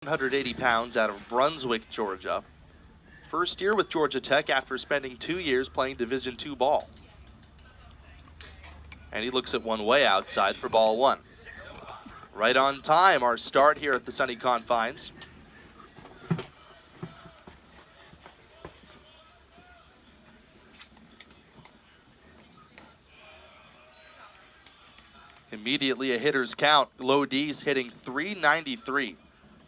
180 pounds out of Brunswick, Georgia. First year with Georgia Tech after spending 2 years playing Division II ball. And he looks at one way outside for ball one. Right on time, our start here at the sunny confines. Immediately a hitter's count. Low D's hitting .393.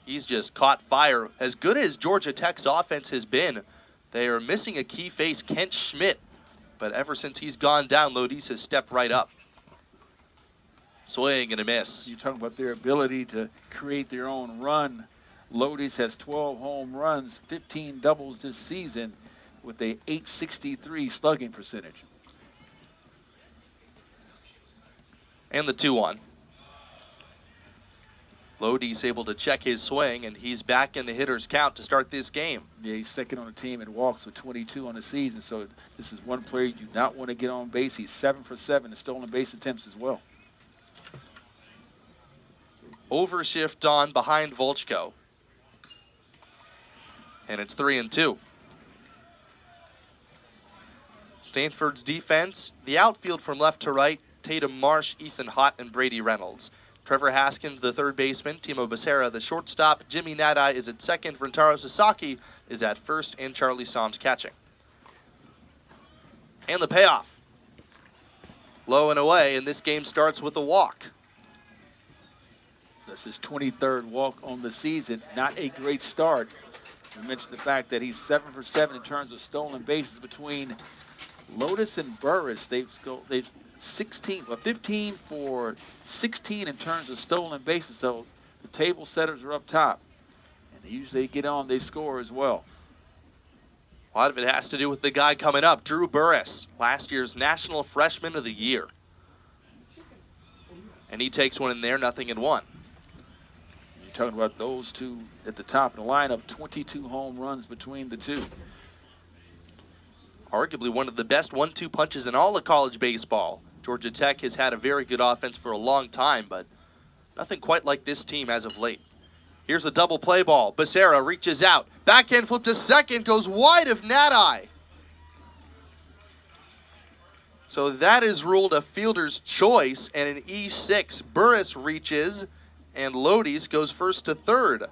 He's just caught fire. As good as Georgia Tech's offense has been, they are missing a key face, Kent Schmidt. But ever since he's gone down, Low D's has stepped right up. Swing and a miss. You're talking about their ability to create their own run. Lodi's has 12 home runs, 15 doubles this season with a .863 slugging percentage. And the 2-1. Lodi's able to check his swing, and he's back in the hitter's count to start this game. Yeah, he's second on the team in walks with 22 on the season, so this is one player you do not want to get on base. He's 7 for 7 in stolen base attempts as well. Overshift on behind Volchko. And it's 3-2. Stanford's defense, the outfield from left to right, Tatum Marsh, Ethan Hott, and Brady Reynolds. Trevor Haskins, the third baseman, Timo Becerra, the shortstop, Jimmy Nadai is at second, Rentaro Sasaki is at first, and Charlie Soms catching. And the payoff. Low and away, and this game starts with a walk. That's his 23rd walk on the season. Not a great start. We mentioned the fact that he's 7 for 7 in terms of stolen bases between Lotus and Burris. They've 15 for 16 in terms of stolen bases. So the table setters are up top. And usually they get on, they score as well. A lot of it has to do with the guy coming up, Drew Burris, last year's National Freshman of the Year. And he takes one in there, 0-1. You're talking about those two at the top of the lineup, 22 home runs between the two. Arguably one of the best 1-2 punches in all of college baseball. Georgia Tech has had a very good offense for a long time, but nothing quite like this team as of late. Here's a double play ball. Becerra reaches out. Backhand flip to second, goes wide of Nadai. So that is ruled a fielder's choice and an E6. Burris reaches, and Lodi's goes first to third.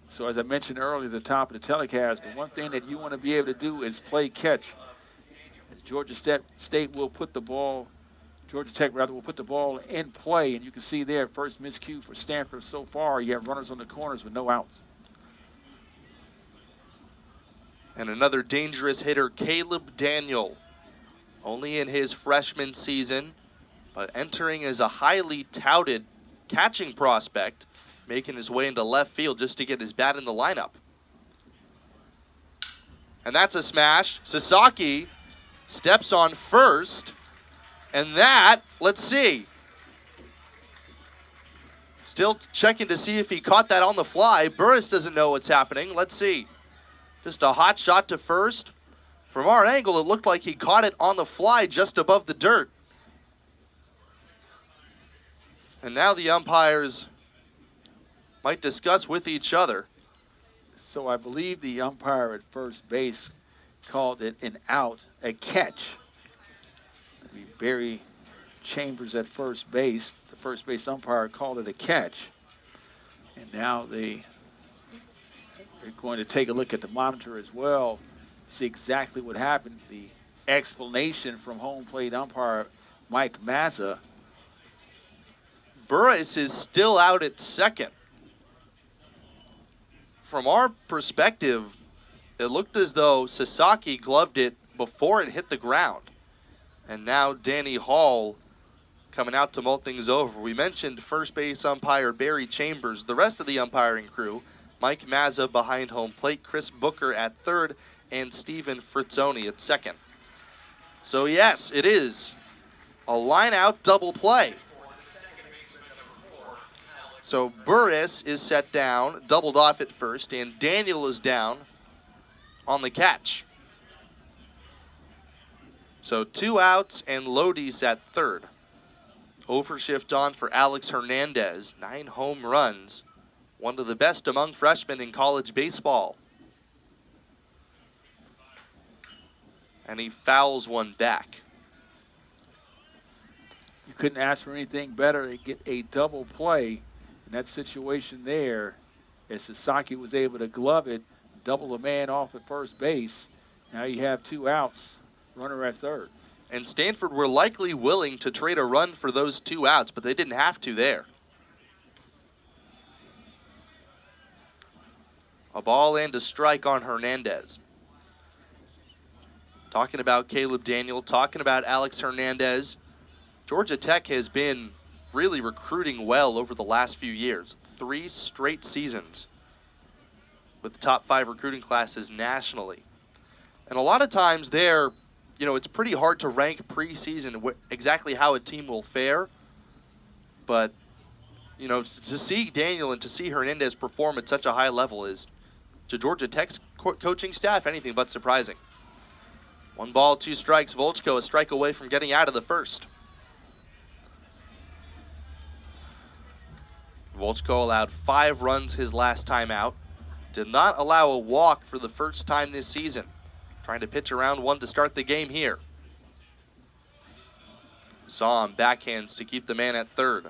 So as I mentioned earlier at the top of the telecast, the one thing that you want to be able to do is play catch. Georgia State will put the ball, Georgia Tech rather, will put the ball in play. And you can see there, first miscue for Stanford so far. You have runners on the corners with no outs. And another dangerous hitter, Caleb Daniel. Only in his freshman season, but entering as a highly touted catching prospect, making his way into left field just to get his bat in the lineup. And that's a smash. Sasaki steps on first, and that, let's see. Still checking to see if he caught that on the fly. Burris doesn't know what's happening. Let's see. Just a hot shot to first. From our angle, it looked like he caught it on the fly just above the dirt. And now the umpires might discuss with each other. So I believe the umpire at first base called it an out, a catch. Barry Chambers at first base. The first base umpire called it a catch. And now they're going to take a look at the monitor as well, see exactly what happened. The explanation from home plate umpire Mike Mazza. Burris is still out at second. From our perspective, it looked as though Sasaki gloved it before it hit the ground. And now Danny Hall coming out to mull things over. We mentioned first base umpire Barry Chambers. The rest of the umpiring crew, Mike Mazza behind home plate, Chris Booker at third, and Steven Fritzoni at second. So yes, it is a line-out double play. So Burris is set down, doubled off at first, and Daniel is down on the catch. So 2 outs and Lodi's at third. Overshift on for Alex Hernandez, 9 home runs one of the best among freshmen in college baseball. And he fouls one back. You couldn't ask for anything better to get a double play in that situation there, as Sasaki was able to glove it, double a man off at first base. Now you have 2 outs, runner at third. And Stanford were likely willing to trade a run for those 2 outs, but they didn't have to there. A ball and a strike on Hernandez. Talking about Caleb Daniel, talking about Alex Hernandez. Georgia Tech has been really recruiting well over the last few years. 3 straight seasons with the top 5 recruiting classes nationally. And a lot of times there, it's pretty hard to rank preseason exactly how a team will fare. But, to see Daniel and to see Hernandez perform at such a high level is, to Georgia Tech's coaching staff, anything but surprising. 1 ball, 2 strikes. Volchko a strike away from getting out of the first. Volchko allowed 5 runs his last time out. Did not allow a walk for the first time this season. Trying to pitch around 1 to start the game here. Zom backhands to keep the man at third.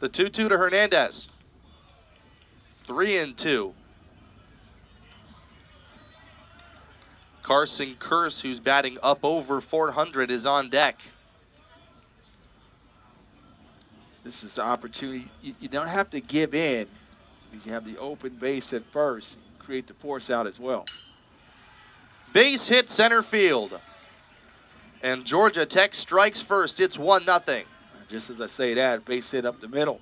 The 2-2 to Hernandez. 3-2. Carson Curse, who's batting up over 400, is on deck. This is the opportunity. You don't have to give in. You have the open base at first. Create the force out as well. Base hit center field. And Georgia Tech strikes first. It's 1-0. Just as I say that, base hit up the middle.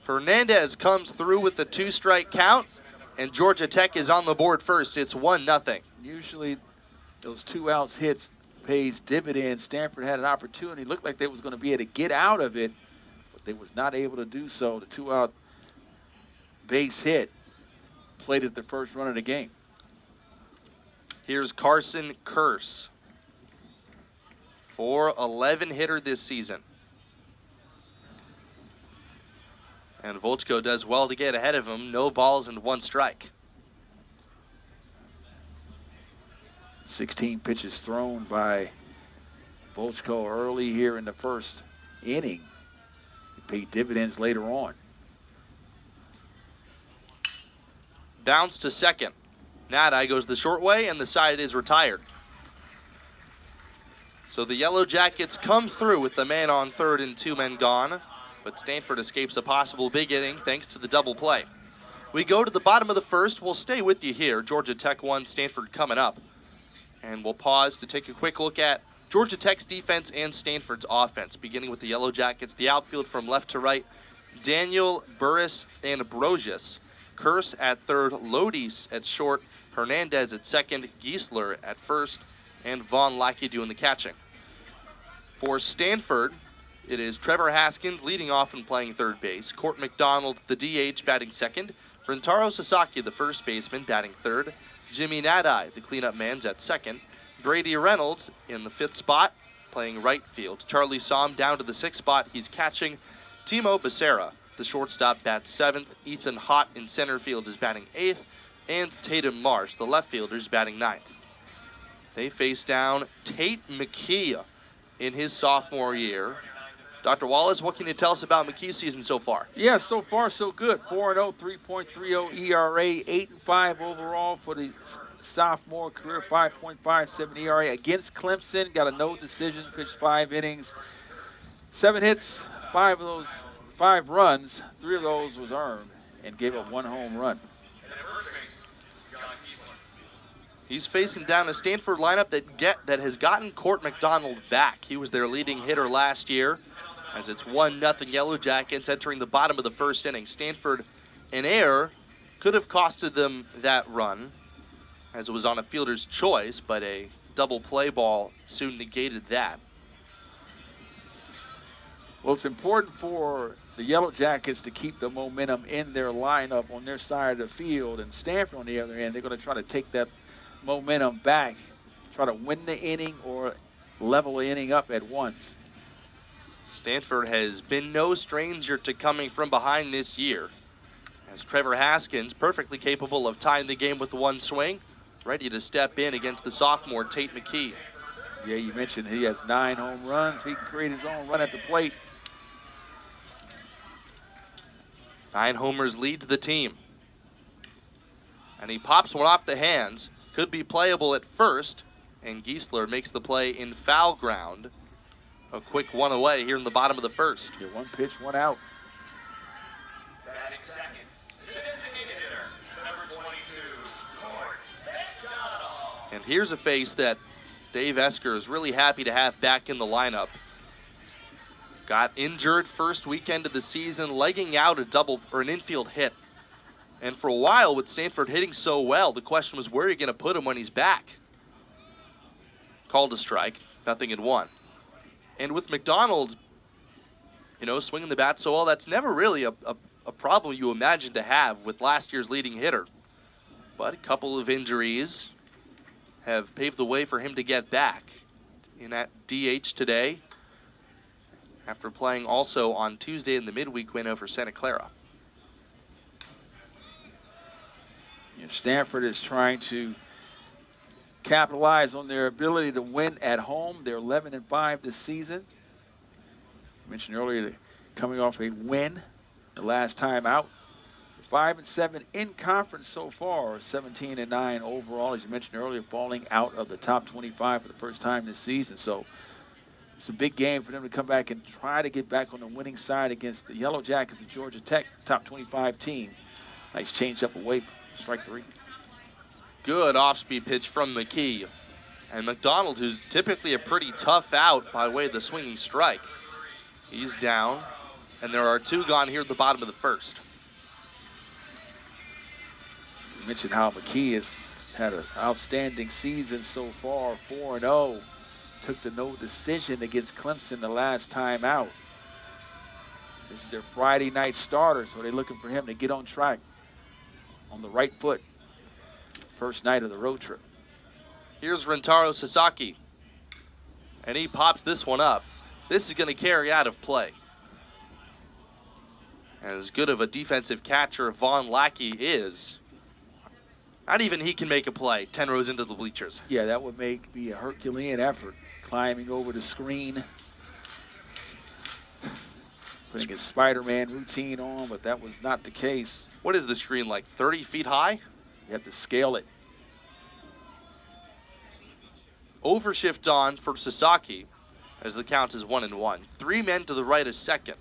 Hernandez comes through with the 2-strike count, and Georgia Tech is on the board first. It's 1-0. Usually those 2 outs hits pays dividends. Stanford had an opportunity. Looked like they was going to be able to get out of it, but they was not able to do so. The 2-out base hit played at the first run of the game. Here's Carson Curse. 4-11 hitter this season. And Volchko does well to get ahead of him. No balls and 1 strike. 16 pitches thrown by Volchko early here in the first inning. It paid dividends later on. Bounce to second. Nadai goes the short way, and the side is retired. So the Yellow Jackets come through with the man on third and 2 men gone, but Stanford escapes a possible big inning thanks to the double play. We go to the bottom of the first. We'll stay with you here. Georgia Tech 1, Stanford coming up. And we'll pause to take a quick look at Georgia Tech's defense and Stanford's offense, beginning with the Yellow Jackets. The outfield from left to right, Daniel, Burris, and Brosius. Curse at third, Lodis at short, Hernandez at second, Giesler at first, and Vaughn Lackey doing the catching. For Stanford, it is Trevor Haskins leading off and playing third base, Court McDonald, the DH, batting second, Rentaro Sasaki, the first baseman, batting third, Jimmy Nadai, the cleanup man's at second, Brady Reynolds in the 5th spot, playing right field, Charlie Somm down to the 6th spot, he's catching, Timo Becerra, the shortstop, bats 7th, Ethan Hott in center field is batting 8th, and Tatum Marsh, the left fielder, is batting 9th. They face down Tate McKee in his sophomore year. Dr. Wallace, what can you tell us about McKee's season so far? Yeah, so far so good. 4-0, 3.30 ERA, 8-5 overall for the sophomore career, 5.57 ERA against Clemson. Got a no decision, pitched 5 innings, 7 hits, 5 of those 5 runs, 3 of those was earned, and gave up 1 home run. He's facing down a Stanford lineup that has gotten Court McDonald back. He was their leading hitter last year, as it's 1-0 Yellow Jackets entering the bottom of the first inning. Stanford, an error, could have costed them that run, as it was on a fielder's choice, but a double play ball soon negated that. Well, it's important for the Yellow Jackets to keep the momentum in their lineup on their side of the field. And Stanford, on the other hand, they're going to try to take that momentum back, try to win the inning or level the inning up at once. Stanford has been no stranger to coming from behind this year, as Trevor Haskins, perfectly capable of tying the game with one swing, ready to step in against the sophomore Tate McKee. Yeah, you mentioned he has 9 home runs. He can create his own run at the plate. 9 homers leads the team. And he pops one off the hands. Could be playable at first. And Giesler makes the play in foul ground. A quick one away here in the bottom of the first. Yeah, 1 pitch, 1 out. Batting second, the designated hitter, number 22, Ford McDonald. And here's a face that Dave Esker is really happy to have back in the lineup. Got injured first weekend of the season, legging out a double or an infield hit. And for a while, with Stanford hitting so well, the question was, where are you going to put him when he's back? Called a strike, 0-1. And with McDonald, swinging the bat so well, that's never really a problem you imagine to have with last year's leading hitter. But a couple of injuries have paved the way for him to get back in at DH today, after playing also on Tuesday in the midweek win over Santa Clara. Stanford is trying to capitalize on their ability to win at home. They're 11-5 this season. I mentioned earlier, coming off a win the last time out. 5-7 in conference so far, 17-9 overall. As you mentioned earlier, falling out of the top 25 for the first time this season. So it's a big game for them to come back and try to get back on the winning side against the Yellow Jackets of Georgia Tech, top 25 team. Nice change up away, strike 3. Good off-speed pitch from McKee. And McDonald, who's typically a pretty tough out by way of the swinging strike. He's down, and there are 2 gone here at the bottom of the first. You mentioned how McKee has had an outstanding season so far, 4-0. Took the no decision against Clemson the last time out. This is their Friday night starter, so they're looking for him to get on track on the right foot. First night of the road trip. Here's Rentaro Sasaki, and he pops this one up. This is going to carry out of play. And as good of a defensive catcher Vaughn Lackey is, not even he can make a play 10 rows into the bleachers. Yeah, that would be a Herculean effort, climbing over the screen, putting his Spider-Man routine on, but that was not the case. What is the screen, like 30 feet high? You have to scale it. Overshift on for Sasaki as the count is 1-1. 3 men to the right of second.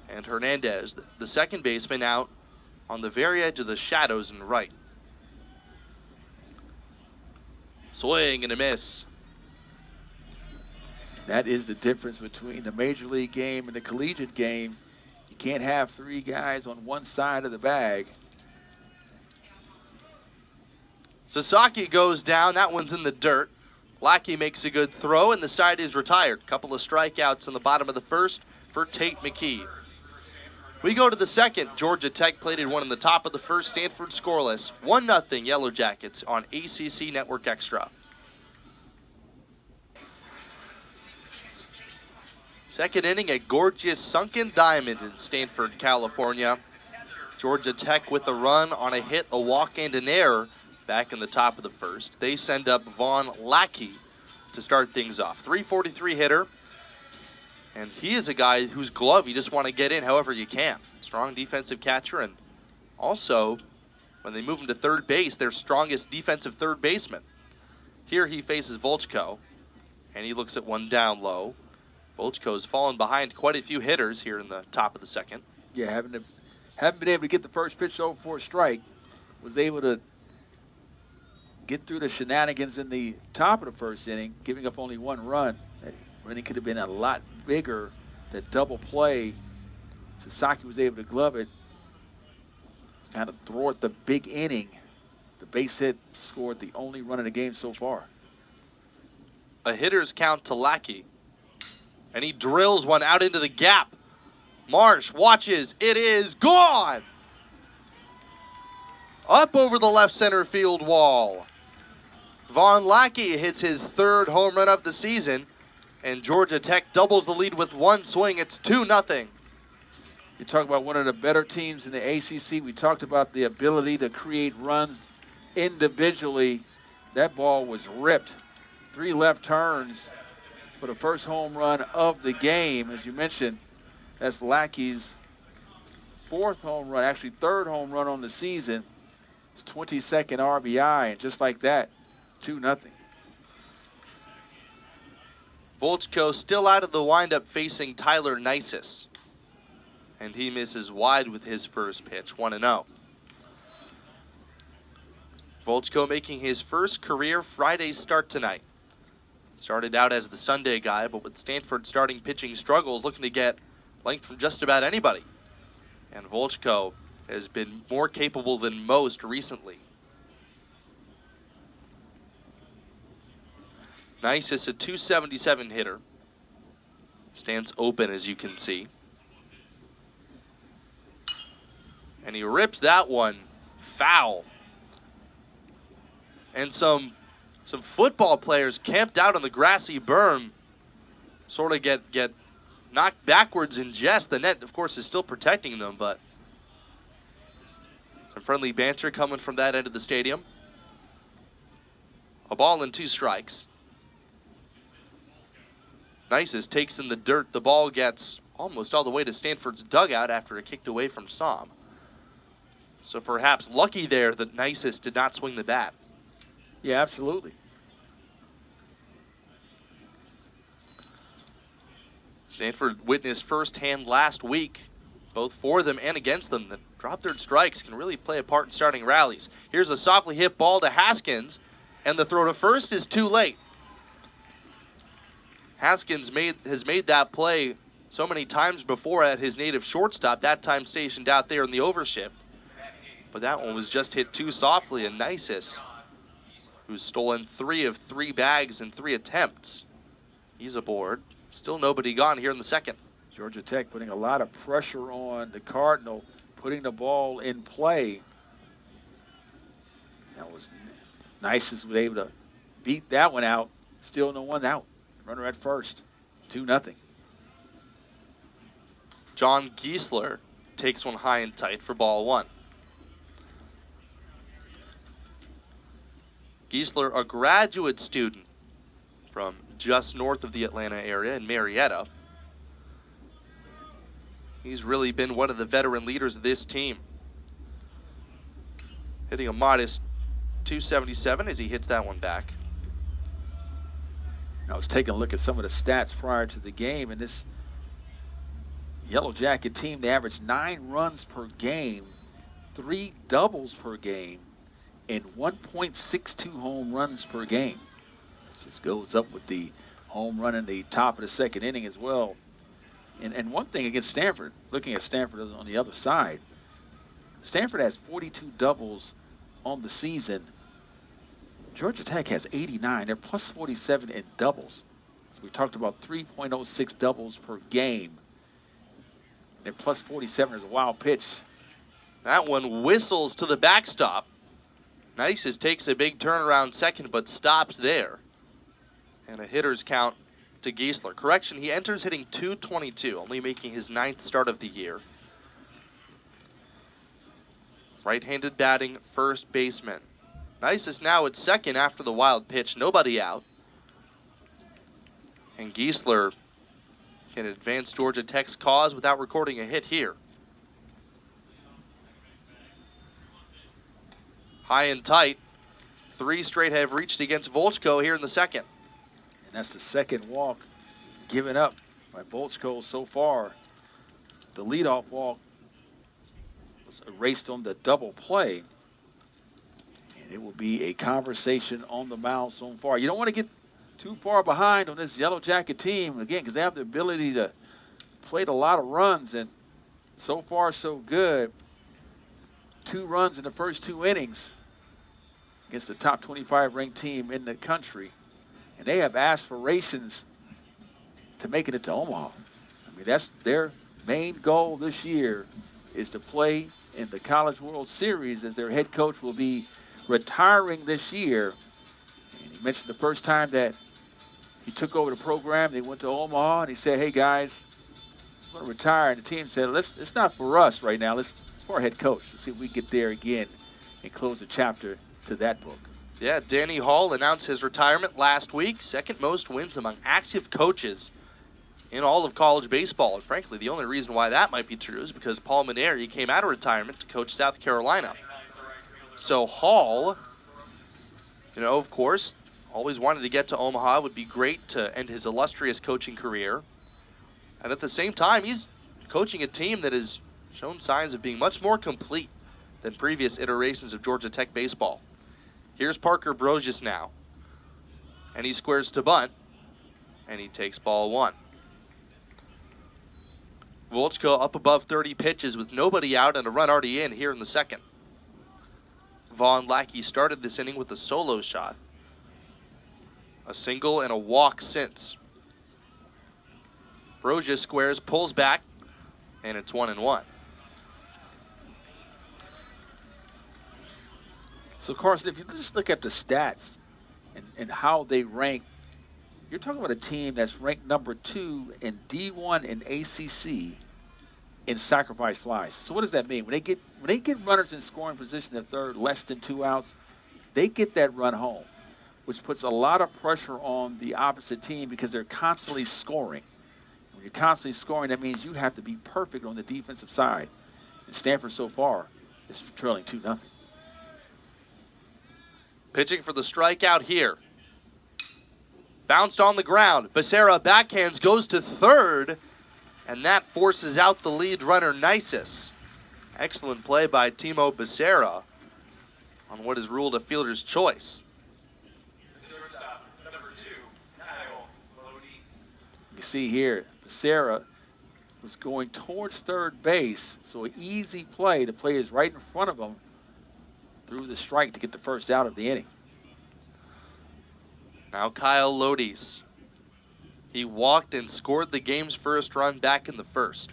And Hernandez, the second baseman, out on the very edge of the shadows and right. Swing and a miss. That is the difference between the major league game and the collegiate game. You can't have 3 guys on one side of the bag. Sasaki goes down. That one's in the dirt. Lackey makes a good throw, and the side is retired. Couple of strikeouts in the bottom of the first for Tate McKee. We go to the second. Georgia Tech plated one in the top of the first. Stanford scoreless. 1-0 Yellow Jackets on ACC Network Extra. Second inning, a gorgeous sunken diamond in Stanford, California. Georgia Tech with a run on a hit, a walk, and an error back in the top of the first. They send up Vaughn Lackey to start things off. 343 hitter. And he is a guy whose glove you just want to get in however you can. Strong defensive catcher, and also, when they move him to third base, their strongest defensive third baseman. Here he faces Volchko, and he looks at one down low. Volchko's fallen behind quite a few hitters here in the top of the second. Yeah, haven't been able to get the first pitch over for a strike. Was able to get through the shenanigans in the top of the first inning, giving up only 1 run. That really could have been a lot bigger. That double play, Sasaki was able to glove it, kind of thwart the big inning. The base hit scored the only run in the game so far. A hitter's count to Lackey, and he drills one out into the gap. Marsh watches. It is gone. Up over the left center field wall. Vaughn Lackey hits his 3rd home run of the season, and Georgia Tech doubles the lead with one swing. It's 2-0. You talk about one of the better teams in the ACC. We talked about the ability to create runs individually. That ball was ripped. 3 left turns for the first home run of the game. As you mentioned, that's Lackey's 4th home run, actually 3rd home run on the season. His 22nd RBI, and just like that, 2-0. Volchko still out of the windup facing Tyler Nisus. And he misses wide with his first pitch, 1-0. Volchko making his first career Friday start tonight. Started out as the Sunday guy, but with Stanford starting pitching struggles, looking to get length from just about anybody. And Volchko has been more capable than most recently. Nisus, a .277 hitter. Stands open, as you can see. And he rips that one foul. And some football players camped out on the grassy berm sort of get knocked backwards in jest. The net, of course, is still protecting them, but some friendly banter coming from that end of the stadium. A ball and 2 strikes. Nisus takes in the dirt. The ball gets almost all the way to Stanford's dugout after it kicked away from Som. So perhaps lucky there that Nisus did not swing the bat. Yeah, absolutely. Stanford witnessed firsthand last week, both for them and against them, that drop third strikes can really play a part in starting rallies. Here's a softly hit ball to Haskins, and the throw to first is too late. Haskins has made that play so many times before at his native shortstop, that time stationed out there in the overshift. But that one was just hit too softly, and Nisus, who's stolen 3 of 3 bags in 3 attempts, he's aboard. Still nobody gone here in the second. Georgia Tech putting a lot of pressure on the Cardinal, putting the ball in play. That was Nisus was able to beat that one out. Still no one out. Runner at first. 2-0. John Giesler takes one high and tight for ball 1. Giesler, a graduate student from just north of the Atlanta area in Marietta. He's really been one of the veteran leaders of this team. Hitting a modest .277 as he hits that one back. I was taking a look at some of the stats prior to the game, and this Yellow Jacket team, they average 9 runs per game, 3 doubles per game, and 1.62 home runs per game. Just goes up with the home run in the top of the second inning as well. And one thing against Stanford, looking at Stanford on the other side, Stanford has 42 doubles on the season. Georgia Tech has 89. They're plus 47 in doubles. So we talked about 3.06 doubles per game. They're plus 47. There's a wild pitch. That one whistles to the backstop. Nisus takes a big turnaround second, but stops there. And a hitter's count to Giesler. Correction, he enters hitting .222, only making his 9th start of the year. Right-handed batting, first baseman. Nisus now at second after the wild pitch, nobody out. And Giesler can advance Georgia Tech's cause without recording a hit here. High and tight. 3 straight have reached against Volchko here in the second. And that's the second walk given up by Volchko so far. The leadoff walk was erased on the double play. And it will be a conversation on the mound so far. You don't want to get too far behind on this Yellow Jacket team, again, because they have the ability to play a lot of runs. And so far, so good. 2 runs in the first 2 innings against the top 25 ranked team in the country. And they have aspirations to making it to Omaha. I mean, that's their main goal this year is to play in the College World Series, as their head coach will be retiring this year. And he mentioned the first time that he took over the program, they went to Omaha, and he said, hey, guys, I'm going to retire. And the team said, it's not for us right now. It's for our head coach. Let's see if we get there again and close a chapter to that book. Yeah, Danny Hall announced his retirement last week. Second most wins among active coaches in all of college baseball. And frankly, the only reason why that might be true is because Paul Maneri came out of retirement to coach South Carolina. So Hall, of course, always wanted to get to Omaha. It would be great to end his illustrious coaching career. And at the same time, he's coaching a team that has shown signs of being much more complete than previous iterations of Georgia Tech baseball. Here's Parker Brosius now. And he squares to bunt. And he takes ball one. Volchko up above 30 pitches with nobody out and a run already in here in the second. Vaughn Lackey started this inning with a solo shot. A single and a walk since. Brosius squares, pulls back, and it's 1-1. So, Carson, if you just look at the stats and how they rank, you're talking about a team that's ranked number 2 in D1 and ACC in sacrifice flies. So what does that mean? When they get runners in scoring position at third, less than 2 outs, they get that run home, which puts a lot of pressure on the opposite team because they're constantly scoring. When you're constantly scoring, that means you have to be perfect on the defensive side. And Stanford so far is trailing 2-0. Pitching for the strikeout here. Bounced on the ground. Becerra backhands, goes to third, and that forces out the lead runner, Nisus. Excellent play by Timo Becerra on what is ruled a fielder's choice. Shortstop, number 2, Kyle Lodies. You see here, Becerra was going towards third base, so an easy play. The play is right in front of him. Threw the strike to get the first out of the inning. Now Kyle Lodies. He walked and scored the game's first run back in the first.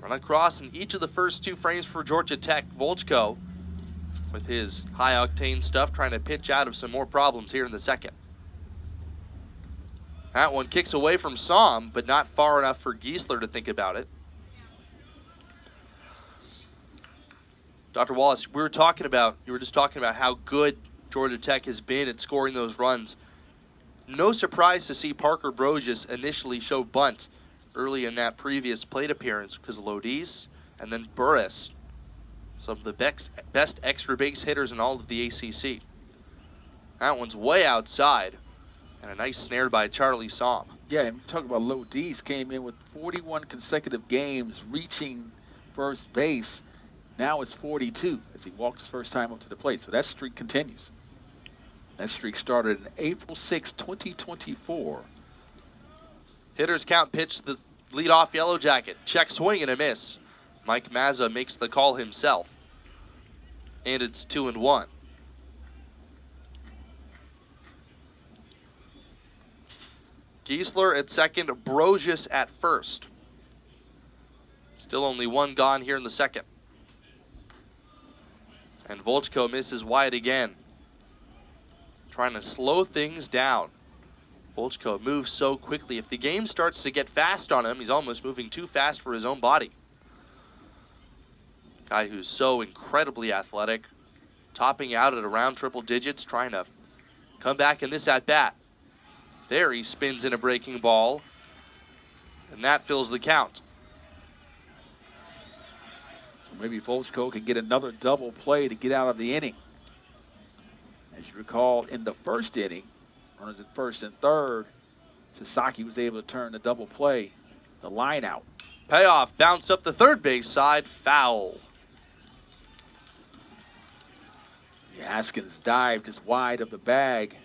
Run across in each of the first 2 frames for Georgia Tech. Volchko, with his high-octane stuff, trying to pitch out of some more problems here in the second. That one kicks away from Somm, but not far enough for Giesler to think about it. Dr. Wallace, you were just talking about how good Georgia Tech has been at scoring those runs. No surprise to see Parker Brosius initially show bunt early in that previous plate appearance because Lodies and then Burris, some of the best extra base hitters in all of the ACC. That one's way outside, and a nice snare by Charlie Somm. Yeah, and talk about Lodies, came in with 41 consecutive games reaching first base. Now it's 42 as he walked his first time up to the plate. So that streak continues. That streak started in April 6, 2024. Hitters count pitch the leadoff Yellow Jacket. Check swing and a miss. Mike Mazza makes the call himself. And it's 2-1. Giesler at second, Brosius at first. Still only one gone here in the second. And Volchko misses wide again. Trying to slow things down. Volchko moves so quickly. If the game starts to get fast on him, he's almost moving too fast for his own body. Guy who's so incredibly athletic. Topping out at around triple digits, trying to come back in this at-bat. There he spins in a breaking ball. And that fills the count. So maybe Volchko can get another double play to get out of the inning. As you recall, in the first inning, runners at first and third, Sasaki was able to turn the double play, the line out. Payoff, bounced up the third base side, foul. Haskins dived just wide of the bag.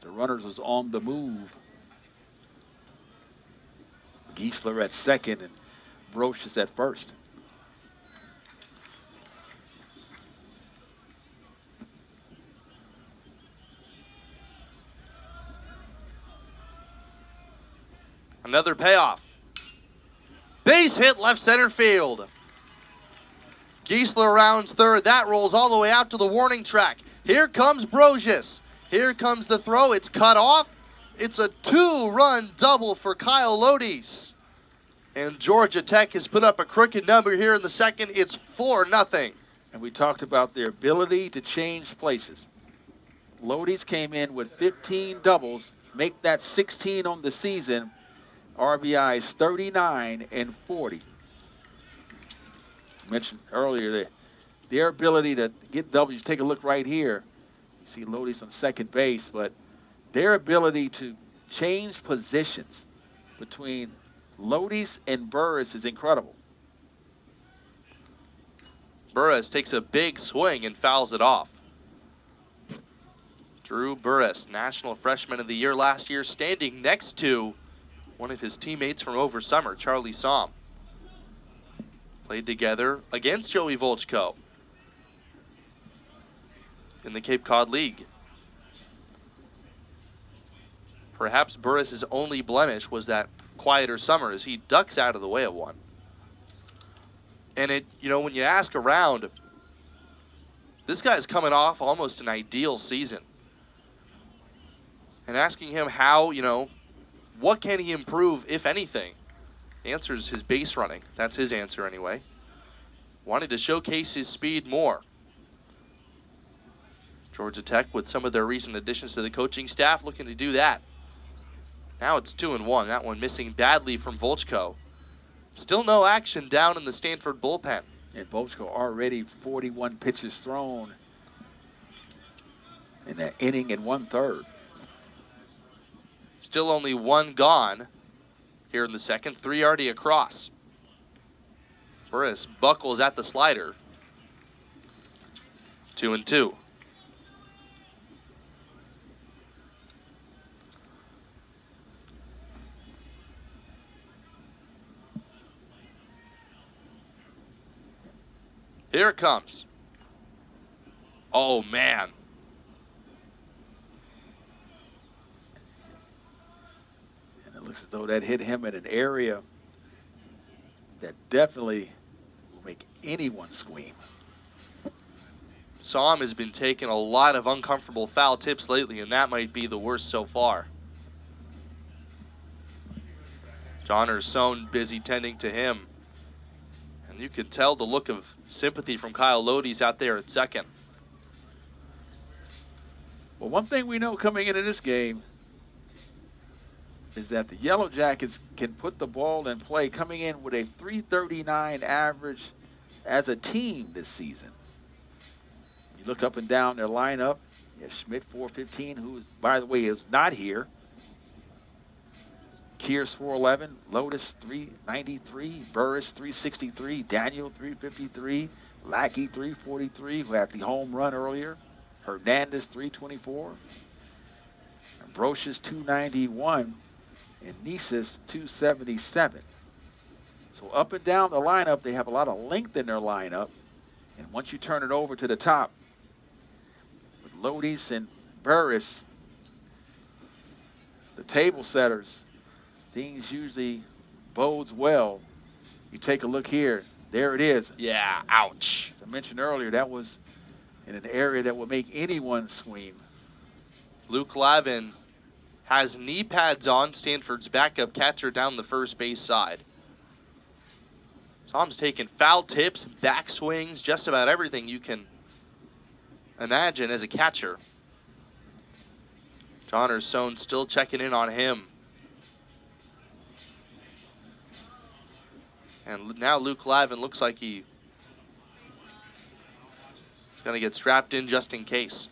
The runners was on the move. Giesler at second and Brosius at first. Another payoff. Base hit left center field. Giesler rounds third. That rolls all the way out to the warning track. Here comes Brosius. Here comes the throw. It's cut off. It's a 2-run double for Kyle Lodies. And Georgia Tech has put up a crooked number here in the second. It's 4-0. And we talked about their ability to change places. Lodies came in with 15 doubles, make that 16 on the season. RBIs 39 and 40. I mentioned earlier that their ability to get W's. Take a look right here. You see Lodies on second base, but their ability to change positions between Lodies and Burris is incredible. Burris takes a big swing and fouls it off. Drew Burris, National Freshman of the Year last year, standing next to one of his teammates from over summer, Charlie Somm. Played together against Joey Volchko in the Cape Cod League. Perhaps Burris's only blemish was that quieter summer as he ducks out of the way of one. And when you ask around, this guy's coming off almost an ideal season. And asking him how, what can he improve, if anything? The answer is his base running. That's his answer anyway. Wanted to showcase his speed more. Georgia Tech, with some of their recent additions to the coaching staff, looking to do that. Now it's 2-1. That one missing badly from Volchko. Still no action down in the Stanford bullpen. And Volchko already 41 pitches thrown in that inning and 1/3. Still only one gone here in the second. 3 already across. Burris buckles at the slider. 2-2. Here it comes. Oh, man. And it looks as though that hit him in an area that definitely will make anyone scream. Somm has been taking a lot of uncomfortable foul tips lately, and that might be the worst so far. John Ursone busy tending to him. And you could tell the look of sympathy from Kyle Lodies out there at second. Well, one thing we know coming into this game is that the Yellow Jackets can put the ball in play, coming in with a .339 average as a team this season. You look up and down their lineup. You have Schmidt, 415, who, by the way, is not here. Kears 411, Lotus 393, Burris 363, Daniel 353, Lackey 343, who had the home run earlier, Hernandez 324, Brocious 291, and Nisis 277. So up and down the lineup, they have a lot of length in their lineup. And once you turn it over to the top, with Lodies and Burris, the table setters, things usually bodes well. You take a look here. There it is. Yeah, ouch. As I mentioned earlier, that was in an area that would make anyone scream. Luke Lavin has knee pads on, Stanford's backup catcher down the first base side. Tom's taking foul tips, back swings, just about everything you can imagine as a catcher. John Ursone still checking in on him. And now Luke Lavin looks like he's going to get strapped in just in case.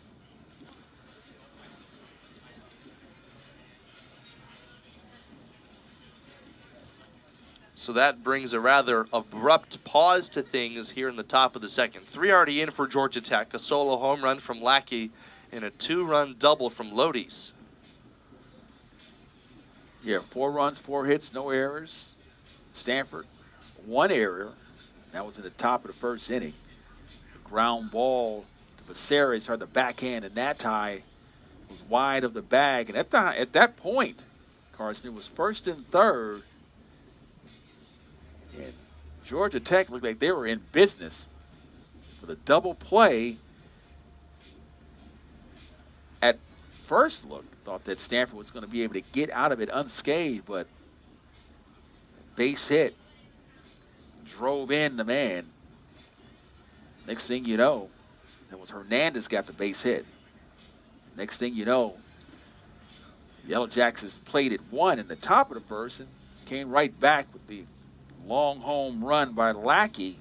So that brings a rather abrupt pause to things here in the top of the second. 3 already in for Georgia Tech, a solo home run from Lackey and a 2-run double from Lodies. Yeah, 4 runs, 4 hits, no errors. Stanford, 1 error. That was in the top of the first inning. The ground ball to Viserys, heard the backhand, and that tie was wide of the bag. And at that point, Carson, it was 1st and 3rd. And Georgia Tech looked like they were in business for the double play. At first look, thought that Stanford was going to be able to get out of it unscathed, but base hit drove in the man. Next thing you know, it was Hernandez got the base hit. Next thing you know, Yellow Jackets played it one in the top of the first and came right back with the long home run by Lackey.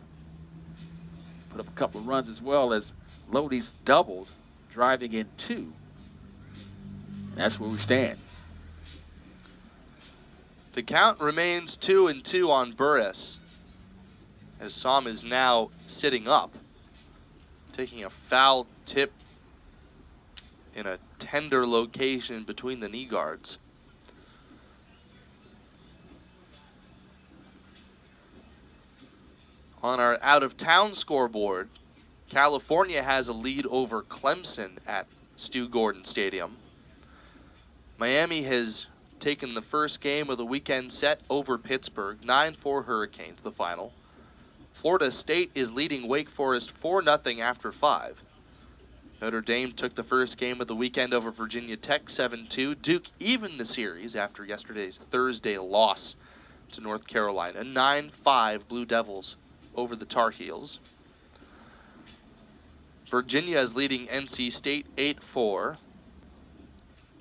Put up a couple of runs as well as Lodi's doubled, driving in 2. And that's where we stand. The count remains 2-2 on Burris, as Sam is now sitting up, taking a foul tip in a tender location between the knee guards. On our out-of-town scoreboard, California has a lead over Clemson at Stu Gordon Stadium. Miami has taken the first game of the weekend set over Pittsburgh, 9-4 Hurricanes, the final. Florida State is leading Wake Forest 4-0 after 5. Notre Dame took the first game of the weekend over Virginia Tech 7-2. Duke evened the series after yesterday's Thursday loss to North Carolina. 9-5 Blue Devils over the Tar Heels. Virginia is leading NC State 8-4.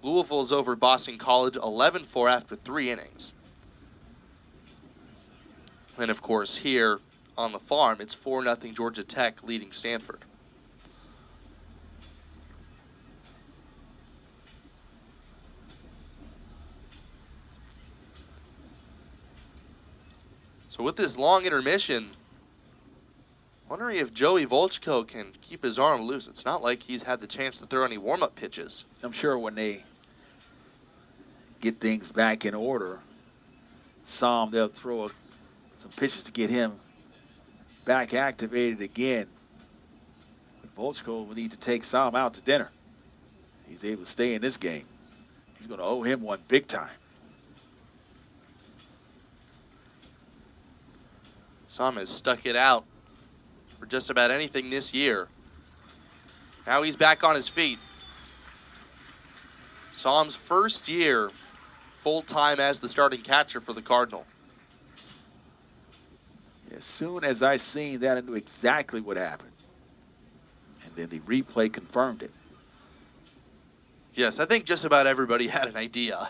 Louisville is over Boston College 11-4 after 3 innings. And of course here on the farm, it's 4-0 Georgia Tech leading Stanford. So with this long intermission, wondering if Joey Volchko can keep his arm loose. It's not like he's had the chance to throw any warm-up pitches. I'm sure when they get things back in order, they'll throw some pitches to get him back activated again. But Volchko will need to take Sam out to dinner. He's able to stay in this game. He's going to owe him one big time. Sam has stuck it out for just about anything this year. Now he's back on his feet. Sam's first year full-time as the starting catcher for the Cardinal. As soon as I seen that, I knew exactly what happened. And then the replay confirmed it. Yes, I think just about everybody had an idea.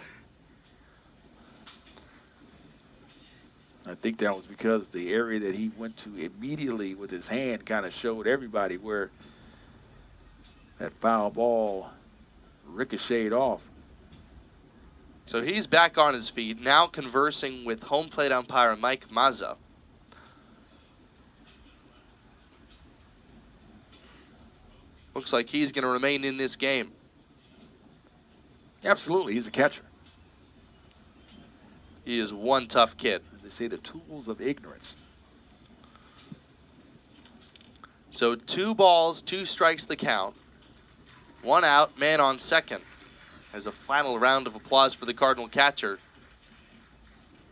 I think that was because the area that he went to immediately with his hand kind of showed everybody where that foul ball ricocheted off. So he's back on his feet, now conversing with home plate umpire Mike Mazza. Looks like he's going to remain in this game. Absolutely, he's a catcher. He is one tough kid. They say the tools of ignorance. So 2 balls, 2 strikes the count. 1 out, man on second. As a final round of applause for the Cardinal catcher.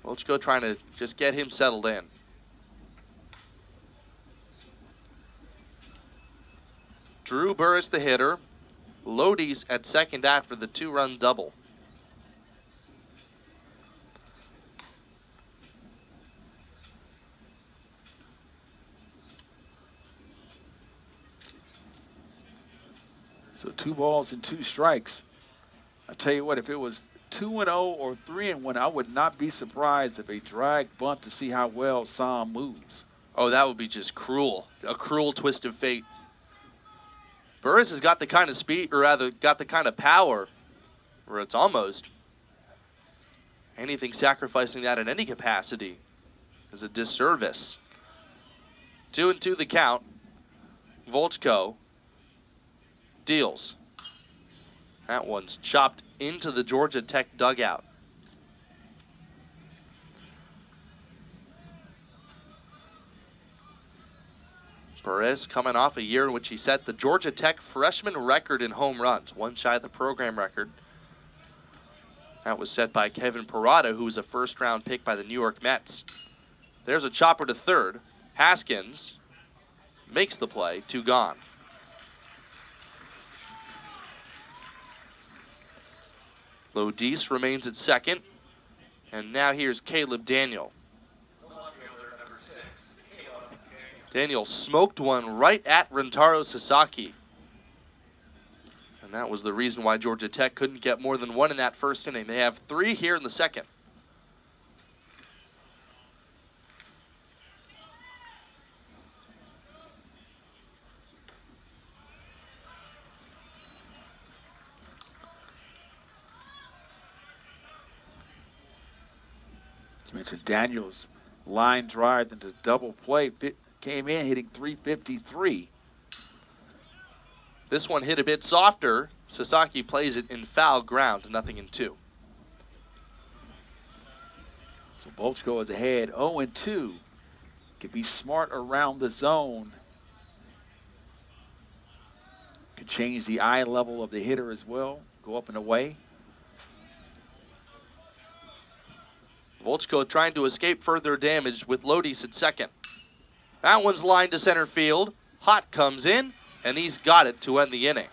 Let's go trying to just get him settled in. Drew Burris the hitter. Lodi's at second after the 2-run double. So 2 balls and 2 strikes. I tell you what, if it was 2-0 or 3-1, I would not be surprised if a drag bunt to see how well Sam moves. Oh, that would be just cruel. A cruel twist of fate. Burris has got the kind of speed, or rather got the kind of power, where it's almost anything sacrificing that in any capacity is a disservice. 2-2 the count. Volchko deals. That one's chopped into the Georgia Tech dugout. Perez coming off a year in which he set the Georgia Tech freshman record in home runs, 1 shy of the program record. That was set by Kevin Parada, who was a first-round pick by the New York Mets. There's a chopper to third. Haskins makes the play. 2 gone. Lodis remains at second. And now here's Caleb Daniel. Fielder number 6, Caleb Daniel smoked one right at Rentaro Sasaki. And that was the reason why Georgia Tech couldn't get more than 1 in that first inning. They have 3 here in the second. You mentioned Daniels' line drive into double play. Came in hitting 353. This one hit a bit softer. Sasaki plays it in foul ground, 0-2. So Bolchko is ahead 0-2. Can be smart around the zone. Can change the eye level of the hitter as well. Go up and away. Volchko trying to escape further damage with Lodis at second. That one's lined to center field. Hott comes in, and he's got it to end the inning.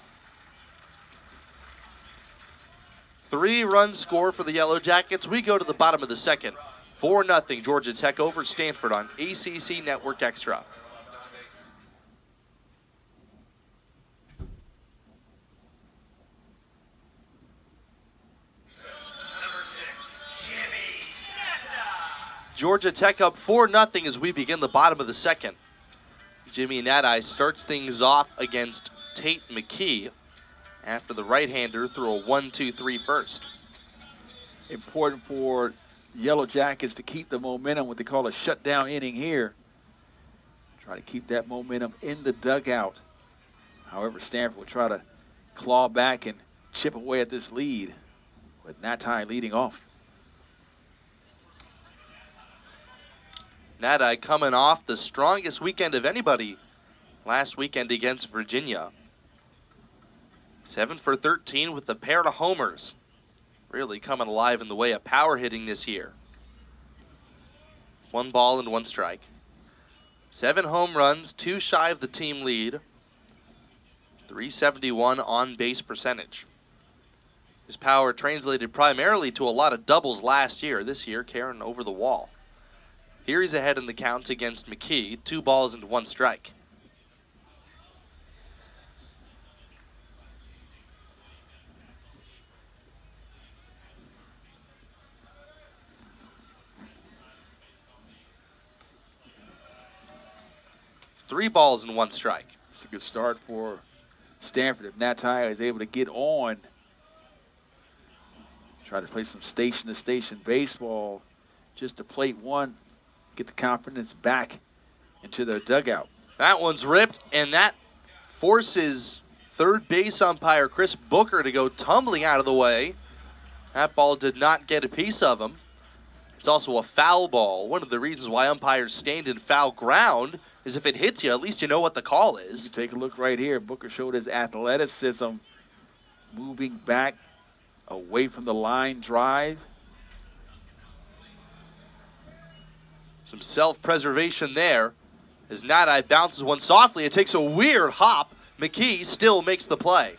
3-run score for the Yellow Jackets. We go to the bottom of the second. 4-0 Georgia Tech over Stanford on ACC Network Extra. number 6, Jimmy Netta. Georgia Tech up 4-0 as we begin the bottom of the second. Jimmy Nadai starts things off against Tate McKee after the right-hander threw a 1-2-3 first. Important for Yellow Jackets to keep the momentum, what they call a shutdown inning here. Try to keep that momentum in the dugout. However, Stanford will try to claw back and chip away at this lead with Natai leading off. Nadai coming off the strongest weekend of anybody last weekend against Virginia. 7 for 13 with a pair of homers. Really coming alive in the way of power hitting this year. 1 ball and 1 strike. 7 home runs, 2 shy of the team lead. 371 on base percentage. His power translated primarily to a lot of doubles last year. This year, carrying over the wall. Here he's ahead in the count against McKee. 2 balls and 1 strike. Three balls and 1 strike. It's a good start for Stanford if Natai is able to get on. Try to play some station-to-station baseball just to plate one, get the confidence back into their dugout. That one's ripped, and that forces third base umpire Chris Booker to go tumbling out of the way. That ball did not get a piece of him. It's also a foul ball. One of the reasons why umpires stand in foul ground is if it hits you, at least you know what the call is. You take a look right here. Booker showed his athleticism, moving back away from the line drive. Some self-preservation there. As Nadai bounces one softly, it takes a weird hop. McKee still makes the play.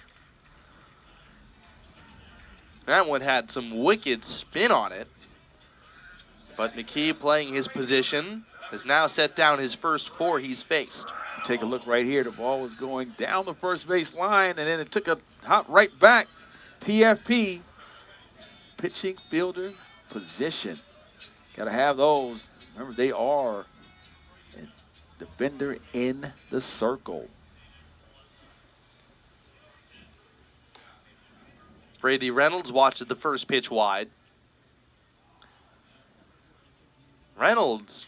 That one had some wicked spin on it. But McKee, playing his position, has now set down his first 4 he's faced. You take a look right here. The ball was going down the first base line, and then it took a hop right back. PFP, pitching fielder position. Got to have those. Remember, they are a defender in the circle. Brady Reynolds watches the first pitch wide. Reynolds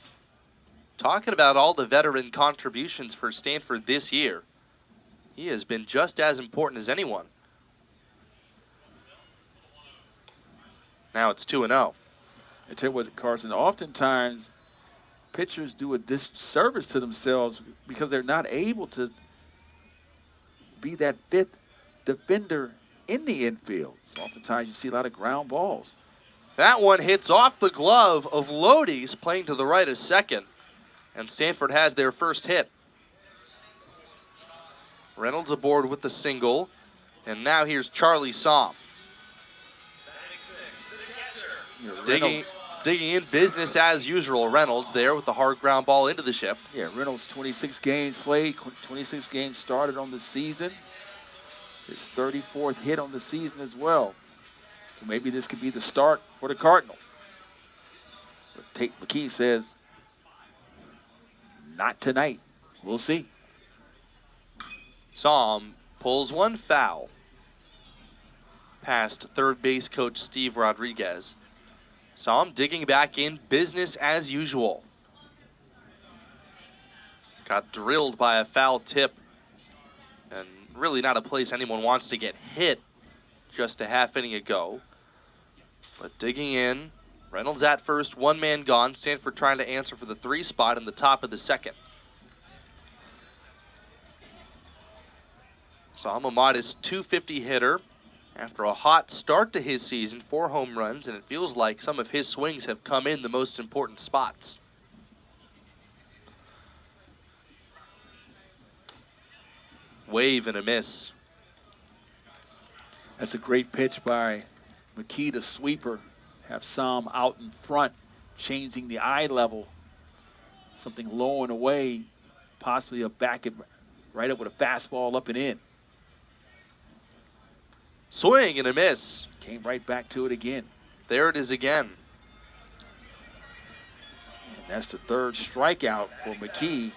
talking about all the veteran contributions for Stanford this year. He has been just as important as anyone. Now it's 2-0. I tell you what, Carson, oftentimes pitchers do a disservice to themselves because they're not able to be that fifth defender in the infield. So oftentimes you see a lot of ground balls. That one hits off the glove of Lodi's, playing to the right of second. And Stanford has their first hit. Reynolds aboard with the single. And now here's Charlie Somm. Digging in business as usual. Reynolds there with the hard ground ball into the shift. Yeah, Reynolds 26 games played, 26 games started on the season. His 34th hit on the season as well. So maybe this could be the start for the Cardinals. But Tate McKee says, not tonight. We'll see. Somm pulls one foul past third base coach Steve Rodriguez. Somm digging back in, business as usual. Got drilled by a foul tip, and really not a place anyone wants to get hit just a half inning ago. But digging in, Reynolds at first, one man gone. Stanford trying to answer for the 3 spot in the top of the second. Somm a modest .250 hitter. After a hot start to his season, 4 home runs, and it feels like some of his swings have come in the most important spots. Wave and a miss. That's a great pitch by McKee, the sweeper. Have Somm out in front, changing the eye level. Something low and away, possibly a back and right up with a fastball up and in. Swing and a miss. Came right back to it again. There it is again. And that's the 3rd strikeout for McKee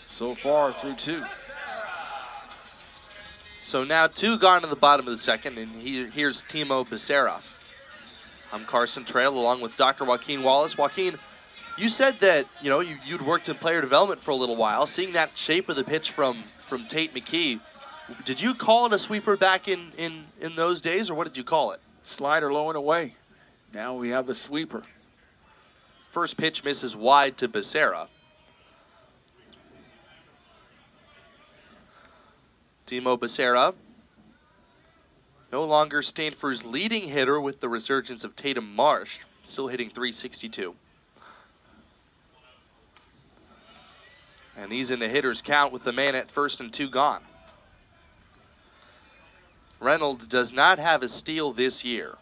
so far through 2. So now 2 gone in the bottom of the second, and here's Timo Becerra. I'm Carson Trail along with Dr. Joaquin Wallace. Joaquin, you said that you'd worked in player development for a little while. Seeing that shape of the pitch from Tate McKee, did you call it a sweeper back in those days, or what did you call it? Slider low and away. Now we have a sweeper. First pitch misses wide to Becerra. Timo Becerra, no longer Stanford's leading hitter with the resurgence of Tatum Marsh, still hitting .362. And he's in the hitter's count with the man at first and 2 gone. Reynolds does not have a steal this year.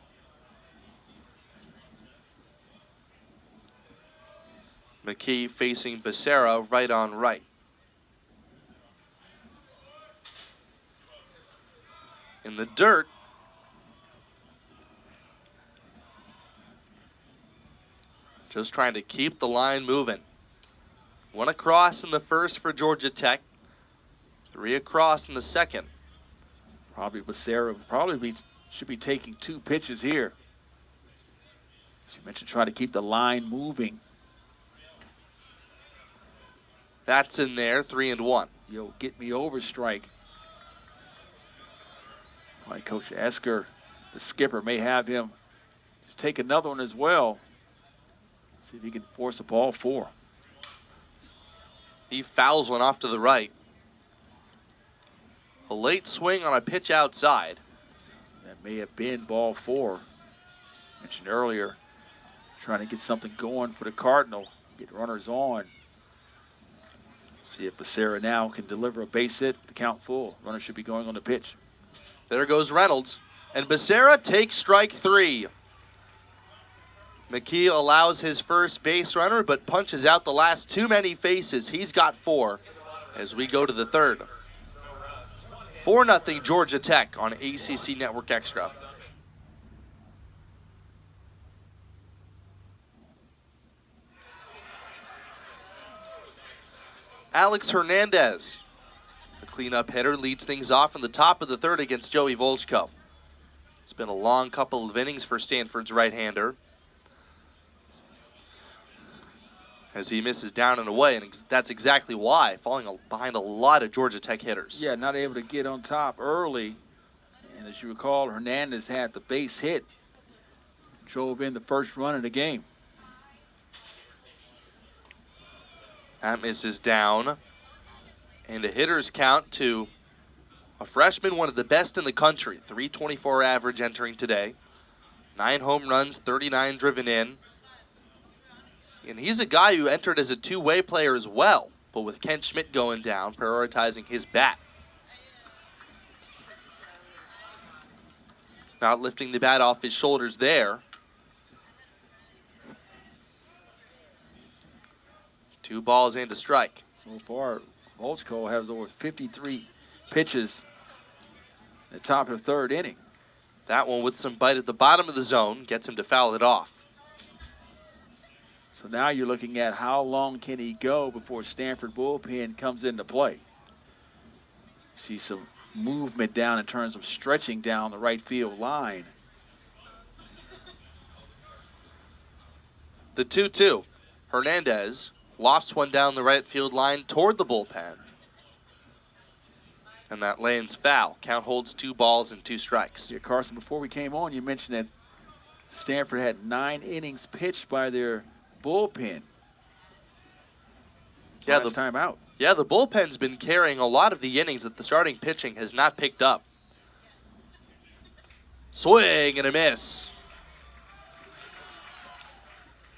McKee facing Becerra right on right. In the dirt, just trying to keep the line moving. 1 across in the first for Georgia Tech, 3 across in the second. Probably Becerra should be taking 2 pitches here. She mentioned trying to keep the line moving. That's in there, 3-1. Yo, get me over strike. Like Coach Esker, the skipper, may have him just take another one as well. See if he can force a ball 4. He fouls one off to the right. A late swing on a pitch outside. That may have been ball 4. Mentioned earlier, trying to get something going for the Cardinal. Get runners on. See if Becerra now can deliver a base hit to count full. Runner should be going on the pitch. There goes Reynolds. And Becerra takes strike 3. McKee allows his first base runner, but punches out the last too many faces. He's got 4 as we go to the 3rd. 4-0 Georgia Tech on ACC Network Extra. Alex Hernandez, the cleanup hitter, leads things off in the top of the 3rd against Joey Volchko. It's been a long couple of innings for Stanford's right-hander, as he misses down and away, and that's exactly why, falling behind a lot of Georgia Tech hitters. Yeah, not able to get on top early. And as you recall, Hernandez had the base hit, drove in the first run of the game. That misses down. And a hitter's count to a freshman, one of the best in the country. .324 average entering today. 9 home runs, 39 driven in. And he's a guy who entered as a two-way player as well, but with Ken Schmidt going down, prioritizing his bat. Not lifting the bat off his shoulders there. 2 balls and a strike. So far, Volchko has over 53 pitches at the top of the third inning. That one with some bite at the bottom of the zone gets him to foul it off. So now you're looking at how long can he go before Stanford bullpen comes into play. See some movement down in terms of stretching down the right field line. The 2-2. Hernandez lofts one down the right field line toward the bullpen. And that lands foul. Count holds 2 balls and 2 strikes. Yeah, Carson, before we came on, you mentioned that Stanford had 9 innings pitched by their bullpen. Yeah, Last time out. Yeah, the bullpen's been carrying a lot of the innings that the starting pitching has not picked up. Swing and a miss.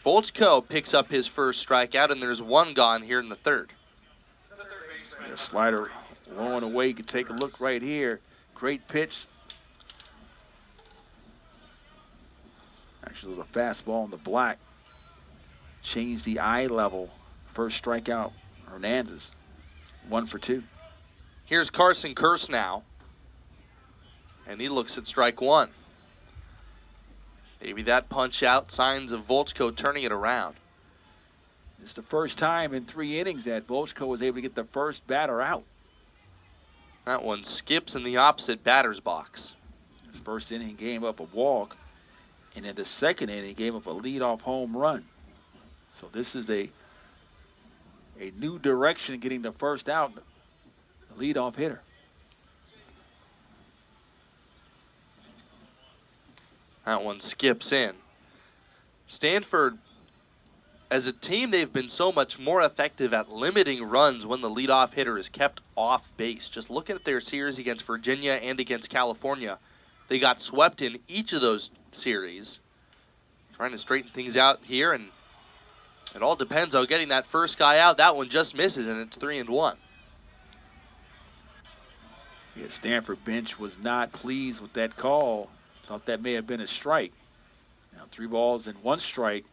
Volchko picks up his first strikeout, and there's 1 gone here in the third. The slider low and away. You can take a look right here. Great pitch. Actually, there's a fastball on the black. Changed the eye level. First strikeout, Hernandez. 1 for 2. Here's Carson Kearse now. And he looks at strike 1. Maybe that punch out, signs of Volchko turning it around. It's the first time in 3 innings that Volchko was able to get the first batter out. That one skips in the opposite batter's box. His first inning gave up a walk, and in the second inning gave up a leadoff home run. So this is a new direction getting the first out, the leadoff hitter. That one skips in. Stanford, as a team, they've been so much more effective at limiting runs when the leadoff hitter is kept off base. Just looking at their series against Virginia and against California, they got swept in each of those series. Trying to straighten things out here, and it all depends on getting that first guy out. That one just misses, and it's 3-1. Yeah, Stanford bench was not pleased with that call. Thought that may have been a strike. Now 3 balls and 1 strike,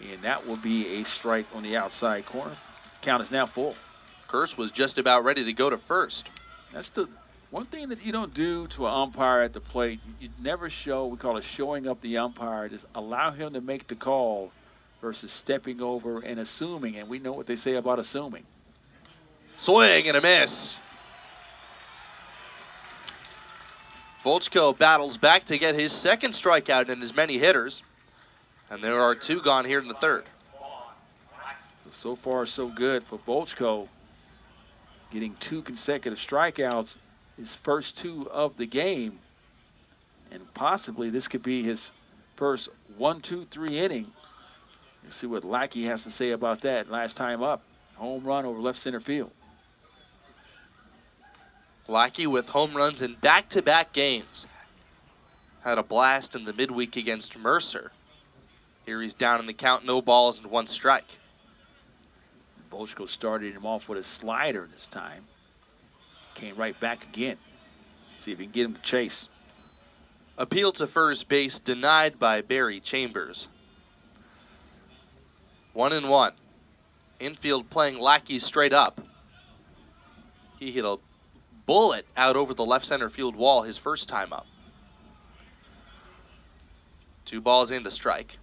and that will be a strike on the outside corner. Count is now full. Kearse was just about ready to go to first. That's the one thing that you don't do to an umpire at the plate. You never show, we call it showing up the umpire. Just allow him to make the call versus stepping over and assuming, and we know what they say about assuming. Swing and a miss. Volchko battles back to get his second strikeout in as many hitters. And there are 2 gone here in the third. So far, so good for Volchko. Getting 2 consecutive strikeouts, his first 2 of the game. And possibly this could be his first 1-2-3 inning. Let's see what Lackey has to say about that. Last time up, home run over left center field. Lackey with home runs in back-to-back games. Had a blast in the midweek against Mercer. Here he's down in the count, no balls and 1 strike. Volchko started him off with a slider this time. Came right back again. See if he can get him to chase. Appeal to first base denied by Barry Chambers. 1-1. Infield playing Lackey straight up. He hit a bullet out over the left center field wall his first time up. 2 balls and a strike.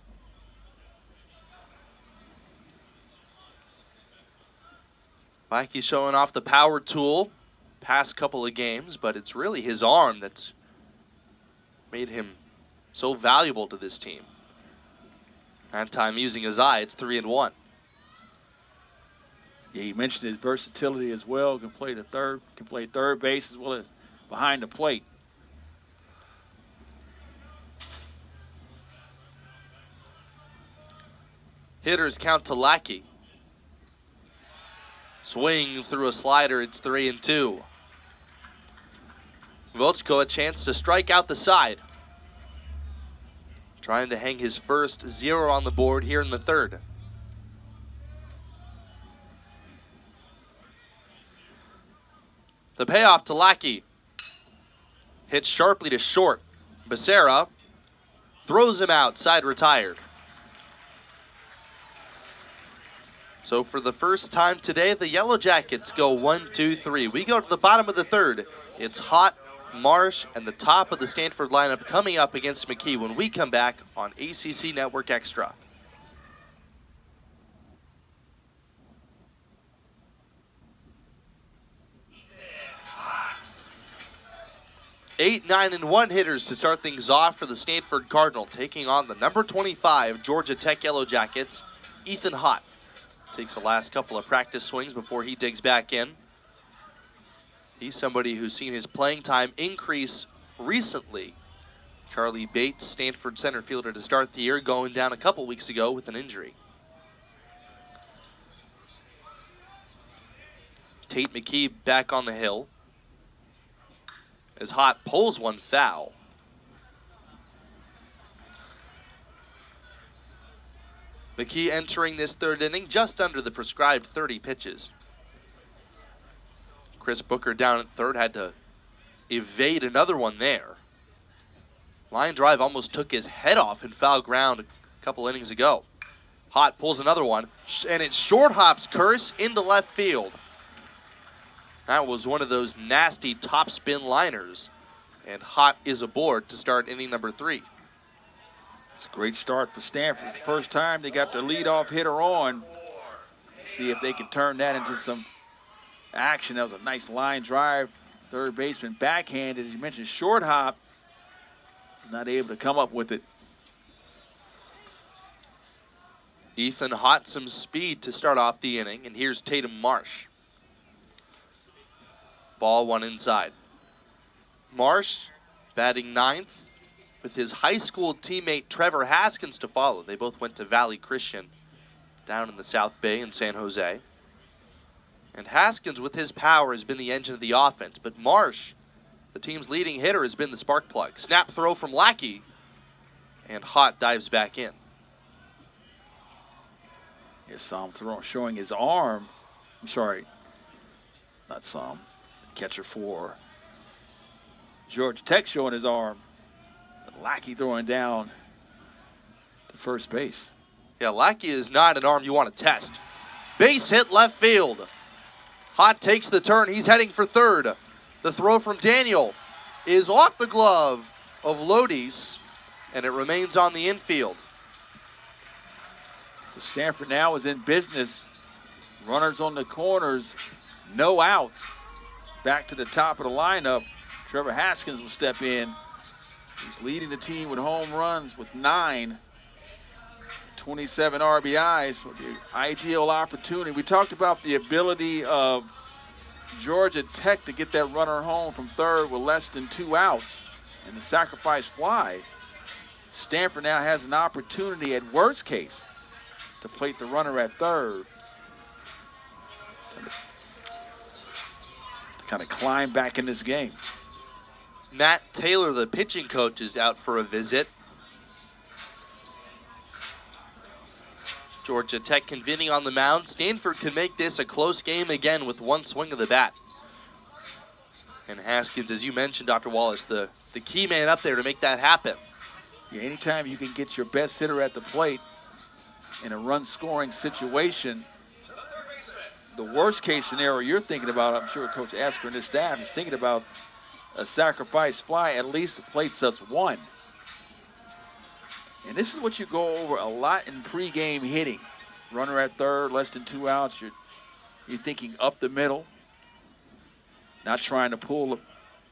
Lackey showing off the power tool past couple of games, but it's really his arm that's made him so valuable to this team. That time using his eye, it's 3-1. Yeah, he mentioned his versatility as well. Can play third base as well as behind the plate. Hitters count to Lackey. Swings through a slider, it's 3-2. Volchko a chance to strike out the side. trying to hang his first 0 on the board here in the third. The payoff to Lackey. Hits sharply to short. Becerra throws him out, side retired. So for the first time today, the Yellow Jackets go 1, 2, 3. We go to the bottom of the third. It's Hott, Marsh, and the top of the Stanford lineup coming up against McKee when we come back on ACC Network Extra. 8, 9, and 1 hitters to start things off for the Stanford Cardinal, taking on the number 25 Georgia Tech Yellow Jackets, Ethan Hott. Takes the last couple of practice swings before he digs back in. He's somebody who's seen his playing time increase recently. Charlie Bates, Stanford center fielder to start the year, going down a couple weeks ago with an injury. Tate McKee back on the hill as Hott pulls one foul. McKee entering this third inning just under the prescribed 30 pitches. Chris Booker down at third had to evade another one there. Line drive almost took his head off in foul ground a couple innings ago. Hott pulls another one, and it short hops Curse into left field. That was one of those nasty topspin liners, and Hott is aboard to start inning number 3. It's a great start for Stanford. It's the first time they got their leadoff hitter on. See if they can turn that into some action. That was a nice line drive. Third baseman backhanded, as you mentioned, short hop. Not able to come up with it. Ethan Hott, some speed to start off the inning, and here's Tatum Marsh. Ball one inside. Marsh batting 9th with his high school teammate Trevor Haskins to follow. They both went to Valley Christian down in the South Bay in San Jose. And Haskins, with his power, has been the engine of the offense. But Marsh, the team's leading hitter, has been the spark plug. Snap throw from Lackey, and Hott dives back in. Here's Sam showing his arm. I'm sorry, not Sam. Catcher for Georgia Tech showing his arm. Lackey throwing down to first base. Yeah, Lackey is not an arm you want to test. Base hit left field. Hott takes the turn. He's heading for third. The throw from Daniel is off the glove of Lodis, and it remains on the infield. So Stanford now is in business. Runners on the corners, no outs. Back to the top of the lineup. Trevor Haskins will step in. He's leading the team with home runs with 9. 27 RBIs with the ideal opportunity. We talked about the ability of Georgia Tech to get that runner home from third with less than 2 outs and the sacrifice fly. Stanford now has an opportunity at worst case to plate the runner at third. To kind of climb back in this game. Matt Taylor, the pitching coach, is out for a visit. Georgia Tech convening on the mound. Stanford could make this a close game again with one swing of the bat. And Haskins, as you mentioned, Dr. Wallace, the key man up there to make that happen. Yeah, anytime you can get your best hitter at the plate in a run-scoring situation, the worst-case scenario you're thinking about, I'm sure Coach Asker and his staff is thinking about a sacrifice fly, at least plates us 1. And this is what you go over a lot in pregame hitting. Runner at third, less than 2 outs. You're thinking up the middle, not trying to pull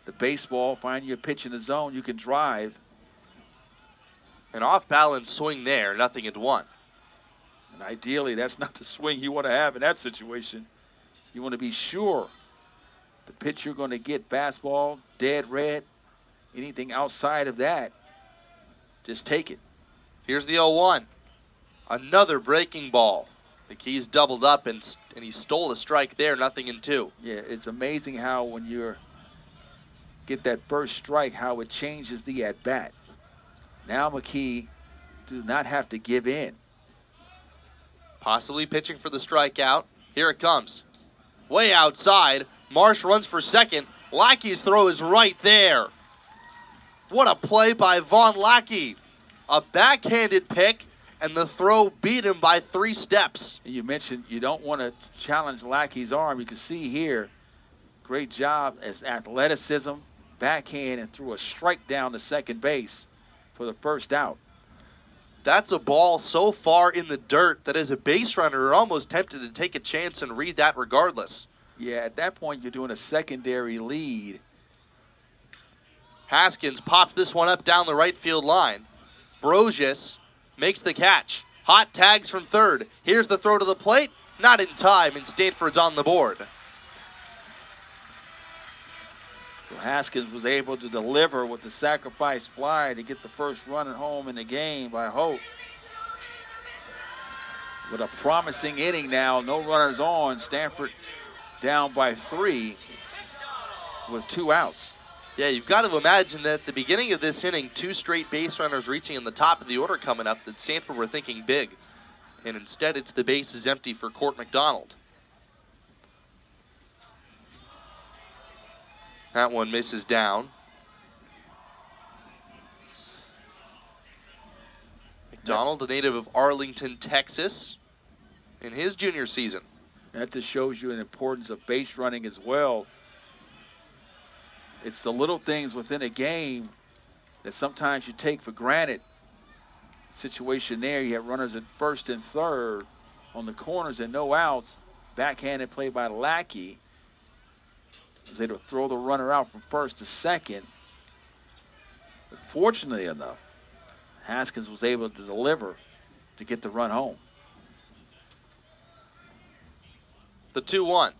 the baseball, find your pitch in the zone. You can drive. An off-balance swing there, nothing at 1. And ideally, that's not the swing you want to have in that situation. You want to be sure the pitch you're going to get, fastball, dead red, anything outside of that, just take it. Here's the 0-1. Another breaking ball. McKee's doubled up, and he stole a strike there, nothing in 2. Yeah, it's amazing how when you get that first strike, how it changes the at-bat. Now McKee do not have to give in. Possibly pitching for the strikeout. Here it comes. Way outside. Marsh runs for second. Lackey's throw is right there. What a play by Vaughn Lackey. A backhanded pick, and the throw beat him by 3 steps. And you mentioned you don't want to challenge Lackey's arm. You can see here, great job as athleticism, backhand, and threw a strike down to second base for the first out. That's a ball so far in the dirt that as a base runner, you're almost tempted to take a chance and read that regardless. Yeah, at that point, you're doing a secondary lead. Haskins pops this one up down the right field line. Brosius makes the catch. Hot tags from third. Here's the throw to the plate. Not in time, and Stanford's on the board. So Haskins was able to deliver with the sacrifice fly to get the first run at home in the game by Hope. With a promising inning now, no runners on. Stanford down by 3 with 2 outs. Yeah, you've got to imagine that at the beginning of this inning, 2 straight base runners reaching in the top of the order coming up, that Stanford were thinking big. And instead, it's the base is empty for Court McDonald. That one misses down. McDonald, a native of Arlington, Texas, in his junior season. That just shows you the importance of base running as well. It's the little things within a game that sometimes you take for granted. Situation there, you have runners at first and third on the corners and no outs. Backhanded play by Lackey. Was able to throw the runner out from first to second. But fortunately enough, Haskins was able to deliver to get the run home. The 2-1.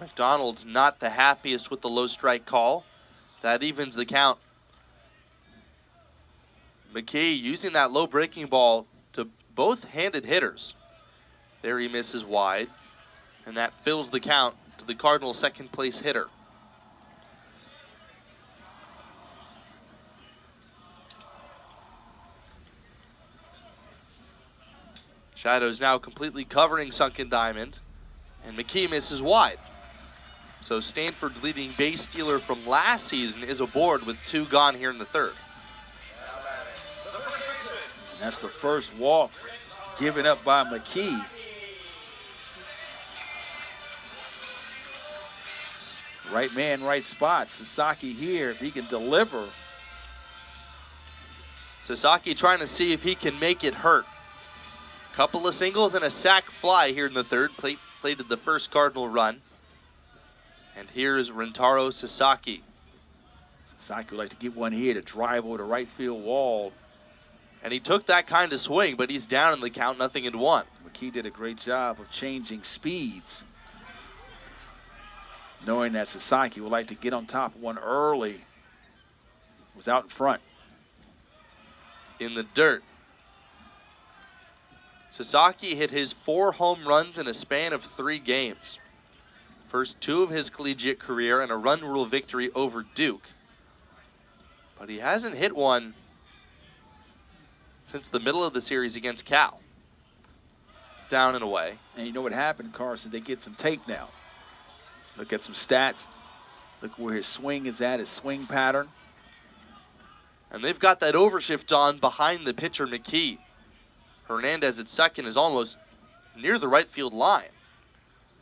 McDonald's not the happiest with the low strike call. That evens the count. McKee using that low breaking ball to both handed hitters. There he misses wide. And that fills the count to the Cardinals' second place hitter. Shadows now completely covering Sunken Diamond. And McKee misses wide. So Stanford's leading base stealer from last season is aboard with 2 gone here in the third. And that's the first walk given up by McKee. Right man, right spot. Sasaki here, if he can deliver. Sasaki trying to see if he can make it hurt. Couple of singles and a sac fly here in the third. Plated the first Cardinal run. And here's Rentaro Sasaki. Sasaki would like to get one here to drive over the right field wall. And he took that kind of swing, but he's down in the count, 0-1. McKee did a great job of changing speeds, knowing that Sasaki would like to get on top of one early. Was out in front. In the dirt. Sasaki hit his 4 home runs in a span of 3 games. First 2 of his collegiate career and a run rule victory over Duke. But he hasn't hit one since the middle of the series against Cal. Down and away. And you know what happened, Carson? They get some tape now. Look at some stats. Look where his swing is at, his swing pattern. And they've got that overshift on behind the pitcher, McKee. Hernandez at second is almost near the right field line.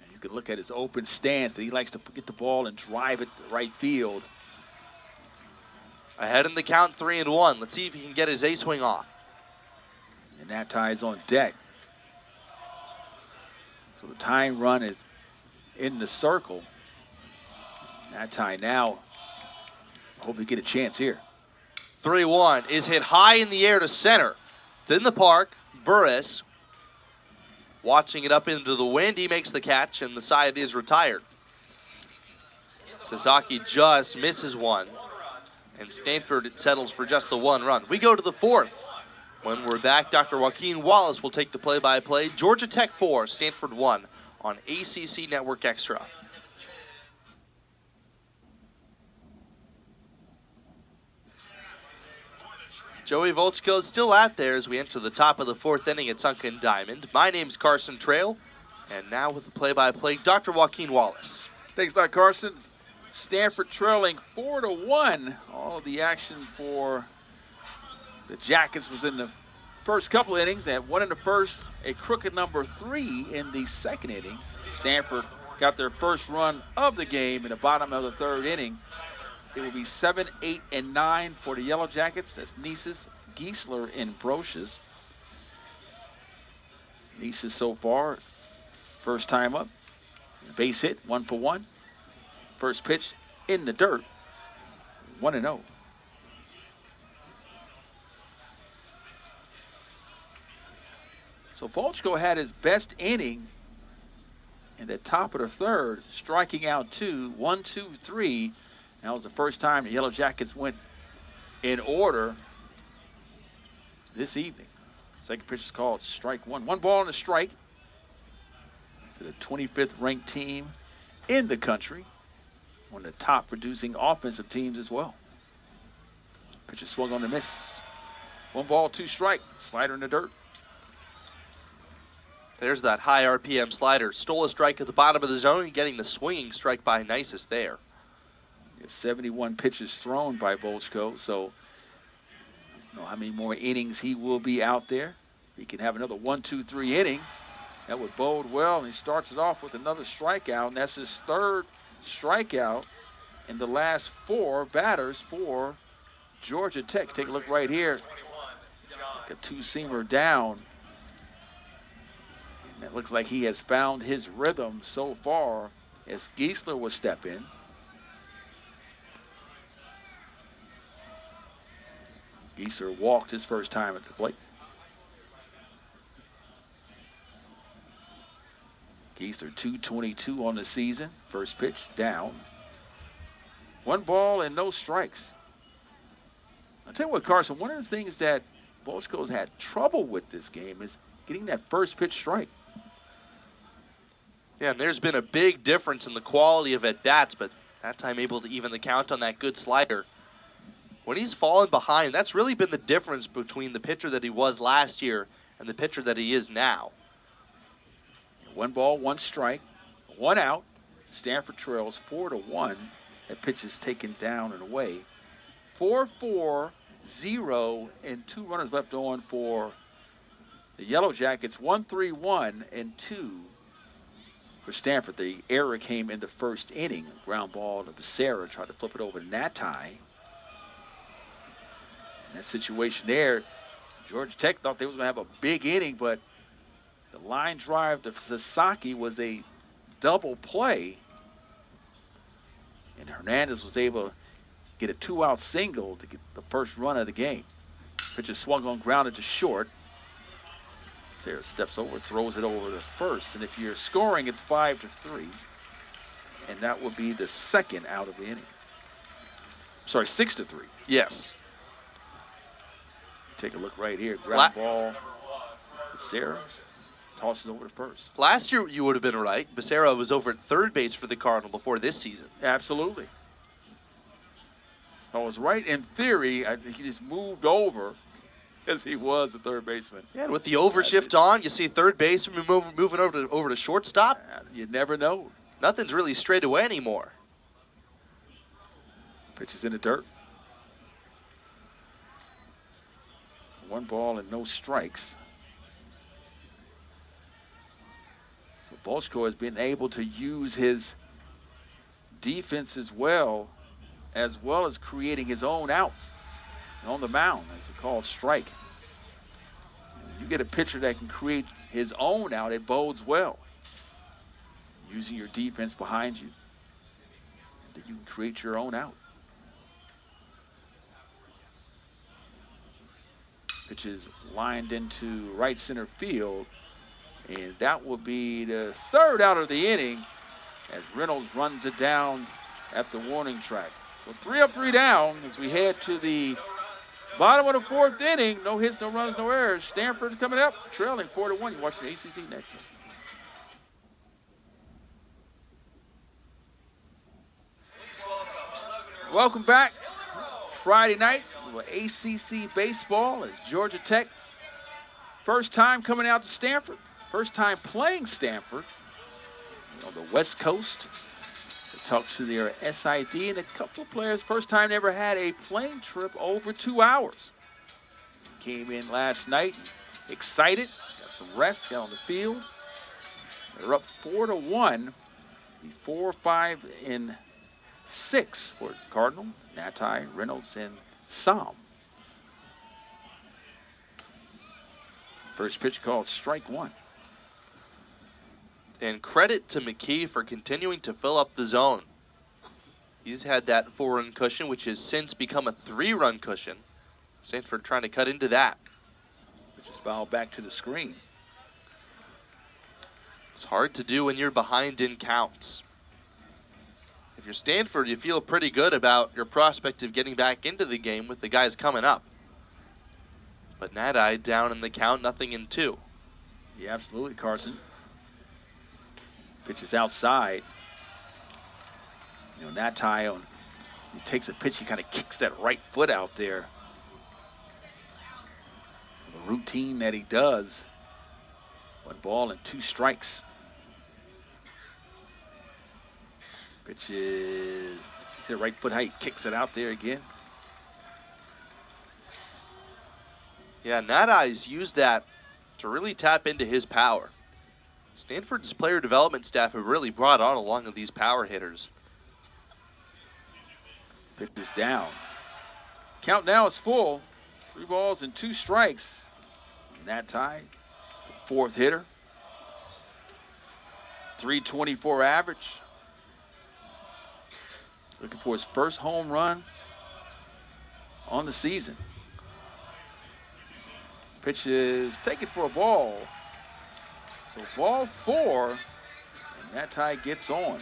And you can look at his open stance that he likes to get the ball and drive it to right field. Ahead in the count, 3-1. Let's see if he can get his A-swing off. And that ties on deck. So the tying run is in the circle. That tie now. I hope we get a chance here. 3-1 is hit high in the air to center. It's in the park. Burris watching it up into the wind. He makes the catch, and the side is retired. Sasaki just misses one, and Stanford settles for just the 1 run. We go to the 4th. When we're back, Dr. Joaquin Wallace will take the play-by-play. Georgia Tech 4, Stanford 1 on ACC Network Extra. Joey Volchko is still out there as we enter the top of the 4th inning at Sunken Diamond. My name's Carson Trail, and now with the play-by-play, Dr. Joaquin Wallace. Thanks a lot, Carson. Stanford trailing 4-1. All of the action for the Jackets was in the first couple innings. They had one in the first, a crooked number 3 in the second inning. Stanford got their first run of the game in the bottom of the 3rd inning. It will be 7, 8, and 9 for the Yellow Jackets. That's Nieces, Geisler, and Brochus. Nieces so far, first time up. Base hit, 1 for 1. First pitch in the dirt, 1-0. So Volchko had his best inning in the top of the 3rd, striking out 2, 1, 2, 3. That was the first time the Yellow Jackets went in order this evening. Second pitch is called strike 1. 1 ball and a strike to the 25th ranked team in the country. One of the top producing offensive teams as well. Pitch is swung on the miss. 1 ball, 2 strike. Slider in the dirt. There's that high RPM slider. Stole a strike at the bottom of the zone, getting the swinging strike by Nisus there. 71 pitches thrown by Volchko, so I don't know how many more innings he will be out there. He can have another 1, 2, 3 inning. That would bode well, and he starts it off with another strikeout, and that's his 3rd strikeout in the last 4 batters for Georgia Tech. Take a look right here. Like a 2-seamer down. And it looks like he has found his rhythm so far as Geisler will step in. Geisler walked his first time at the plate. Geisler 222 on the season. First pitch down. 1 ball and no strikes. I'll tell you what, Carson, one of the things that Volchko's had trouble with this game is getting that first pitch strike. Yeah, and there's been a big difference in the quality of at-bats, but that time able to even the count on that good slider. When he's fallen behind, that's really been the difference between the pitcher that he was last year and the pitcher that he is now. 1 ball, 1 strike, 1 out. Stanford trails 4-1. That pitch is taken down and away. 4-4, 0, and 2 runners left on for the Yellow Jackets. 1-3-1 and 2 for Stanford. The error came in the first inning. Ground ball to Becerra, tried to flip it over to Natai. In that situation there, Georgia Tech thought they was going to have a big inning, but the line drive to Sasaki was a double play, and Hernandez was able to get a 2-out single to get the first run of the game. Pitch is swung on, grounded to short. Sarah steps over, throws it over to first, and if you're scoring, it's 5-3, and that would be the 2nd out of the inning. Sorry, 6-3. Yes. Take a look right here. Ground ball. Sarah tosses over to first. Last year, you would have been right. Becerra was over at 3rd base for the Cardinal before this season. Absolutely. I was right in theory. He just moved over as he was a 3rd baseman. Yeah, and with the overshift on, you see 3rd baseman moving over to shortstop. You never know. Nothing's really straight away anymore. Pitch is in the dirt. 1 ball and no strikes. So Volchko has been able to use his defense as well as creating his own outs on the mound. That's a called strike. When you get a pitcher that can create his own out, it bodes well. Using your defense behind you, that you can create your own out. Pitch is lined into right center field, and that will be the 3rd out of the inning as Reynolds runs it down at the warning track. So 3 up, 3 down as we head to the bottom of the 4th inning. No hits, no runs, no errors. Stanford's coming up, trailing 4-1. You're watching the ACC next year. Welcome back. Friday night, A little ACC baseball as Georgia Tech, first time coming out to Stanford, first time playing Stanford on the West Coast. They talked to their SID and a couple of players, first time they ever had a plane trip over 2 hours. Came in last night, excited, got some rest, got on the field. They're up 4-1, 4, 5, and 6 for Cardinal, Natai, Reynolds, and Som. First pitch called strike one. And credit to McKee for continuing to fill up the zone. He's had that 4-run cushion, which has since become a 3-run cushion. Stanford trying to cut into that. Which is fouled back to the screen. It's hard to do when you're behind in counts. If you're Stanford, you feel pretty good about your prospect of getting back into the game with the guys coming up. But Nadai down in the count, nothing in 2. Yeah, absolutely, Carson. Pitch is outside. You know, Natai, he takes a pitch, he kind of kicks that right foot out there. The routine that he does. 1 ball and 2 strikes. Pitch is, see the right foot, how he kicks it out there again. Yeah, Nadai's used that to really tap into his power. Stanford's player development staff have really brought on along of these power hitters. Pitch is down. Count now is full. 3 balls and 2 strikes. Natai, the 4th hitter. 324 average. Looking for his first home run on the season. Pitch is taken for a ball. So ball 4, and Natai gets on.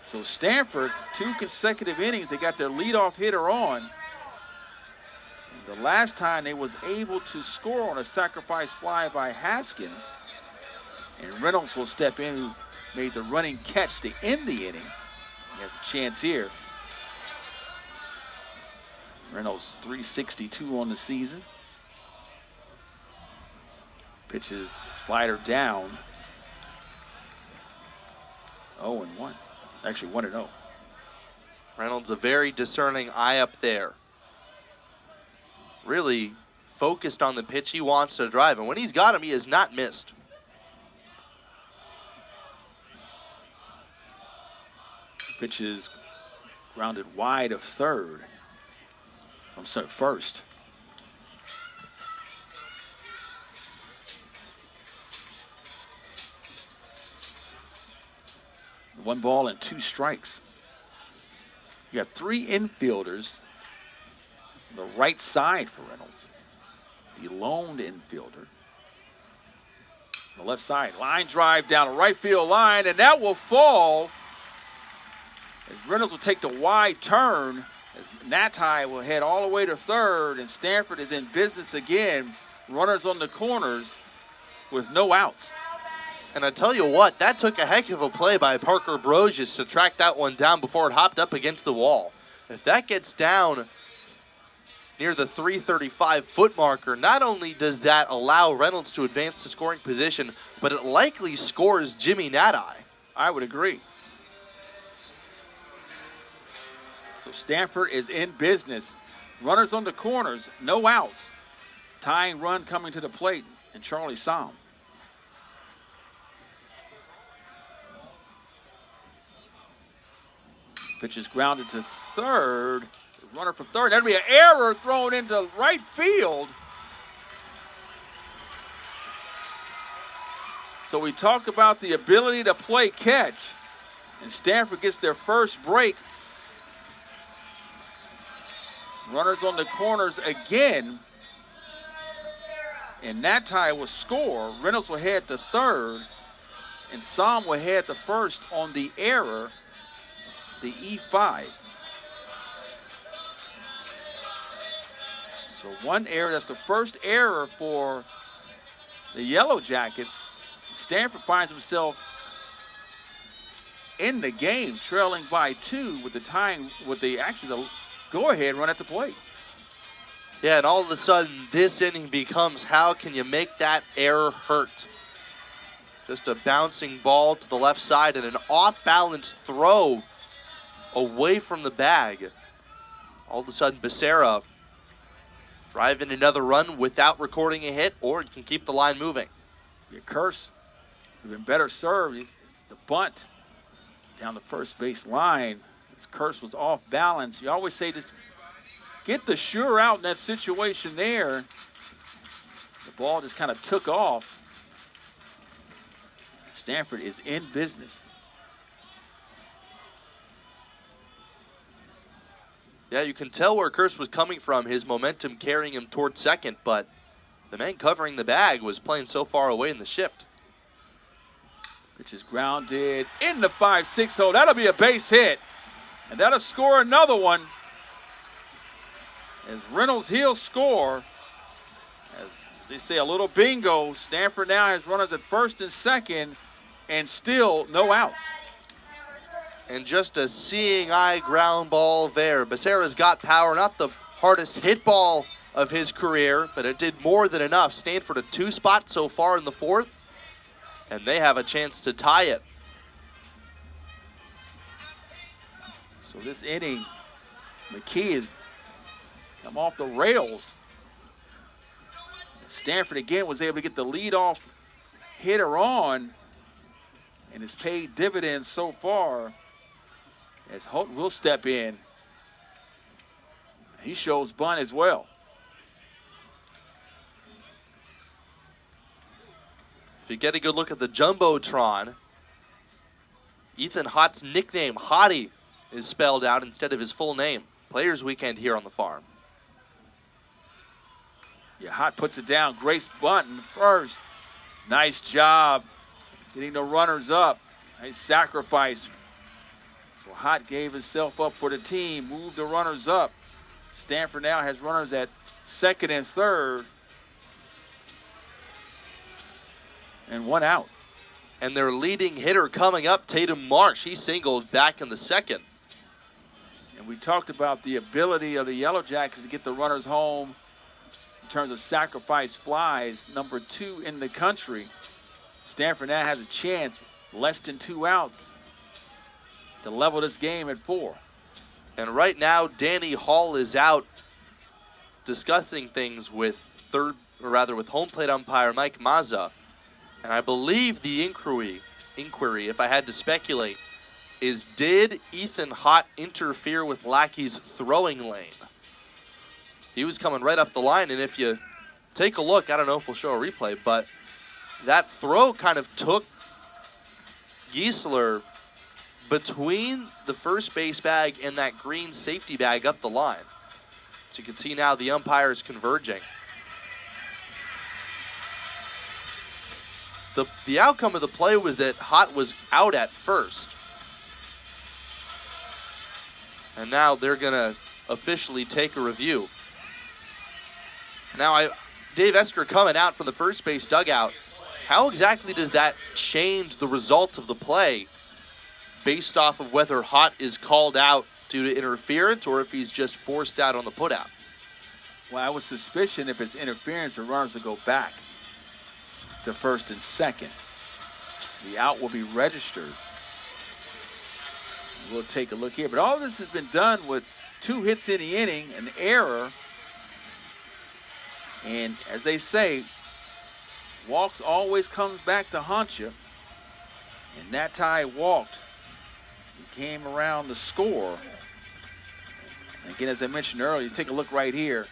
So Stanford, 2 consecutive innings, they got their leadoff hitter on. And the last time they was able to score on a sacrifice fly by Haskins. And Reynolds will step in, who made the running catch to end the inning. He has a chance here. Reynolds 362 on the season. Pitches slider down. 0-1. Actually 1-0. Reynolds, a very discerning eye up there. Really focused on the pitch he wants to drive. And when he's got him, he has not missed. Pitch is grounded wide of third. I'm sorry, first. One ball and 2 strikes. You have 3 infielders on the right side for Reynolds. The lone infielder. On the left side, line drive down the right field line, and that will fall as Reynolds will take the wide turn, as Natai will head all the way to third, and Stanford is in business again. Runners on the corners with no outs. And I tell you what, that took a heck of a play by Parker Brosius to track that one down before it hopped up against the wall. If that gets down near the 335-foot marker, not only does that allow Reynolds to advance to scoring position, but it likely scores Jimmy Nadai. I would agree. So Stanford is in business. Runners on the corners, no outs. Tying run coming to the plate, and Charlie Som. Pitch is grounded to third. Runner from third. That'd be an error thrown into right field. So we talk about the ability to play catch. And Stanford gets their first break. Runners on the corners again. And Natai will score. Reynolds will head to third. And Som will head to first on the error, the E5. So 1 error, that's the first error for the Yellow Jackets. Stanford finds himself in the game, trailing by 2 with the tying, with the go-ahead run at the plate. Yeah, and all of a sudden, this inning becomes how can you make that error hurt? Just a bouncing ball to the left side and an off-balance throw away from the bag. All of a sudden, Becerra driving another run without recording a hit, or you can keep the line moving. Your curse would have been better served. The bunt down the first base line. His curse was off balance. You always say just get the sure out in that situation there. The ball just kind of took off. Stanford is in business. Yeah, you can tell where Curse was coming from, his momentum carrying him toward second, but the man covering the bag was playing so far away in the shift. Pitch is grounded in the 5-6 hole. That'll be a base hit. And that'll score another one. As Reynolds he'll score. As they say, a little bingo. Stanford now has runners at first and second, and still no outs. And just a seeing eye ground ball there. Becerra's got power, not the hardest hit ball of his career, but it did more than enough. Stanford a 2-spot so far in the fourth, and they have a chance to tie it. So this inning, McKee has come off the rails. Stanford again was able to get the leadoff hitter on, and has paid dividends so far. As Houghton will step in. He shows bunt as well. If you get a good look at the Jumbotron, Ethan Hott's nickname, Hottie, is spelled out instead of his full name. Players Weekend here on the farm. Yeah, Hott puts it down. Grace bunt in first. Nice job getting the runners up. Nice sacrifice. So Hott gave himself up for the team, moved the runners up. Stanford now has runners at second and third. And one out. And their leading hitter coming up, Tatum Marsh. He singled back in the second. And we talked about the ability of the Yellow Jackets to get the runners home in terms of sacrifice flies, number 2 in the country. Stanford now has a chance, less than 2 outs, to level this game at 4. And right now, Danny Hall is out discussing things with home plate umpire Mike Mazza. And I believe the inquiry, if I had to speculate, is did Ethan Hott interfere with Lackey's throwing lane? He was coming right up the line, and if you take a look, I don't know if we'll show a replay, but that throw kind of took Giesler between the first base bag and that green safety bag up the line. So you can see now the umpires converging. The outcome of the play was that Hott was out at first. And now they're going to officially take a review. Now, Dave Esker coming out from the first base dugout. How exactly does that change the result of the play based off of whether Hott is called out due to interference or if he's just forced out on the putout? Well, I was suspicion if it's interference, the runners will go back to first and second. The out will be registered. We'll take a look here. But all of this has been done with 2 hits in the inning, an error. And as they say, walks always comes back to haunt you. And that tie walked. He came around the score. And again, as I mentioned earlier, you take a look right here.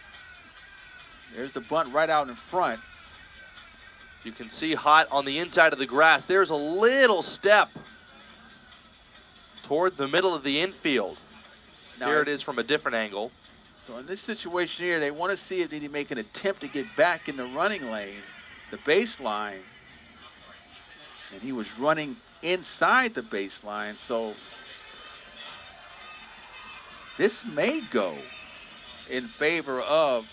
There's the bunt right out in front. You can see Hott on the inside of the grass. There's a little step toward the middle of the infield. Now, here it is from a different angle. So in this situation here, they want to see if they need to make an attempt to get back in the running lane, the baseline. And he was running inside the baseline, so this may go in favor of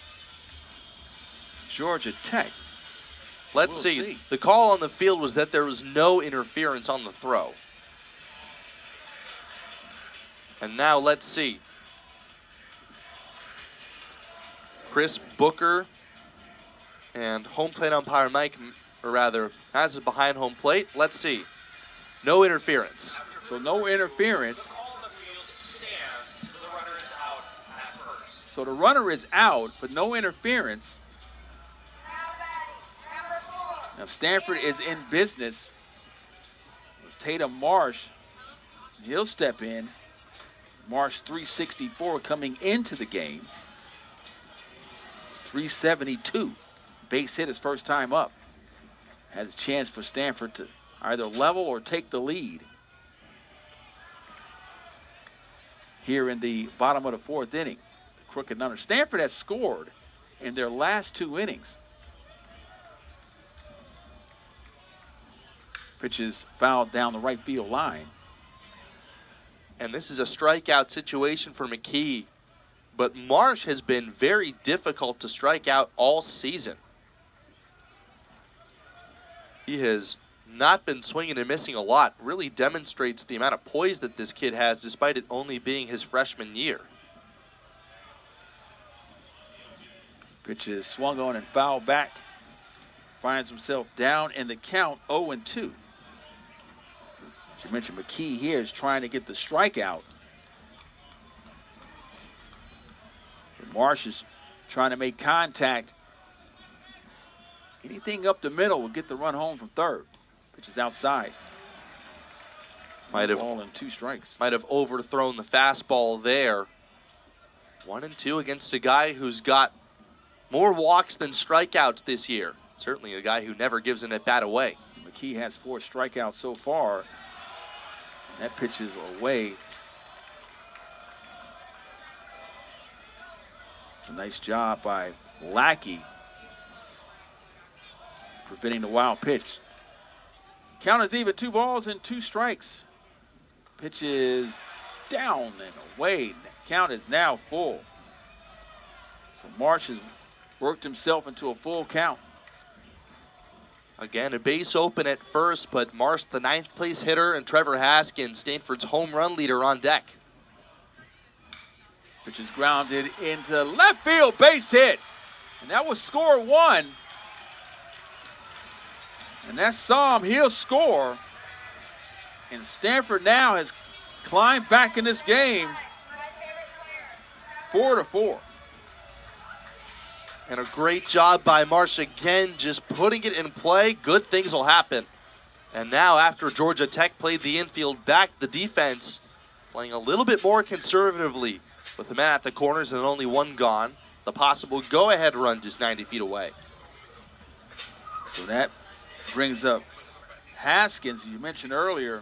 Georgia Tech. Let's see. The call on the field was that there was no interference on the throw. And now let's see. Chris Booker and home plate umpire Mike, or rather, has it behind home plate. Let's see. No interference. So no interference. Call the field stands. The runner is out at first. So the runner is out, but no interference. Now Stanford is in business. It's Tatum Marsh. He'll step in. Marsh 364 coming into the game. It's 372. Base hit his first time up. Has a chance for Stanford to either level or take the lead here in the bottom of the fourth inning. Crooked number. Stanford has scored in their last 2 innings. Pitch is fouled down the right field line. And this is a strikeout situation for McKee. But Marsh has been very difficult to strike out all season. He has not been swinging and missing a lot. Really demonstrates the amount of poise that this kid has despite it only being his freshman year. Pitch is swung on and fouled back. Finds himself down in the count 0-2. As you mentioned, McKee here is trying to get the strikeout. Marsh is trying to make contact. Anything up the middle will get the run home from third. Pitch is outside. Might have ball and 2 strikes. Might have overthrown the fastball there. 1-2 against a guy who's got more walks than strikeouts this year. Certainly a guy who never gives an at-bat away. McKee has 4 strikeouts so far. That pitch is away. It's a nice job by Lackey preventing the wild pitch. Count is even, 2 balls and 2 strikes. Pitch is down and away. Count is now full. So Marsh has worked himself into a full count. Again, a base open at first, but Marsh, the 9th place hitter, and Trevor Haskins, Stanford's home run leader, on deck. Pitch is grounded into left field, base hit. And that was score 1. And that's Sam. He'll score. And Stanford now has climbed back in this game 4-4. And a great job by Marsh again, just putting it in play. Good things will happen. And now after Georgia Tech played the infield back, the defense playing a little bit more conservatively with the man at the corners and only 1 gone. The possible go-ahead run just 90 feet away. So that brings up Haskins, you mentioned earlier,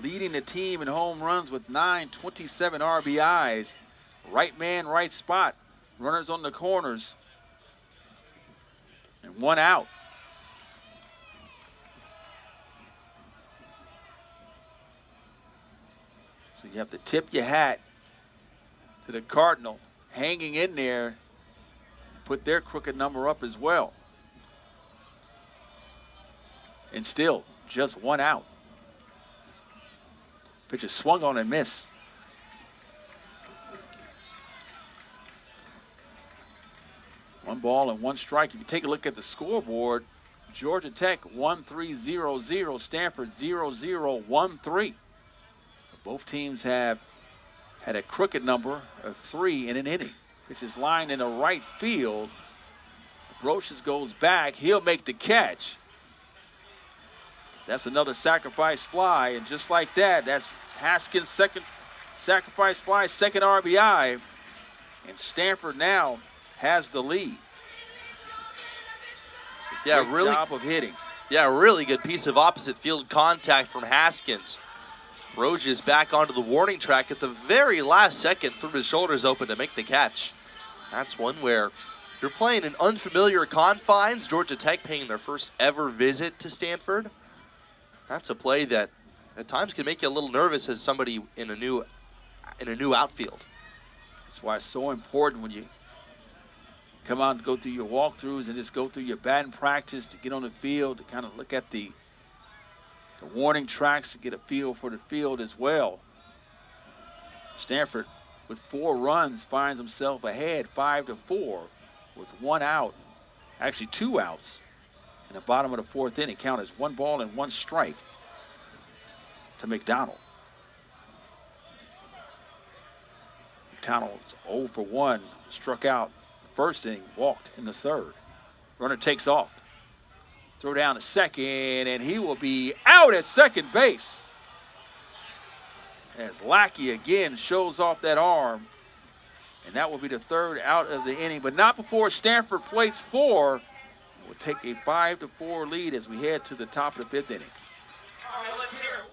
leading the team in home runs with 27 RBIs. Right man, right spot. Runners on the corners. And 1 out. So you have to tip your hat to the Cardinal, hanging in there, put their crooked number up as well. And still, just 1 out. Pitch is swung on and missed. One ball and 1 strike. If you take a look at the scoreboard, Georgia Tech 1-3-0-0, Stanford 0-0-1-3. So both teams have had a crooked number of 3 in an inning. Pitch is lined in the right field. Brocious goes back. He'll make the catch. That's another sacrifice fly, and just like that, that's Haskins' second sacrifice fly, 2nd RBI, and Stanford now has the lead. Yeah, Great really job of hitting. Yeah, really good piece of opposite field contact from Haskins. Roge is back onto the warning track at the very last second, threw his shoulders open to make the catch. That's one where you're playing in unfamiliar confines. Georgia Tech paying their first ever visit to Stanford. That's a play that at times can make you a little nervous as somebody in a new outfield. That's why it's so important when you come out and go through your walkthroughs and just go through your batting practice to get on the field, to kind of look at the warning tracks to get a feel for the field as well. Stanford, with 4 runs, finds himself ahead 5-4 with 1 out, actually 2 outs in the bottom of the 4th inning. Count as 1 ball and 1 strike to McDonald. McDonald's 0 for 1, struck out the 1st inning, walked in the 3rd. Runner takes off. Throw down to second, and he will be out at second base. As Lackey again shows off that arm. And that will be the 3rd out of the inning, but not before Stanford plates 4. We'll take a 5-4 lead as we head to the top of the 5th inning. All right, let's hear it.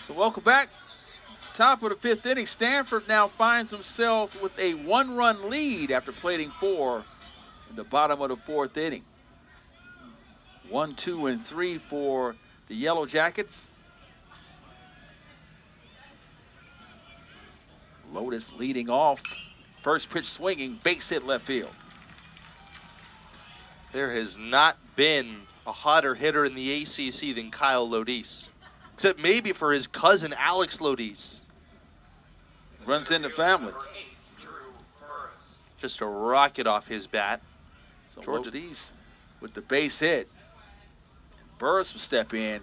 So welcome back. Top of the 5th inning. Stanford now finds himself with a 1-run lead after plating 4 in the bottom of the 4th inning. 1, 2, and 3 for the Yellow Jackets. Lotus leading off. First pitch swinging, base hit left field. There has not been a hotter hitter in the ACC than Kyle Lodis, except maybe for his cousin Alex Lodis. Runs in the family. Number 8, Drew Burris. Just a rocket off his bat. So Georgia- Lodis with the base hit. Burris will step in.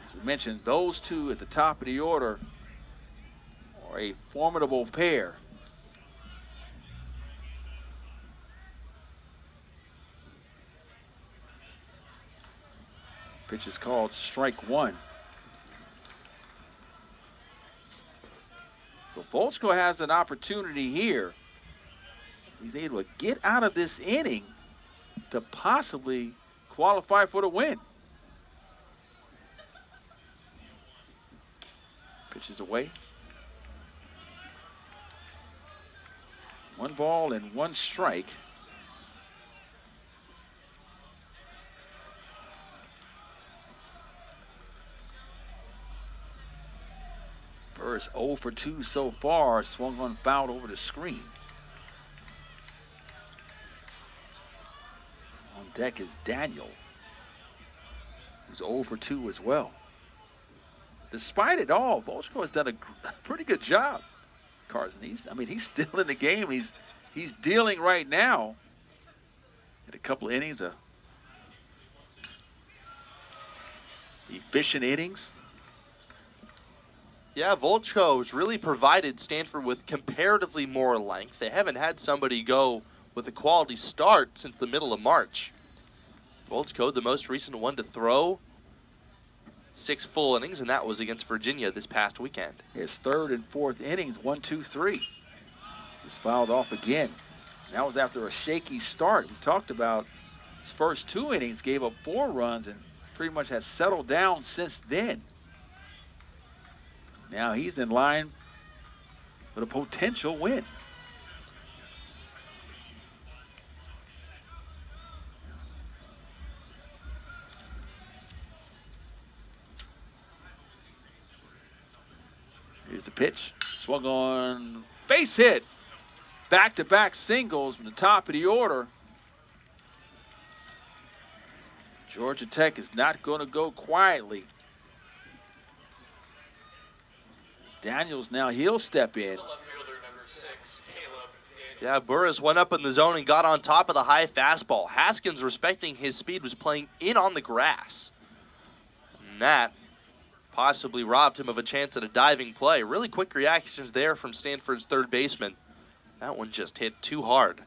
As we mentioned, those two at the top of the order are a formidable pair. Pitch is called strike 1. So Volchko has an opportunity here. He's able to get out of this inning to possibly qualify for the win. Pitches away. 1 ball and 1 strike. Burris 0 for 2 so far, swung on, fouled over the screen. On deck is Daniel, who's 0 for 2 as well. Despite it all, Volchko has done a pretty good job. Carson, he's still in the game. He's dealing right now. In a couple of innings, efficient innings. Yeah, Volchko's really provided Stanford with comparatively more length. They haven't had somebody go with a quality start since the middle of March. Volchko, the most recent one to throw 6 full innings, and that was against Virginia this past weekend. His 3rd and 4th innings, 1, 2, 3. Just fouled off again. And that was after a shaky start. We talked about his first 2 innings, gave up 4 runs, and pretty much has settled down since then. Now he's in line for a potential win. Here's the pitch. Swung on, base hit. Back-to-back singles from the top of the order. Georgia Tech is not going to go quietly. As Daniels now, he'll step in. The left fielder, number 6, Caleb Daniels. Yeah, Burris went up in the zone and got on top of the high fastball. Haskins, respecting his speed, was playing in on the grass. And that possibly robbed him of a chance at a diving play. Really quick reactions there from Stanford's third baseman. That one just hit too hard.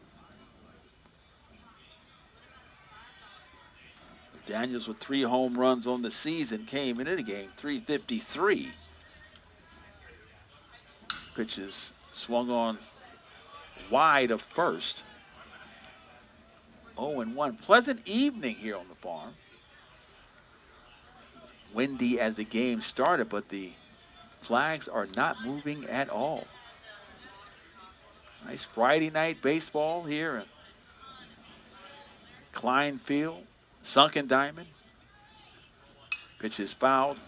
Daniels with 3 home runs on the season came into the game, 353. Pitches swung on wide of first. 0-1. Pleasant evening here on the farm. Windy as the game started, but the flags are not moving at all. Nice Friday night baseball here at Klein Field, Sunken Diamond. Pitch is fouled.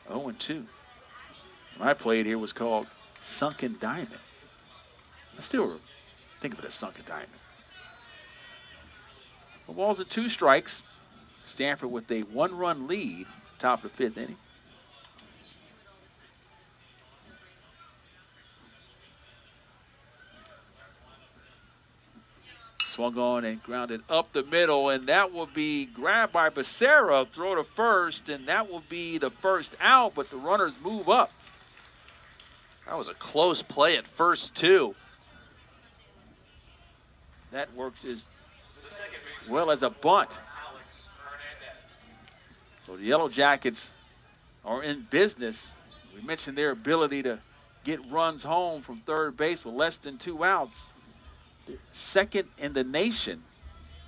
0-2. When I played here, it was called Sunken Diamond. I still think of it as Sunken Diamond. The ball's at 2 strikes. Stanford with a 1-run lead, top of the 5th inning. Swung on and grounded up the middle, and that will be grabbed by Becerra, throw to first, and that will be the first out, but the runners move up. That was a close play at first, too. That worked as well as a bunt. So the Yellow Jackets are in business. We mentioned their ability to get runs home from third base with less than 2 outs. They're second in the nation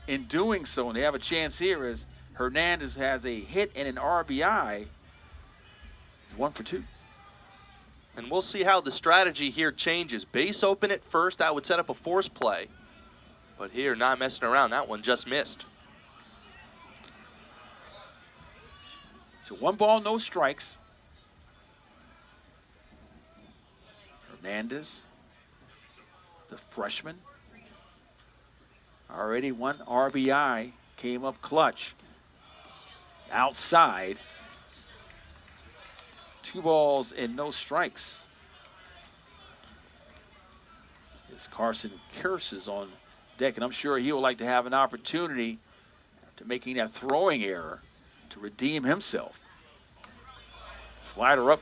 in doing so, and they have a chance here as Hernandez has a hit and an RBI. He's 1 for 2. And we'll see how the strategy here changes. Base open at first, that would set up a force play. But here, not messing around. That one just missed. So 1 ball, no strikes. Hernandez, the freshman, already 1 RBI, came up clutch. Outside, 2 balls and no strikes. As Carson Kearse is on deck, and I'm sure he would like to have an opportunity after making that throwing error to redeem himself. Slider up,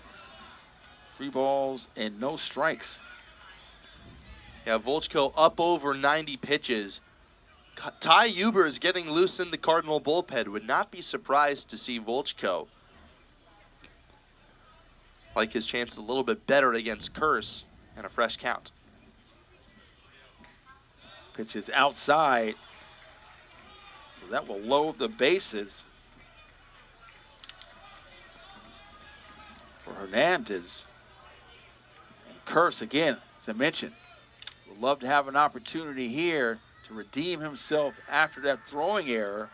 3 balls and no strikes. Yeah, Volchko up over 90 pitches. Ty Huber is getting loose in the Cardinal bullpen. Would not be surprised to see Volchko like his chances a little bit better against Kearse and a fresh count. Pitches outside, so that will load the bases for Hernandez. And Kearse, again, as I mentioned, would love to have an opportunity here to redeem himself after that throwing error.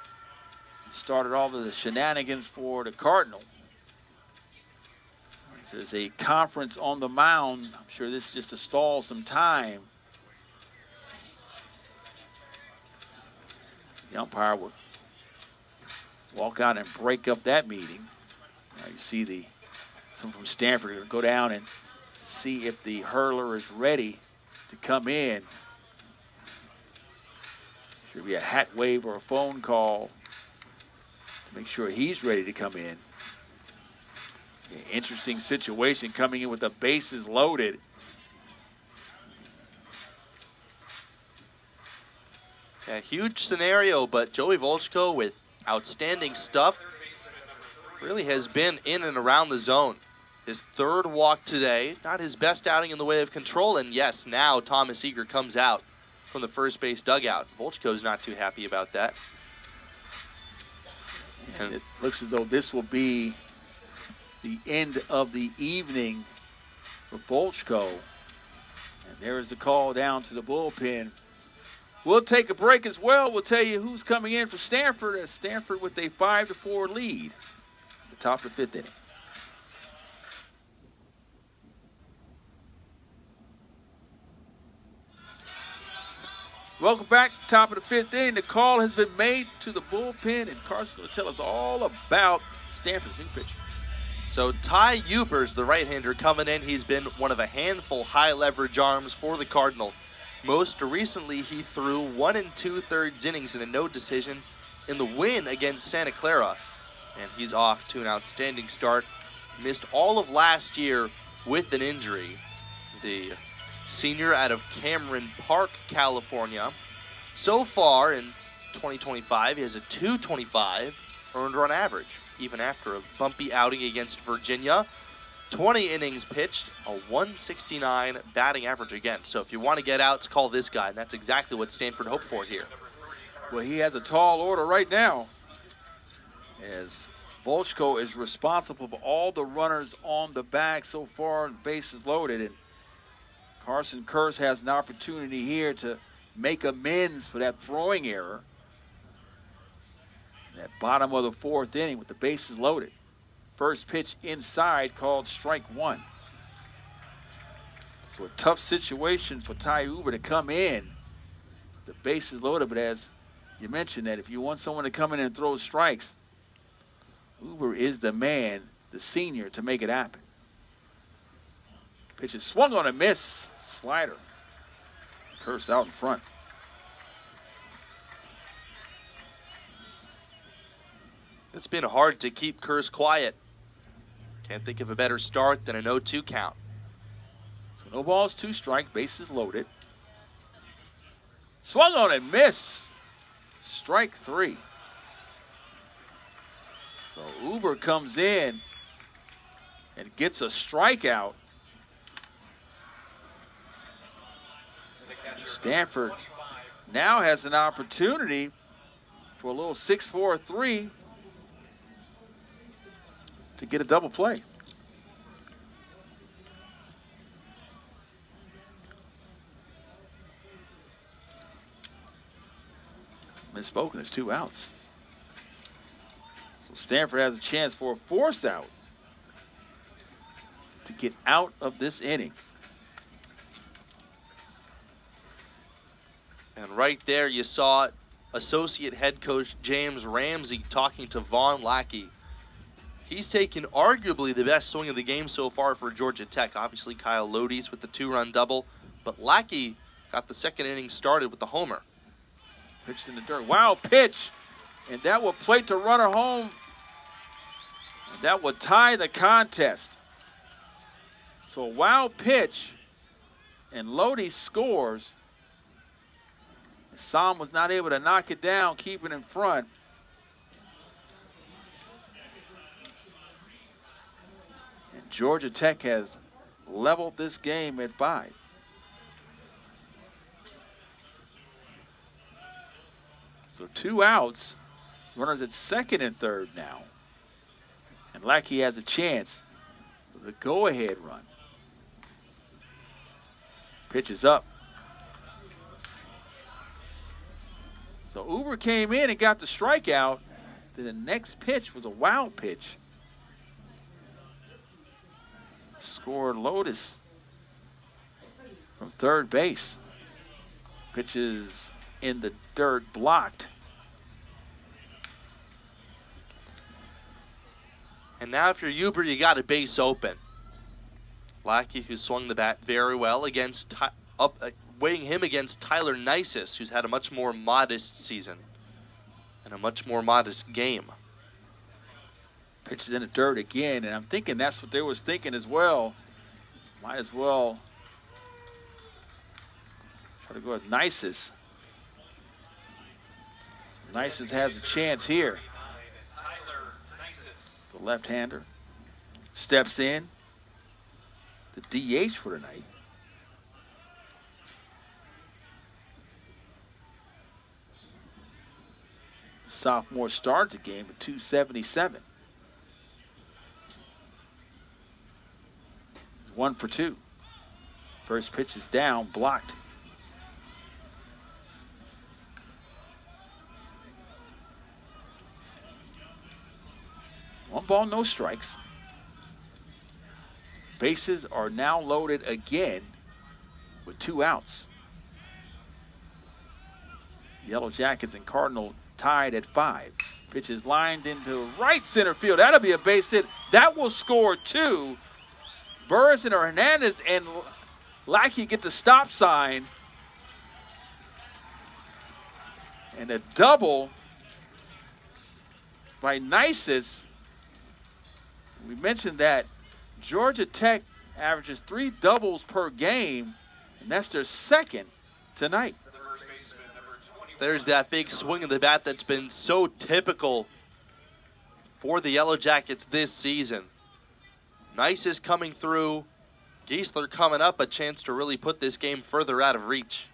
He started all of the shenanigans for the Cardinal. There's a conference on the mound. I'm sure this is just to stall some time. The umpire would walk out and break up that meeting. Now you see someone from Stanford going to go down and see if the hurler is ready to come in. Should be a hat wave or a phone call to make sure he's ready to come in. Interesting situation coming in with the bases loaded. Yeah, huge scenario, but Joey Volchko with outstanding stuff really has been in and around the zone. His 3rd walk today, not his best outing in the way of control, and yes, now Thomas Eager comes out from the first base dugout. Volchko's not too happy about that. And it looks as though this will be the end of the evening for Volchko. And there is the call down to the bullpen. We'll take a break as well. We'll tell you who's coming in for Stanford, as Stanford with a 5-4 lead at the top of the 5th inning. Welcome back, top of the 5th inning. The call has been made to the bullpen, and Carson's going to tell us all about Stanford's new pitcher. So Ty Huber's the right-hander coming in. He's been one of a handful high-leverage arms for the Cardinal. Most recently, he threw 1 2/3 innings in a no decision in the win against Santa Clara. And he's off to an outstanding start. Missed all of last year with an injury. The senior out of Cameron Park, California. So far in 2025, he has a .225 earned run average, even after a bumpy outing against Virginia. 20 innings pitched, a .169 batting average again. So if you want to get outs, call this guy, and that's exactly what Stanford hoped for here. Well, he has a tall order right now, as Volchko is responsible for all the runners on the bag so far, bases loaded, and Carson Kearse has an opportunity here to make amends for that throwing error. That bottom of the 4th inning with the bases loaded. First pitch inside called strike 1. So a tough situation for Ty Huber to come in. The bases loaded, but as you mentioned that if you want someone to come in and throw strikes, Uber is the man, the senior, to make it happen. Pitch is swung on a miss. Slider. Curse out in front. It's been hard to keep Curse quiet. Can't think of a better start than an 0-2 count. So no balls, 2 strike, bases loaded. Swung on and miss. Strike 3. So Uber comes in and gets a strikeout. Stanford now has an opportunity for a little 6-4-3 to get a double play. Misspoken, it's 2 outs. So Stanford has a chance for a force out to get out of this inning. And right there you saw associate head coach James Ramsey talking to Vaughn Lackey. He's taken arguably the best swing of the game so far for Georgia Tech. Obviously Kyle Lodi's with the 2-run double, but Lackey got the second inning started with the homer. Pitch in the dirt. Wild pitch. And that will plate the runner home. And that will tie the contest. So a wild pitch. And Lodi scores. Sam was not able to knock it down, keep it in front. And Georgia Tech has leveled this game at 5. So 2 outs, runners at second and third now. And Lackey has a chance for the go-ahead run. Pitch is up. So Uber came in and got the strikeout. Then the next pitch was a wild pitch. Scored Lotus from third base. Pitch is in the dirt, blocked. And now if you're Uber, you got a base open. Lackey, who swung the bat very well against weighing him against Tyler Nisus, who's had a much more modest season and a much more modest game. Pitches in the dirt again, and I'm thinking that's what they was thinking as well. Might as well try to go with Nisus. So Nisus has a chance here. The left-hander steps in. The DH for tonight. Sophomore started the game at 277. 1 for 2. First pitch is down, blocked. One ball, no strikes. Bases are now loaded again with 2 outs. Yellow Jackets and Cardinal tied at 5. Pitch is lined into right center field. That'll be a base hit. That will score 2. Burris and Hernandez and Lackey get the stop sign. And a double by Nisus. We mentioned that Georgia Tech averages 3 doubles per game, and that's their second tonight. There's that big swing of the bat that's been so typical for the Yellow Jackets this season. Nice is coming through. Giesler coming up, a chance to really put this game further out of reach.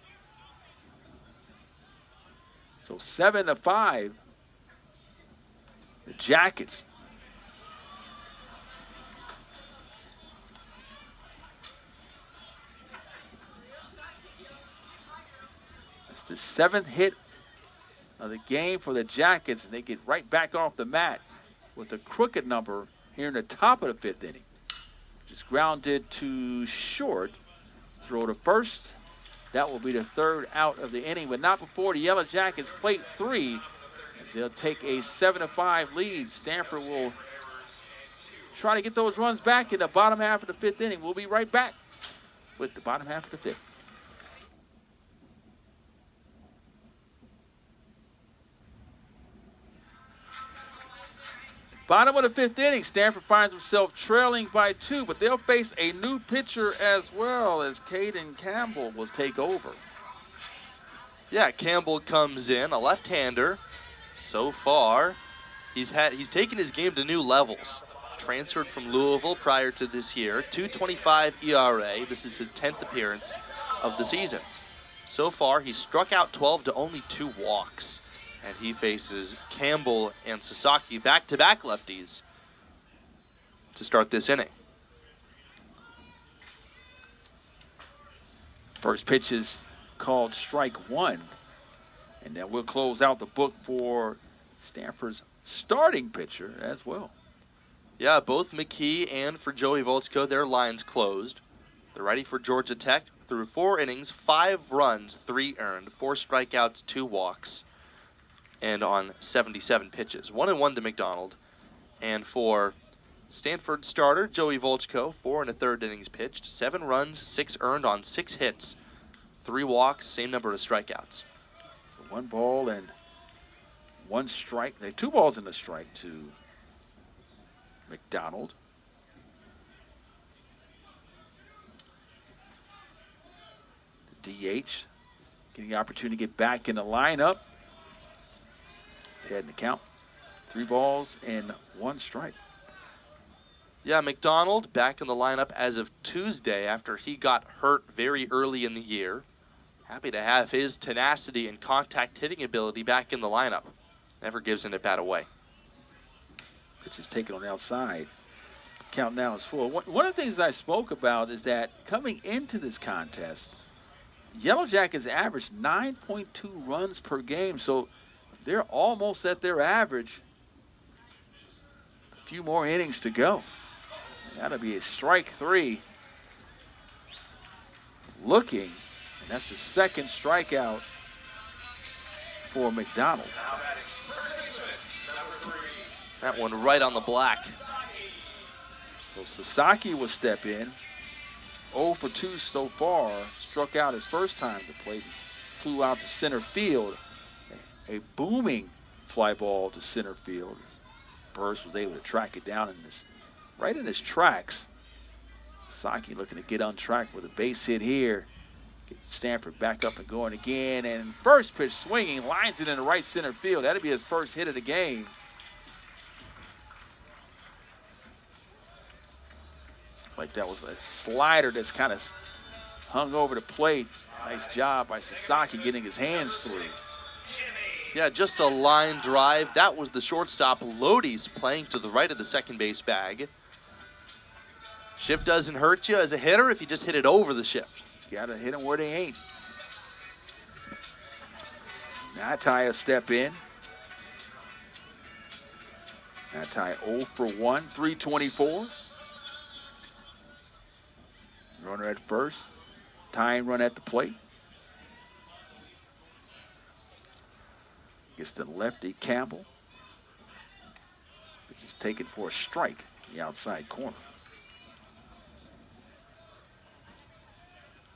So 7-5. The Jackets. It's the 7th hit of the game for the Jackets, and they get right back off the mat with a crooked number here in the top of the 5th inning. Just grounded to short. Throw to first. That will be the third out of the inning, but not before the Yellow Jackets plate 3. As they'll take a 7-5 lead. Stanford will try to get those runs back in the bottom half of the 5th inning. We'll be right back with the bottom half of the 5th. Bottom of the 5th inning, Stanford finds himself trailing by 2, but they'll face a new pitcher as well as Caden Campbell will take over. Yeah, Campbell comes in, a left-hander. So far, he's taken his game to new levels. Transferred from Louisville prior to this year, 2.25 ERA. This is his 10th appearance of the season. So far, he struck out 12 to only 2 walks. And he faces Campbell and Sasaki, back-to-back lefties, to start this inning. First pitch is called strike 1. And then we'll close out the book for Stanford's starting pitcher as well. Yeah, both McKee and for Joey Volchko, their lines closed. The righty for Georgia Tech through 4 innings, 5 runs, 3 earned, 4 strikeouts, 2 walks. And on 77 pitches. 1-1 to McDonald. And for Stanford starter, Joey Volchko, 4 1/3 innings pitched, 7 runs, 6 earned on 6 hits, 3 walks, same number of strikeouts. 1 ball and 1 strike. 2 balls and a strike to McDonald. The DH getting the opportunity to get back in the lineup. Head in the count. 3 balls and 1 strike. Yeah, McDonald back in the lineup as of Tuesday after he got hurt very early in the year. Happy to have his tenacity and contact hitting ability back in the lineup. Never gives an at-bat away. Pitch is taken on the outside. Count now is full. One of the things I spoke about is that coming into this contest, Yellow Jackets averaged 9.2 runs per game, so they're almost at their average. A few more innings to go. That'll be a strike 3. Looking, and that's the 2nd strikeout for McDonald. That one right on the black. So Sasaki will step in. 0 for 2 so far. Struck out his first time to plate. Flew out to center field. A booming fly ball to center field. Burris was able to track it down right in his tracks. Sasaki looking to get on track with a base hit here. Get Stanford back up and going again. And first pitch swinging, lines it in the right center field. That'll be his first hit of the game. Like that was a slider that's kind of hung over the plate. Nice job by Sasaki getting his hands through. Yeah, just a line drive. That was the shortstop, Lodi's, playing to the right of the second base bag. Shift doesn't hurt you as a hitter if you just hit it over the shift. You gotta hit them where they ain't. Natai a step in. Natai 0 for 1, 324. Runner at first. Tying run at the plate. Gets the lefty Campbell. Which is taken for a strike in the outside corner.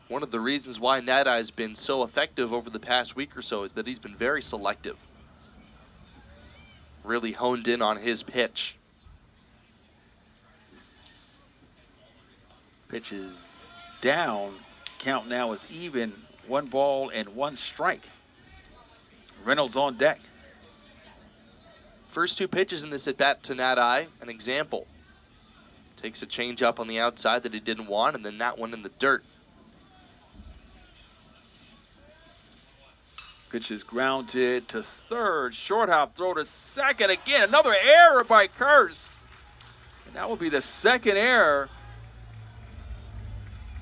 One of the reasons why Nada has been so effective over the past week or so is that he's been very selective. Really honed in on his pitch. Pitch is down. Count now is even. 1 ball and 1 strike. Reynolds on deck. First 2 pitches in this at-bat to Nadai, an example. Takes a change-up on the outside that he didn't want, and then that one in the dirt. Pitch is grounded to third. Short hop throw to second. Again, another error by Kurtz. And that will be the 2nd error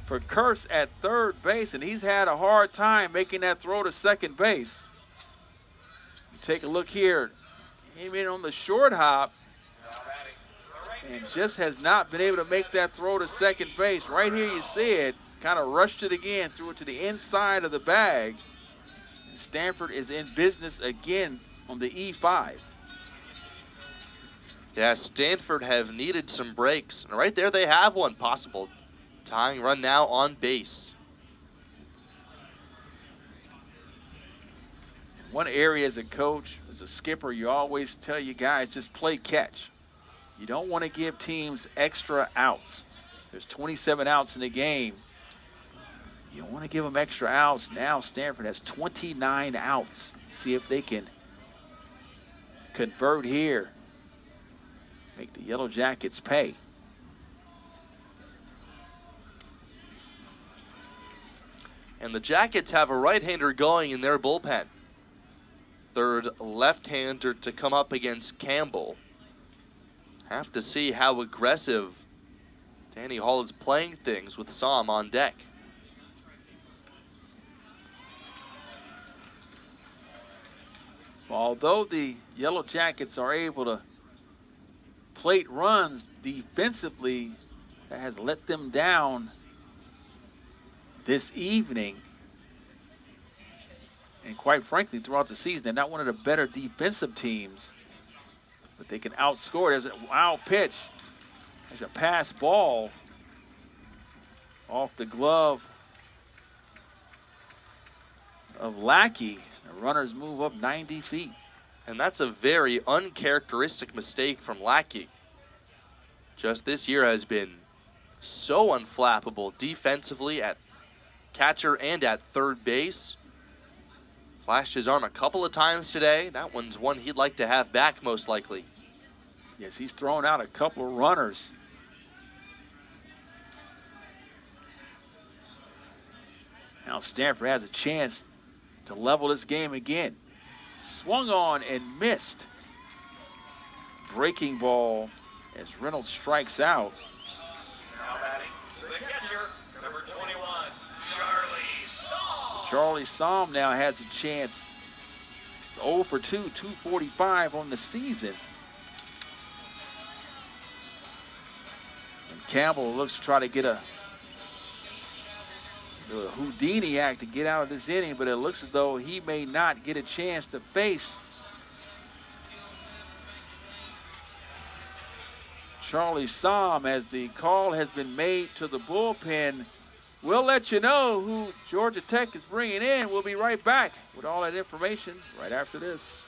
for Kurtz at third base, and he's had a hard time making that throw to second base. You take a look here. Came in on the short hop and just has not been able to make that throw to second base. Right here you see it. kind of rushed it again, threw it to the inside of the bag. Stanford is in business again on the E5. Yeah, Stanford have needed some breaks. And right there they have one possible. Tying run now on base. One area as a coach, as a skipper, you always tell you guys just play catch. You don't want to give teams extra outs. There's 27 outs in the game. You don't want to give them extra outs. Now Stanford has 29 outs. See if they can convert here. Make the Yellow Jackets pay. And the Jackets have a right-hander going in their bullpen. Third left-hander to come up against Campbell. Have to see how aggressive Danny Hall is playing things with Sam on deck. So although the Yellow Jackets are able to plate runs defensively, that has let them down this evening. And quite frankly, throughout the season, they're not one of the better defensive teams, but they can outscore. There's a wild pitch. There's a pass ball off the glove of Lackey. The runners move up 90 feet. And that's a very uncharacteristic mistake from Lackey. Just this year has been so unflappable defensively at catcher and at third base. Flashed his arm a couple of times today. That one's one he'd like to have back most likely. Yes, he's thrown out a couple of runners. Now Stanford has a chance to level this game again. Swung on and missed. Breaking ball as Reynolds strikes out. Now batting, the catcher, number 21, Charlie Saul. Charlie Saul now has a chance. 0 for 2, 245 on the season. And Campbell looks to try to get a Houdini act to get out of this inning, but it looks as though he may not get a chance to face Charlie Saul as the call has been made to the bullpen. We'll let you know who Georgia Tech is bringing in. We'll be right back with all that information right after this.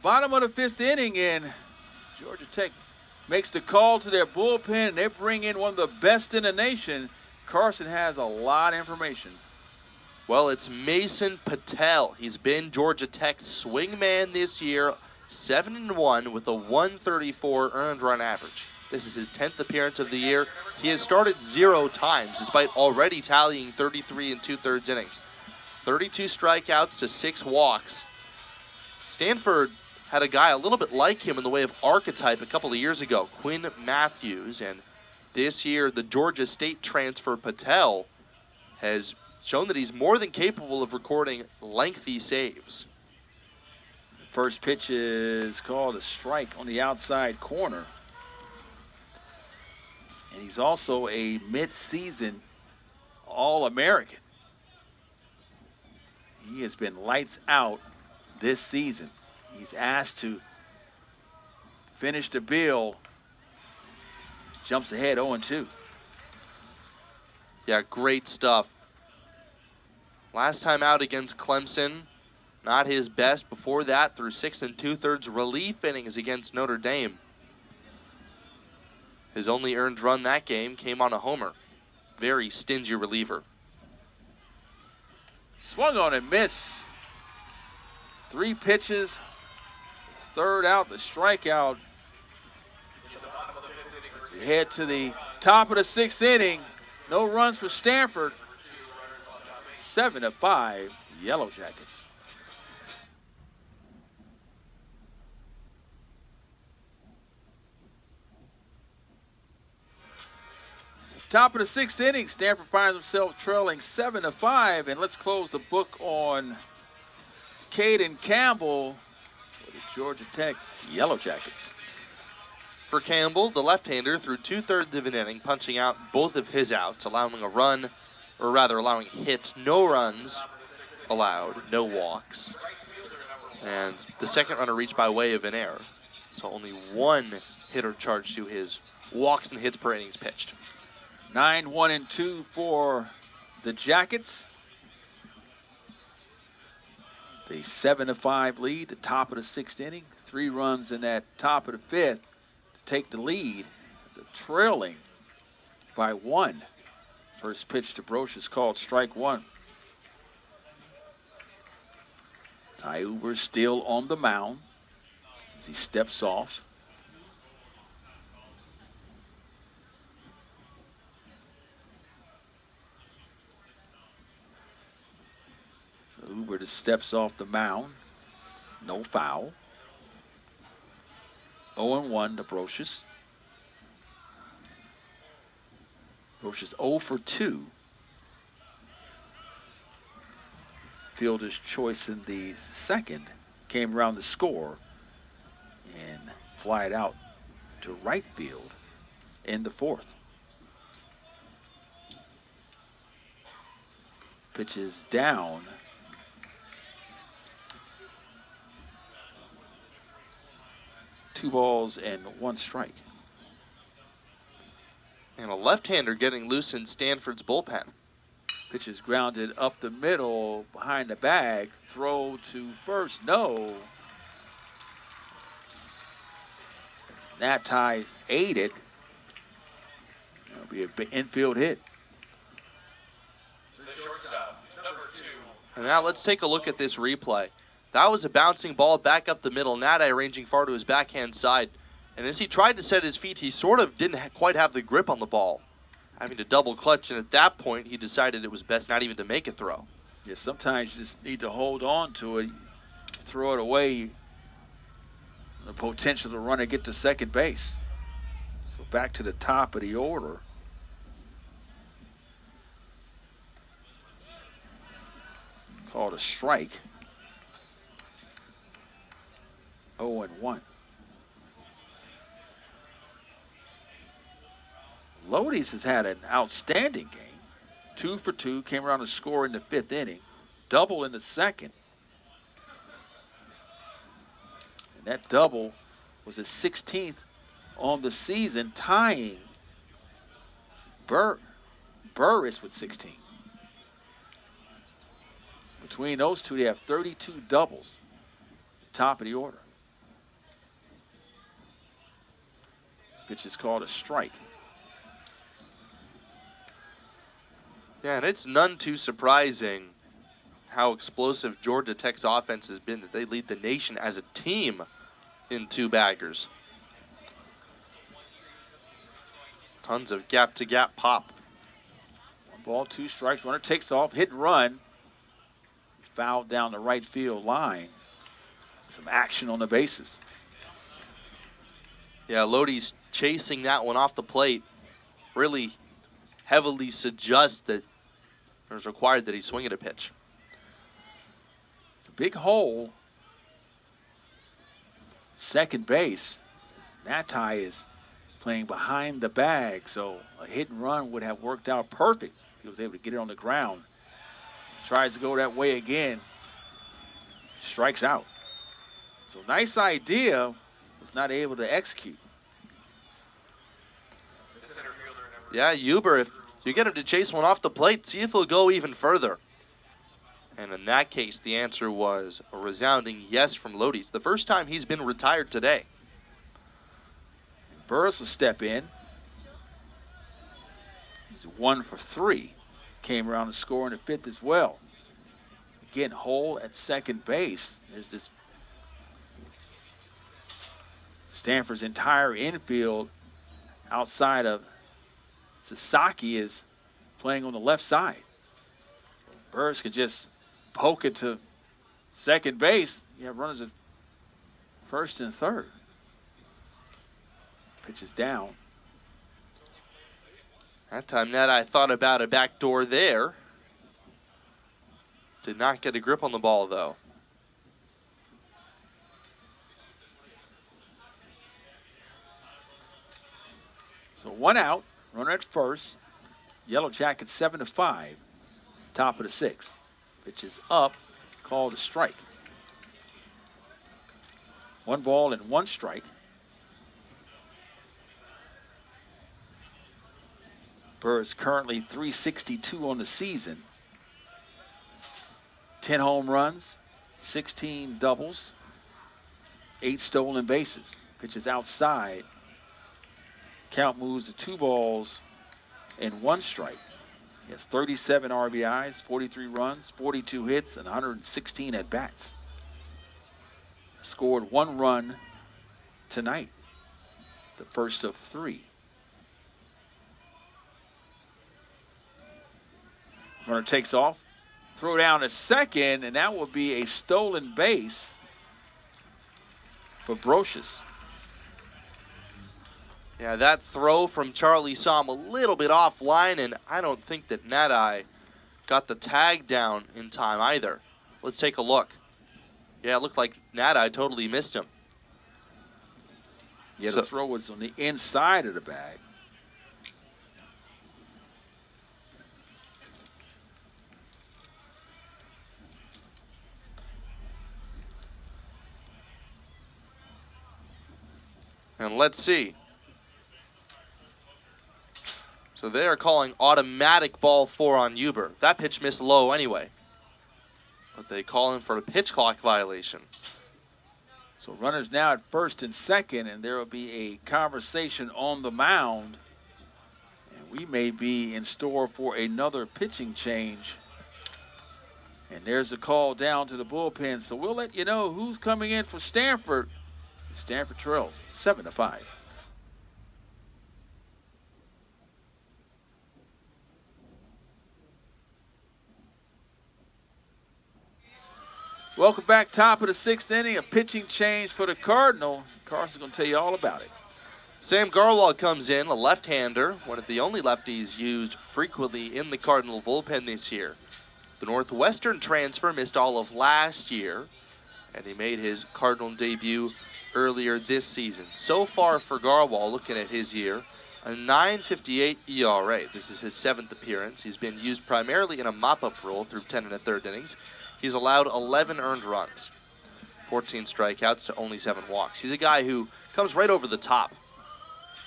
Bottom of the fifth inning, and Georgia Tech makes the call to their bullpen, and they bring in one of the best in the nation. Carson has a lot of information. Well, it's Mason Patel. He's been Georgia Tech's swingman this year, 7-1 with a 134 earned run average. This is his 10th appearance of the year. He has started 0 times, despite already tallying 33 2/3 innings. 32 strikeouts to 6 walks. Stanford had a guy a little bit like him in the way of archetype a couple of years ago, Quinn Matthews, and this year the Georgia State transfer Patel has shown that he's more than capable of recording lengthy saves. First pitch is called a strike on the outside corner. And he's also a mid-season All-American. He has been lights out this season. He's asked to finish the bill. Jumps ahead 0-2. Yeah, great stuff. Last time out against Clemson, not his best. Before that, through 6 2/3 relief innings against Notre Dame. His only earned run that game came on a homer. Very stingy reliever. Swung on and missed. 3 pitches. Third out, the strikeout. As we head to the top of the 6th inning. No runs for Stanford. 7-5, Yellow Jackets. Top of the 6th inning, Stanford finds themselves trailing 7-5, and let's close the book on Caden Campbell for the Georgia Tech Yellow Jackets. For Campbell, the left-hander, threw 2/3 of an inning, punching out both of his outs, allowing a run, or rather allowing hits, no runs allowed, no walks. And the second runner reached by way of an error. So only one hitter charged to his walks and hits per innings pitched. 9-1-2 for the Jackets. The 7-5 lead, the top of the 6th inning. 3 runs in that top of the 5th to take the lead. The trailing by 1. First pitch to Broch is called strike 1. Ty Uber still on the mound as he steps off. So Uber just steps off the mound. No foul. 0-1 to Brochus. Brochus 0 for 2. Fielder's choice in the second came around the score and fly it out to right field in the 4th. Pitch is down. Two balls and 1 strike. And a left-hander getting loose in Stanford's bullpen. Pitch is grounded up the middle behind the bag. Throw to first, no. That tie ate it. That'll be a big infield hit. The shortstop, number 2. And now let's take a look at this replay. That was a bouncing ball back up the middle. Nadai ranging far to his backhand side. And as he tried to set his feet, he sort of didn't quite have the grip on the ball, having to double clutch. And at that point, he decided it was best not even to make a throw. Yeah, sometimes you just need to hold on to it. Throw it away. The potential to run and get to second base. So back to the top of the order. Called a strike. 0-1. Lodi's has had an outstanding game. 2 for 2, came around to score in the 5th inning. Double in the 2nd. And that double was his 16th on the season, tying Burris with 16. So between those two, they have 32 doubles. Top of the order. Pitch is called a strike. Yeah, and it's none too surprising how explosive Georgia Tech's offense has been, that they lead the nation as a team in 2-baggers. Tons of gap-to-gap pop. 1 ball, 2 strikes. Runner takes off, hit and run. Fouled down the right field line. Some action on the bases. Yeah, Lodi's chasing that one off the plate. Really heavily suggests that it was required that he swing at a pitch. It's a big hole. Second base. Natai is playing behind the bag, so a hit and run would have worked out perfect. He was able to get it on the ground. Tries to go that way again. Strikes out. So nice idea, was not able to execute. Yeah, Huber, if you get him to chase one off the plate, see if he'll go even further. And in that case, the answer was a resounding yes from Lodi. It's the first time he's been retired today. Burris will step in. He's 1 for 3. Came around to score in the 5th as well. Again, hole at second base. There's this Stanford's entire infield outside of Sasaki is playing on the left side. Burris could just poke it to second base. You have runners at first and third. Pitch is down. That time, Ned, I thought about a backdoor there. Did not get a grip on the ball, though. So 1 out, runner at first. Yellow Jackets 7-5, top of the 6th. Pitch is up, called a strike. 1 ball and 1 strike. Burr is currently .362 on the season. 10 home runs, 16 doubles, 8 stolen bases. Pitch is outside. Count moves to 2 balls and 1 strike. He has 37 RBIs, 43 runs, 42 hits, and 116 at-bats. Scored 1 run tonight, the first of 3. Runner takes off, throw down to second, and that will be a stolen base for Brocious. Yeah, that throw from Charlie saw him a little bit offline, and I don't think that Nadai got the tag down in time either. Let's take a look. Yeah, it looked like Nadai totally missed him. Yeah, the throw was on the inside of the bag. And let's see. So they are calling automatic ball 4 on Huber. That pitch missed low anyway. But they call him for a pitch clock violation. So runners now at first and second, and there will be a conversation on the mound. And we may be in store for another pitching change. And there's a call down to the bullpen. So we'll let you know who's coming in for Stanford. Stanford trails 7-5. Welcome back, top of the 6th inning. A pitching change for the Cardinal. Carson's going to tell you all about it. Sam Garwald comes in, a left-hander, one of the only lefties used frequently in the Cardinal bullpen this year. The Northwestern transfer missed all of last year, and he made his Cardinal debut earlier this season. So far for Garwald, looking at his year, a .958 ERA. This is his 7th appearance. He's been used primarily in a mop-up role through 10 1/3 innings. He's allowed 11 earned runs, 14 strikeouts to only 7 walks. He's a guy who comes right over the top,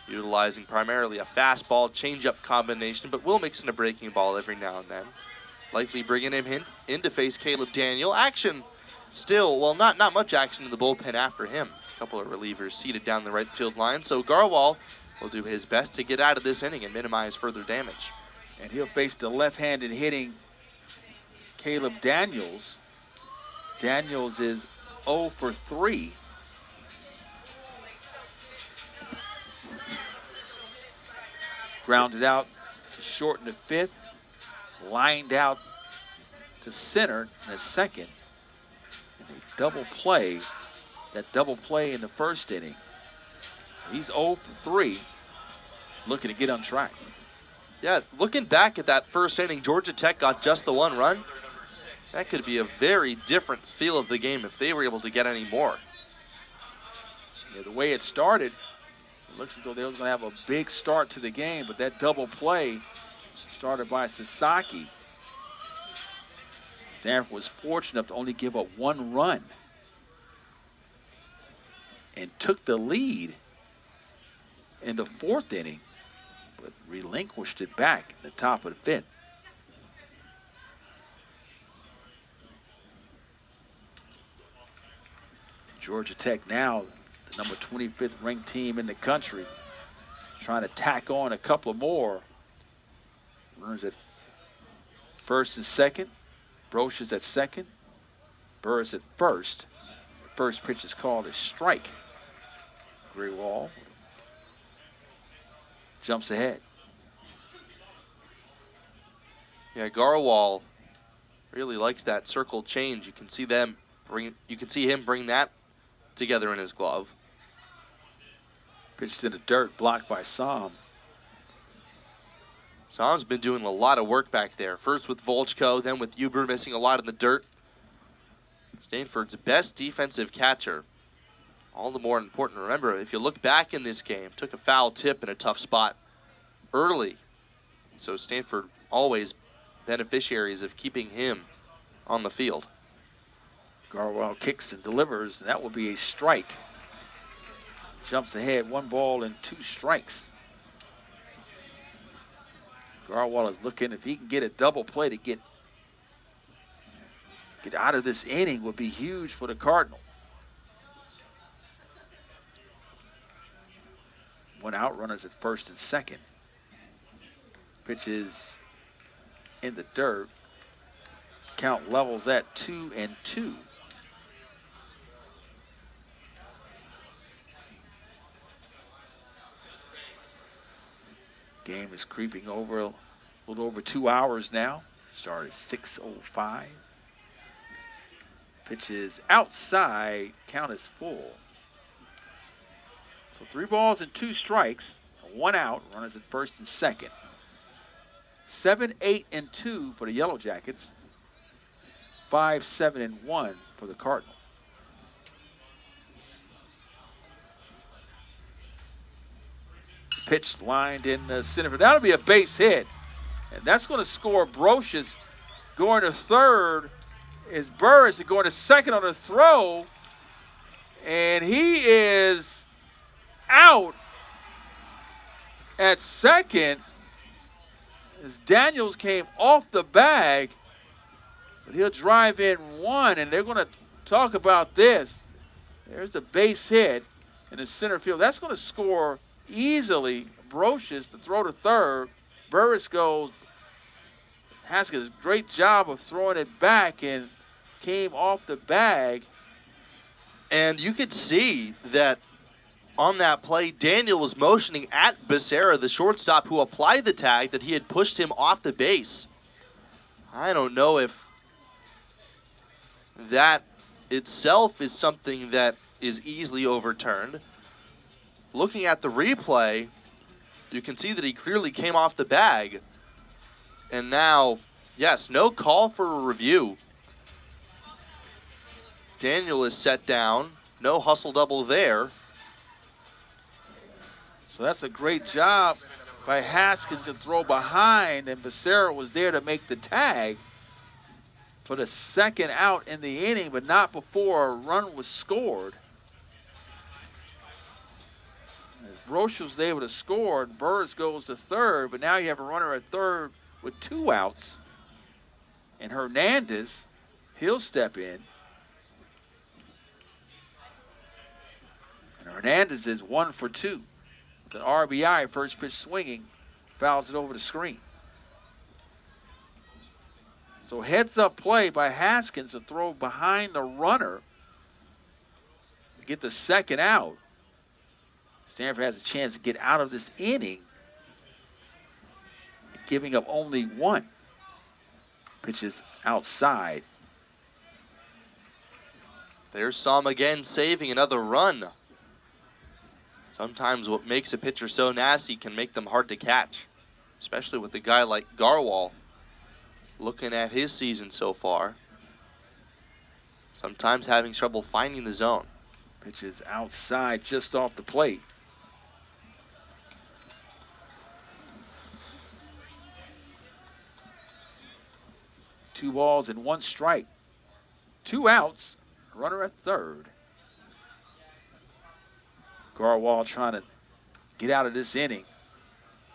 utilizing primarily a fastball, changeup combination, but will mix in a breaking ball every now and then. Likely bringing him in to face Caleb Daniel. Action still, well, not much action in the bullpen after him. A couple of relievers seated down the right field line. So Garwald will do his best to get out of this inning and minimize further damage. And he'll face the left-handed hitting Caleb Daniels. Daniels is 0 for 3. Grounded out to short in the 5th. Lined out to center in the 2nd. And a double play. That double play in the 1st inning. He's 0 for 3. Looking to get on track. Yeah, looking back at that 1st inning, Georgia Tech got just the 1 run. That could be a very different feel of the game if they were able to get any more. Yeah, the way it started, it looks as though they was going to have a big start to the game, but that double play started by Sasaki. Stanford was fortunate enough to only give up 1 run and took the lead in the 4th inning, but relinquished it back at the top of the 5th. Georgia Tech now the number 25th ranked team in the country, trying to tack on a couple more. Runners at first and second. Brocious at second. Burris at first. The first pitch is called a strike. Grewal jumps ahead. Yeah, Garwal really likes that circle change. You can see him bring that together in his glove. Pitches in the dirt, blocked by Som. Som's been doing a lot of work back there. First with Volchko, then with Huber missing a lot in the dirt. Stanford's best defensive catcher. All the more important. Remember, if you look back in this game, took a foul tip in a tough spot early. So Stanford always beneficiaries of keeping him on the field. Garwell kicks and delivers, and that will be a strike. Jumps ahead, 1 ball and 2 strikes. Garwell is looking, if he can get a double play to get out of this inning, would be huge for the Cardinal. 1 out, runners at first and second. Pitch is in the dirt. Count levels at 2-2. Game is creeping over a little over 2 hours now. Started 6:05. Pitch is outside. Count is full. So 3 balls and 2 strikes. 1 out. Runners at first and second. 7-8-2 for the Yellow Jackets. 5-7-1 for the Cardinal. Pitch lined in center field. That'll be a base hit. And that's going to score Brocious. Going to third is Burris going to second on the throw. And he is out at second as Daniels came off the bag. But he'll drive in 1, and they're going to talk about this. There's the base hit in the center field. That's going to score easily Brocious to throw to third. Burris goes. Haskins, great job of throwing it back and came off the bag. And you could see that on that play, Daniel was motioning at Becerra, the shortstop who applied the tag, that he had pushed him off the base. I don't know if that itself is something that is easily overturned. Looking at the replay, you can see that he clearly came off the bag. And now, yes, no call for a review. Daniel is set down. No hustle double there. So that's a great job by Haskins to throw behind, and Becerra was there to make the tag for the second out in the inning, but not before a run was scored. Brocious was able to score, and Burris goes to third, but now you have a runner at third with 2 outs. And Hernandez, he'll step in. And Hernandez is 1 for 2. With an RBI, first pitch swinging, fouls it over the screen. So heads up play by Haskins to throw behind the runner to get the second out. Stanford has a chance to get out of this inning, giving up only 1. Pitch is outside. There's Sam again saving another run. Sometimes what makes a pitcher so nasty can make them hard to catch, especially with a guy like Garwell. Looking at his season so far, sometimes having trouble finding the zone. Pitch is outside, just off the plate. Two balls and 1 strike. 2 outs. Runner at third. Garwell trying to get out of this inning,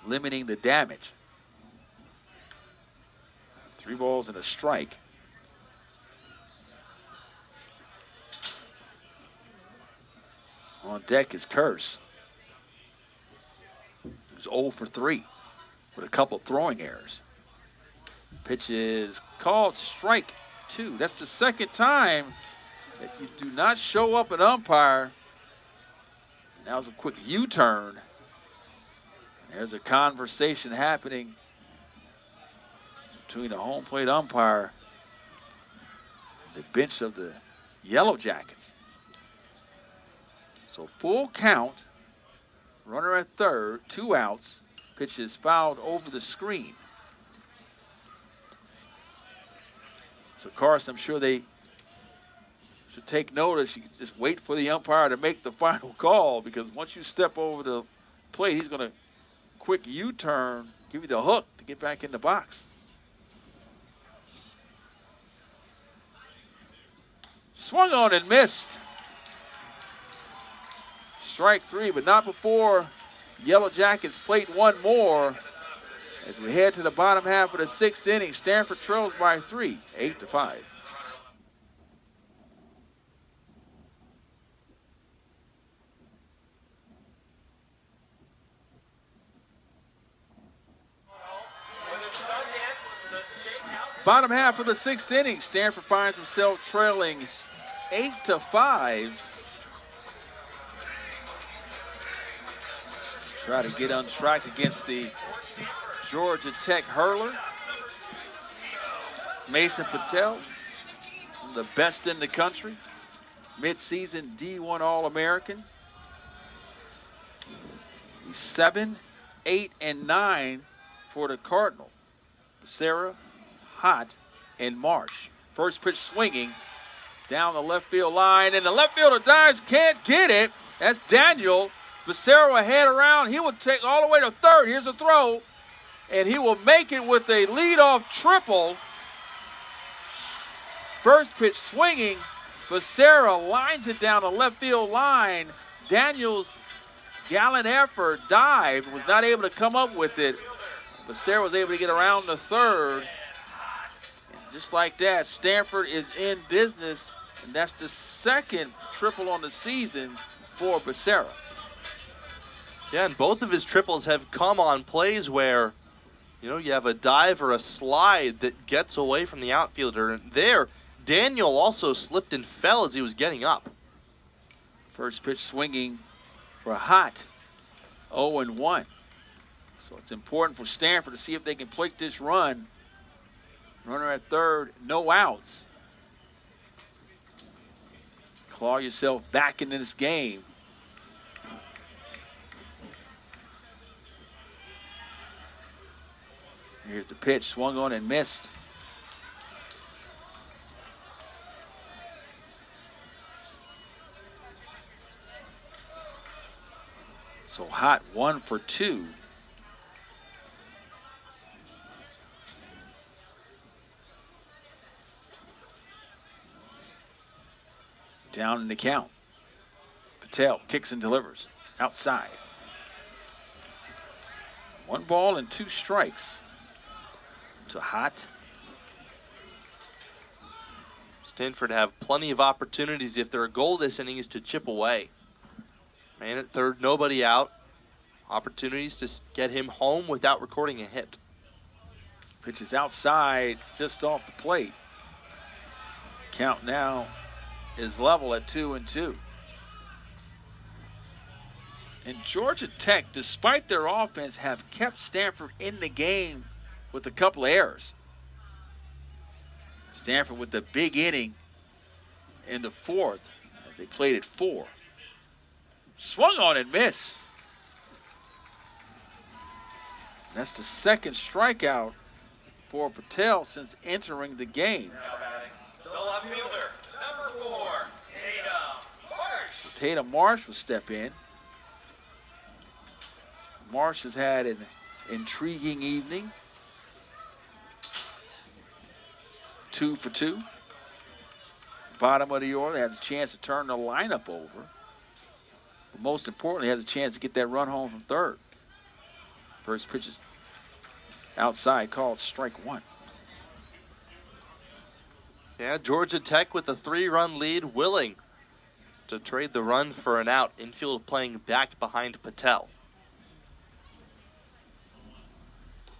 limiting the damage. 3 balls and a strike. On deck is Curse. He's 0 for 3 with a couple of throwing errors. Pitch is called strike 2. That's the second time that you do not show up an umpire. Now it's a quick U-turn. There's a conversation happening between the home plate umpire and the bench of the Yellow Jackets. So full count, runner at third, 2 outs. Pitch is fouled over the screen. So Carson, I'm sure they should take notice. You can just wait for the umpire to make the final call, because once you step over the plate, he's going to quick U-turn, give you the hook to get back in the box. Swung on and missed. Strike 3, but not before Yellow Jackets plate one more. As we head to the bottom half of the 6th inning, Stanford trails by 3, 8-5. Bottom half of the 6th inning, Stanford finds himself trailing 8-5. Try to get on track against the Georgia Tech hurler. Mason Patel, the best in the country, mid-season D1 All-American. He's 7, 8, and 9 for the Cardinal. Becerra, Hott, and Marsh. First pitch swinging down the left field line, and the left fielder dives, can't get it. That's Daniel. Becerra will head around. He will take all the way to third. Here's a throw, and he will make it with a leadoff triple. First pitch swinging. Becerra lines it down the left field line. Daniel's gallant effort, dive, was not able to come up with it. Becerra was able to get around the third. And just like that, Stanford is in business, and that's the second triple on the season for Becerra. Yeah, and both of his triples have come on plays where, you have a dive or a slide that gets away from the outfielder. And there, Daniel also slipped and fell as he was getting up. First pitch swinging for Hott, 0-1. So it's important for Stanford to see if they can plate this run. Runner at third, no outs. Claw yourself back into this game. Here's the pitch, swung on and missed. So Hott 1 for 2. Down in the count. Patel kicks and delivers. Outside. 1 ball and 2 strikes to Hott. Stanford have plenty of opportunities if their goal this inning is to chip away. Man at third, nobody out. Opportunities to get him home without recording a hit. Pitch is outside, just off the plate. Count now is level at 2-2. And Georgia Tech, despite their offense, have kept Stanford in the game with a couple of errors. Stanford with the big inning in the 4th as they played at 4. Swung on and missed. That's the second strikeout for Patel since entering the game. The left fielder, number 4, Tatum Marsh. Tatum Marsh will step in. Marsh has had an intriguing evening. 2 for 2. Bottom of the order, has a chance to turn the lineup over. But most importantly, has a chance to get that run home from third. First pitch is outside, called strike 1. Yeah, Georgia Tech with a 3-run lead, willing to trade the run for an out. Infield playing back behind Patel.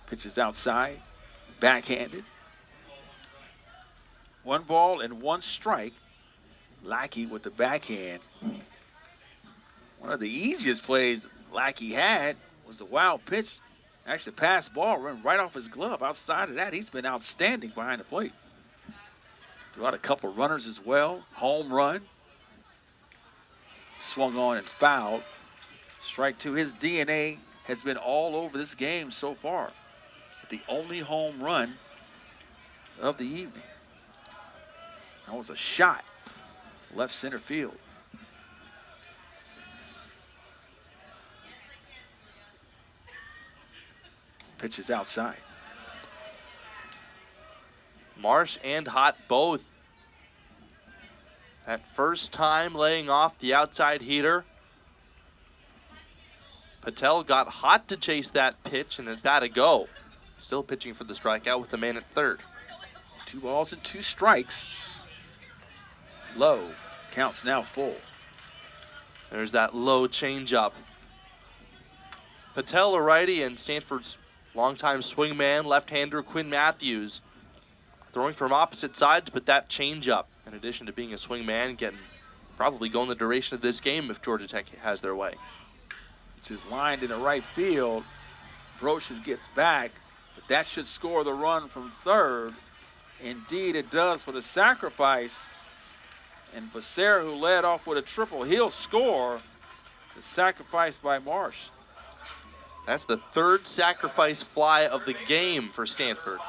Pitch is outside, backhanded. 1 ball and 1 strike. Lackey with the backhand. One of the easiest plays Lackey had was the wild pitch. Actually, pass ball run right off his glove. Outside of that, he's been outstanding behind the plate. Threw out a couple runners as well. Home run. Swung on and fouled. Strike 2. His DNA has been all over this game so far. The only home run of the evening. That was a shot. Left center field. Pitch is outside. Marsh and Hott both. That first time laying off the outside heater. Patel got Hott to chase that pitch, and it got a go. Still pitching for the strikeout with a man at third. 2 balls and 2 strikes. Low. Counts now full. There's that low changeup. Patel, a righty, and Stanford's longtime swingman, left-hander Quinn Matthews, throwing from opposite sides, but that changeup, in addition to being a swingman, can probably go in the duration of this game if Georgia Tech has their way. Which is lined in the right field. Brocious gets back, but that should score the run from third. Indeed, it does for the sacrifice. And Becerra, who led off with a triple, he'll score. The sacrifice by Marsh. That's the third sacrifice fly of the game for Stanford.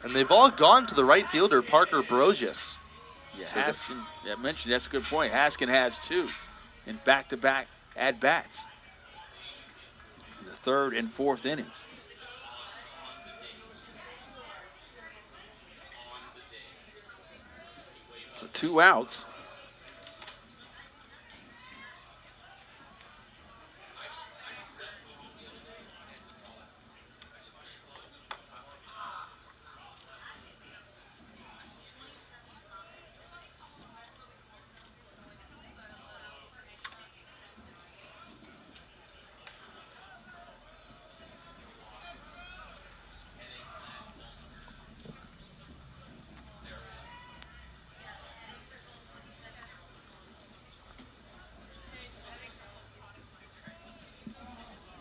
And they've all gone to the right fielder, Parker Brocious. Yeah, Haskin, I mentioned that's a good point. Haskin has 2 in back-to-back at-bats in the 3rd and 4th innings. So 2 outs.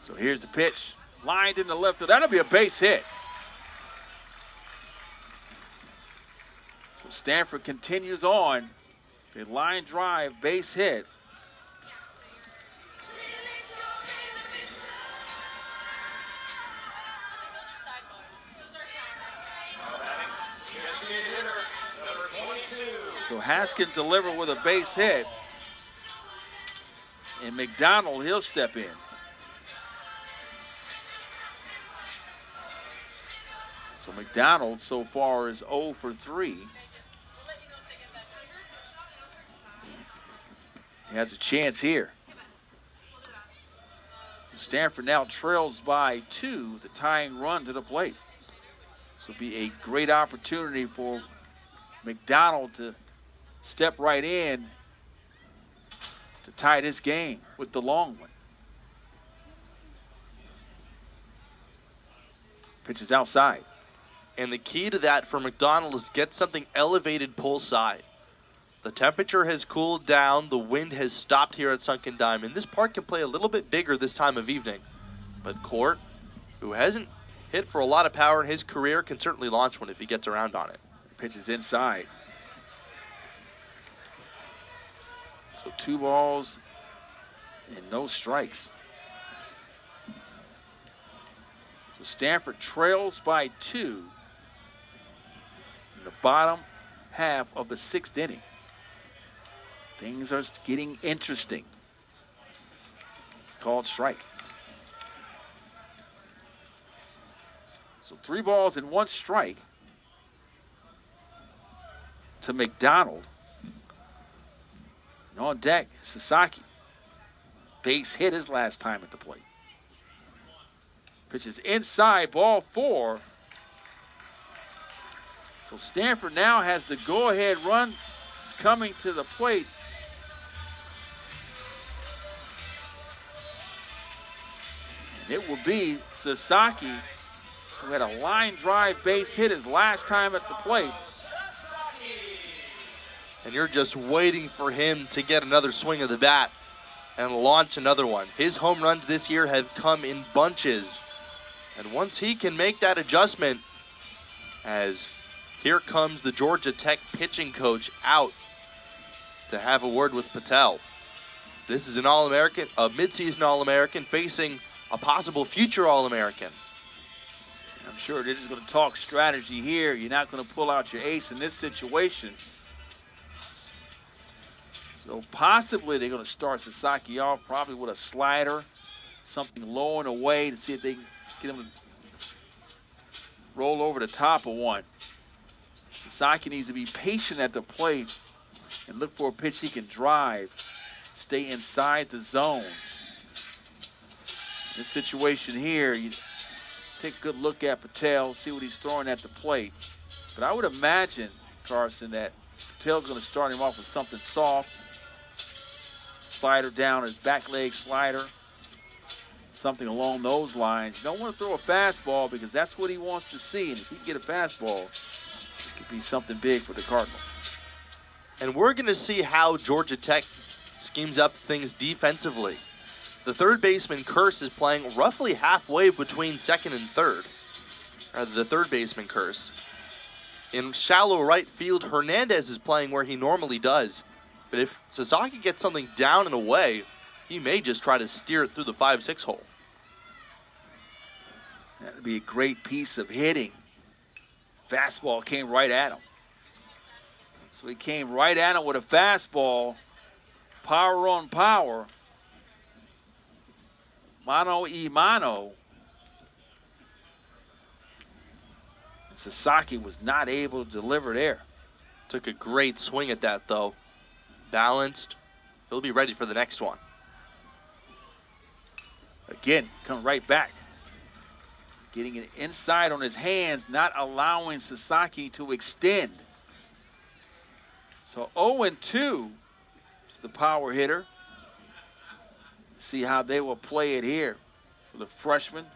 So here's the pitch, lined in the left field. That'll be a base hit. So Stanford continues on. A line drive, base hit. So Haskins delivered with a base hit. And McDonald, he'll step in. So McDonald so far is 0 for 3. He has a chance here. Stanford now trails by 2, the tying run to the plate. This will be a great opportunity for McDonald to step right in to tie this game with the long one. Pitch is outside. And the key to that for McDonald is get something elevated pull side. The temperature has cooled down. The wind has stopped here at Sunken Diamond. This park can play a little bit bigger this time of evening. But Court, who hasn't hit for a lot of power in his career, can certainly launch one if he gets around on it. Pitch is inside. So 2 balls and no strikes. So Stanford trails by 2 in the bottom half of the 6th inning. Things are getting interesting. Called strike. So 3 balls and 1 strike to McDonald. And on deck, Sasaki. Base hit his last time at the plate. Pitch is inside, ball 4. So Stanford now has the go-ahead run coming to the plate. And it will be Sasaki, who had a line drive base hit his last time at the plate. And you're just waiting for him to get another swing of the bat and launch another one. His home runs this year have come in bunches. And once he can make that adjustment, as here comes the Georgia Tech pitching coach out to have a word with Patel. This is an All-American, a midseason All-American facing a possible future All-American. I'm sure they're just going to talk strategy here. You're not going to pull out your ace in this situation. So possibly they're going to start Sasaki off probably with a slider, something low and away to see if they can get him to roll over the top of one. Sasaki needs to be patient at the plate and look for a pitch he can drive, stay inside the zone. This situation here, you take a good look at Patel, see what he's throwing at the plate. But I would imagine, Carson, that Patel's going to start him off with something soft. Slider down, his back leg slider. Something along those lines. You don't want to throw a fastball because that's what he wants to see. And if he can get a fastball, it could be something big for the Cardinal. And we're going to see how Georgia Tech schemes up things defensively. The third baseman, Curse, is playing roughly halfway between second and third. The third baseman, Curse. In shallow right field, Hernandez is playing where he normally does. But if Sasaki gets something down and away, he may just try to steer it through the 5-6 hole. That would be a great piece of hitting. Fastball came right at him. So he came right at him with a fastball. Power on power. Mano y mano. Sasaki was not able to deliver there. Took a great swing at that, though. Balanced. He'll be ready for the next one. Again, come right back. Getting it inside on his hands, not allowing Sasaki to extend. So 0-2 to the power hitter. See how they will play it here. For the freshman,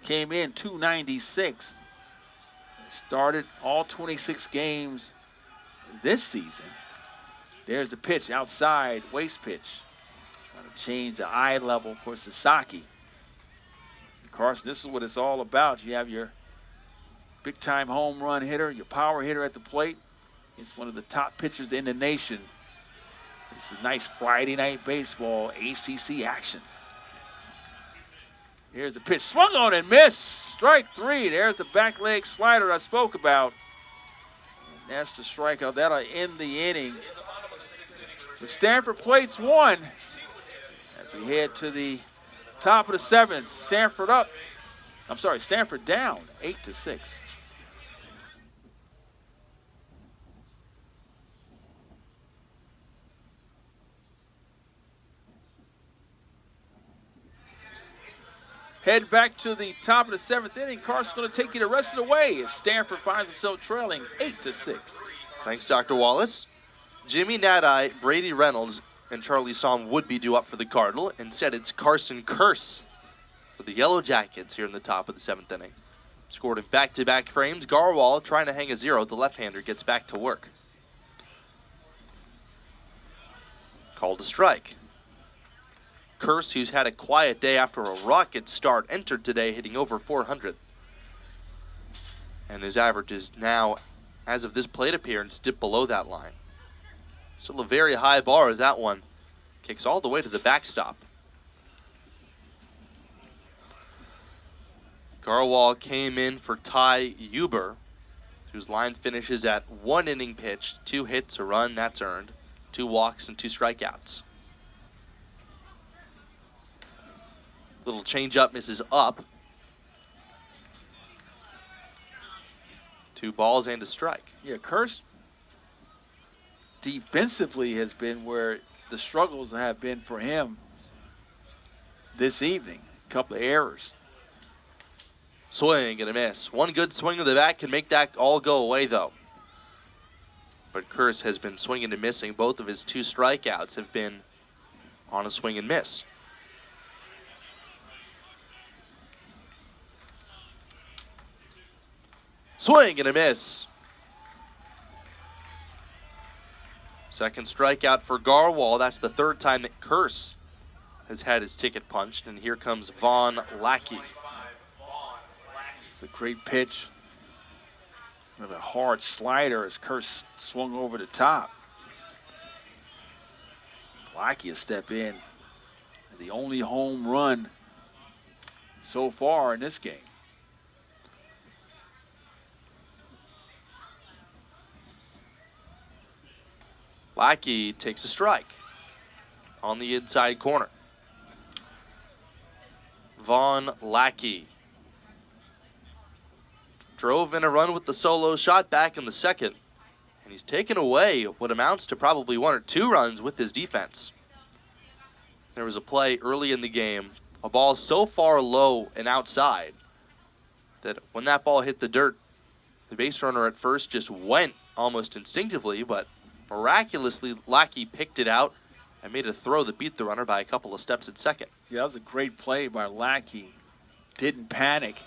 came in 296. Started all 26 games this season. There's the pitch outside, waist pitch. Trying to change the eye level for Sasaki. Carson, this is what it's all about. You have your big-time home run hitter, your power hitter at the plate. He's one of the top pitchers in the nation. This is nice Friday night baseball, ACC action. Here's the pitch, swung on and missed. Strike three. There's the back leg slider I spoke about. And that's the strikeout. That'll end the inning. The Stanford plates one. As we head to the top of the seventh, Stanford down 8-6. Head back to the top of the seventh inning. Carson's going to take you the rest of the way as Stanford finds himself trailing 8-6. Thanks, Dr. Wallace. Jimmy Nadai, Brady Reynolds, and Charlie Somm would be due up for the Cardinal. Instead, it's Carson Curse for the Yellow Jackets here in the top of the seventh inning. Scored in back-to-back frames. Garwal trying to hang a zero. The left-hander gets back to work. Called a strike. Curse, who's had a quiet day after a rocket start, entered today hitting over 400. And his average is now, as of this plate appearance, dipped below that line. Still a very high bar as that one kicks all the way to the backstop. Garwal came in for Ty Huber, whose line finishes at 1 inning pitched, 2 hits, a run, that's earned, 2 walks, and 2 strikeouts. Little changeup misses up. 2 balls and a strike. Yeah, Curse defensively has been where the struggles have been for him this evening. A couple of errors. Swing and a miss. One good swing of the bat can make that all go away, though. But Curse has been swinging and missing. Both of his 2 strikeouts have been on a swing and miss. Swing and a miss. Second strikeout for Garwal. That's the 3rd time that Curse has had his ticket punched. And here comes Vaughn Lackey. It's a great pitch. With a hard slider as Curse swung over the top. Lackey a step in. The only home run so far in this game. Lackey takes a strike on the inside corner. Vaughn Lackey drove in a run with the solo shot back in the second, and he's taken away what amounts to probably 1 or 2 runs with his defense. There was a play early in the game, a ball so far low and outside that when that ball hit the dirt, the base runner at first just went almost instinctively, but miraculously Lackey picked it out and made a throw that beat the runner by a couple of steps at second. Yeah, that was a great play by Lackey. Didn't panic.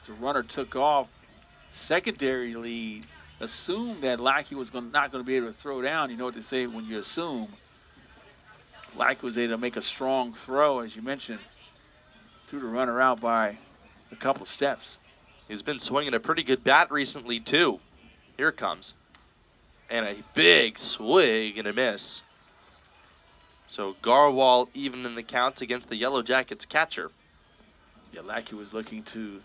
The runner took off. Secondary lead assumed that Lackey was not going to be able to throw down. You know what they say when you assume. Lackey was able to make a strong throw, as you mentioned. Threw the runner out by a couple of steps. He's been swinging a pretty good bat recently, too. Here it comes. And a big swing and a miss. So Garwal even in the count against the Yellow Jackets catcher. Yeah, Lackey was looking to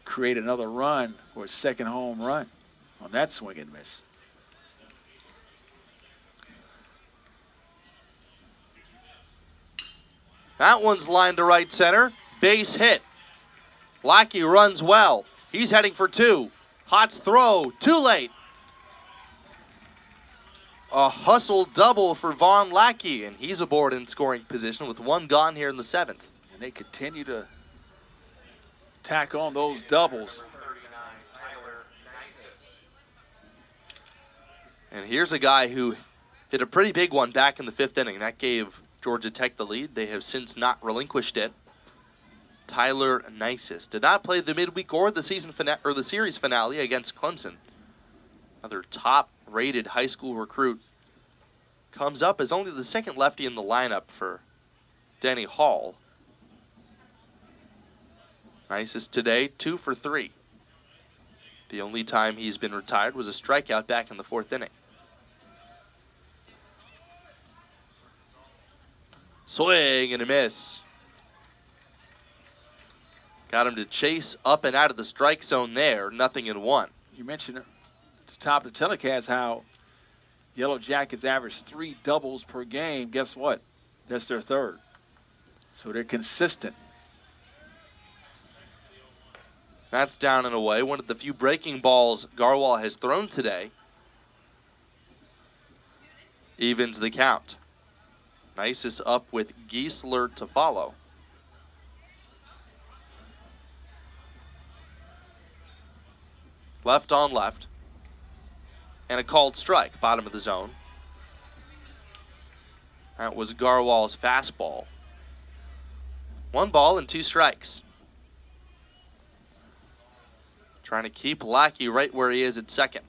create another run for his second home run on that swing and miss. That one's lined to right center. Base hit. Lackey runs well. He's heading for 2. Hot's throw. Too late. A hustle double for Vaughn Lackey, and he's aboard in scoring position with 1 gone here in the 7th. And they continue to tack on those doubles. And here's a guy who hit a pretty big one back in the 5th inning. That gave Georgia Tech the lead. They have since not relinquished it. Tyler Nisus did not play the midweek or the series finale against Clemson. Another top-rated high school recruit comes up as only the 2nd lefty in the lineup for Danny Hall. Nisus today 2 for 3. The only time he's been retired was a strikeout back in the 4th inning. Swing and a miss. Got him to chase up and out of the strike zone there. 0-1. You mentioned at the top of the telecast how Yellow Jackets average 3 doubles per game. Guess what? That's their 3rd. So they're consistent. That's down and away. One of the few breaking balls Garwal has thrown today. Evens the count. Nisus up with Giesler to follow. Left on left. And a called strike, bottom of the zone. That was Garwal's fastball. 1 ball and 2 strikes. Trying to keep Lackey right where he is at second.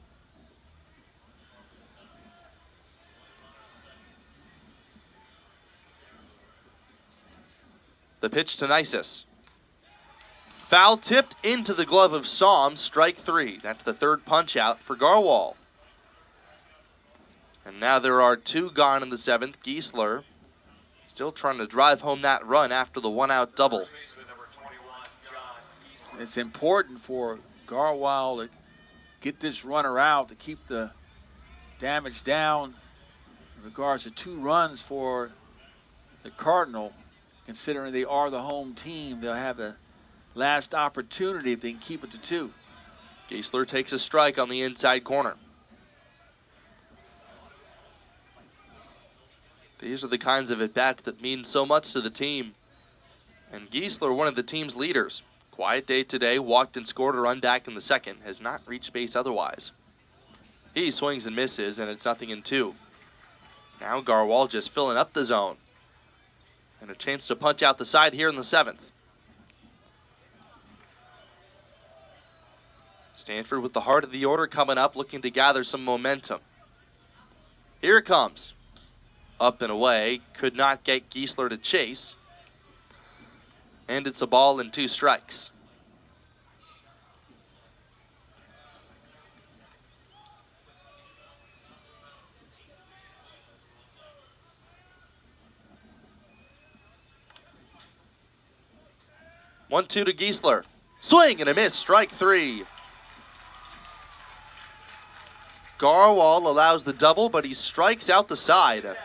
The pitch to Nisus. Foul tipped into the glove of Psalm, strike 3. That's the 3rd punch out for Garwal. And now there are 2 gone in the 7th. Giesler still trying to drive home that run after the 1-out double. It's important for Garwal to get this runner out to keep the damage down in regards to 2 runs for the Cardinal. Considering they are the home team, they'll have a last opportunity if they can keep it to 2. Giesler takes a strike on the inside corner. These are the kinds of at-bats that mean so much to the team. And Giesler, one of the team's leaders. Quiet day today, walked and scored a run back in the 2nd, has not reached base otherwise. He swings and misses, and it's 0-2. Now Garwal just filling up the zone. And a chance to punch out the side here in the 7th. Stanford with the heart of the order coming up, looking to gather some momentum. Here it comes. Up and away. Could not get Giesler to chase. And it's a ball and 2 strikes. One-two to Giesler. Swing and a miss, strike 3. Garwal allows the double, but he strikes out the side.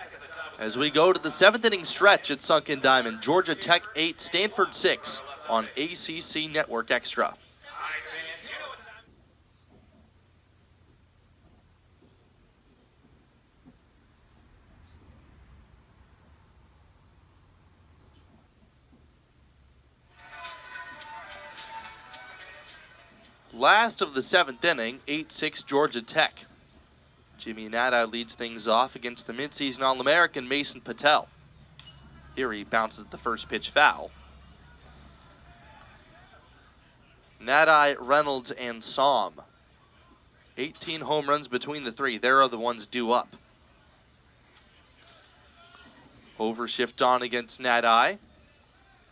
As we go to the 7th inning stretch at Sunken Diamond, Georgia Tech 8, Stanford 6 on ACC Network Extra. Last of the 7th inning, 8-6 Georgia Tech. Jimmy Nada leads things off against the midseason All-American Mason Patel. Here he bounces at the first pitch foul. Nada, Reynolds, and Somm. 18 home runs between the three. There are the ones due up. Overshift on against Nada.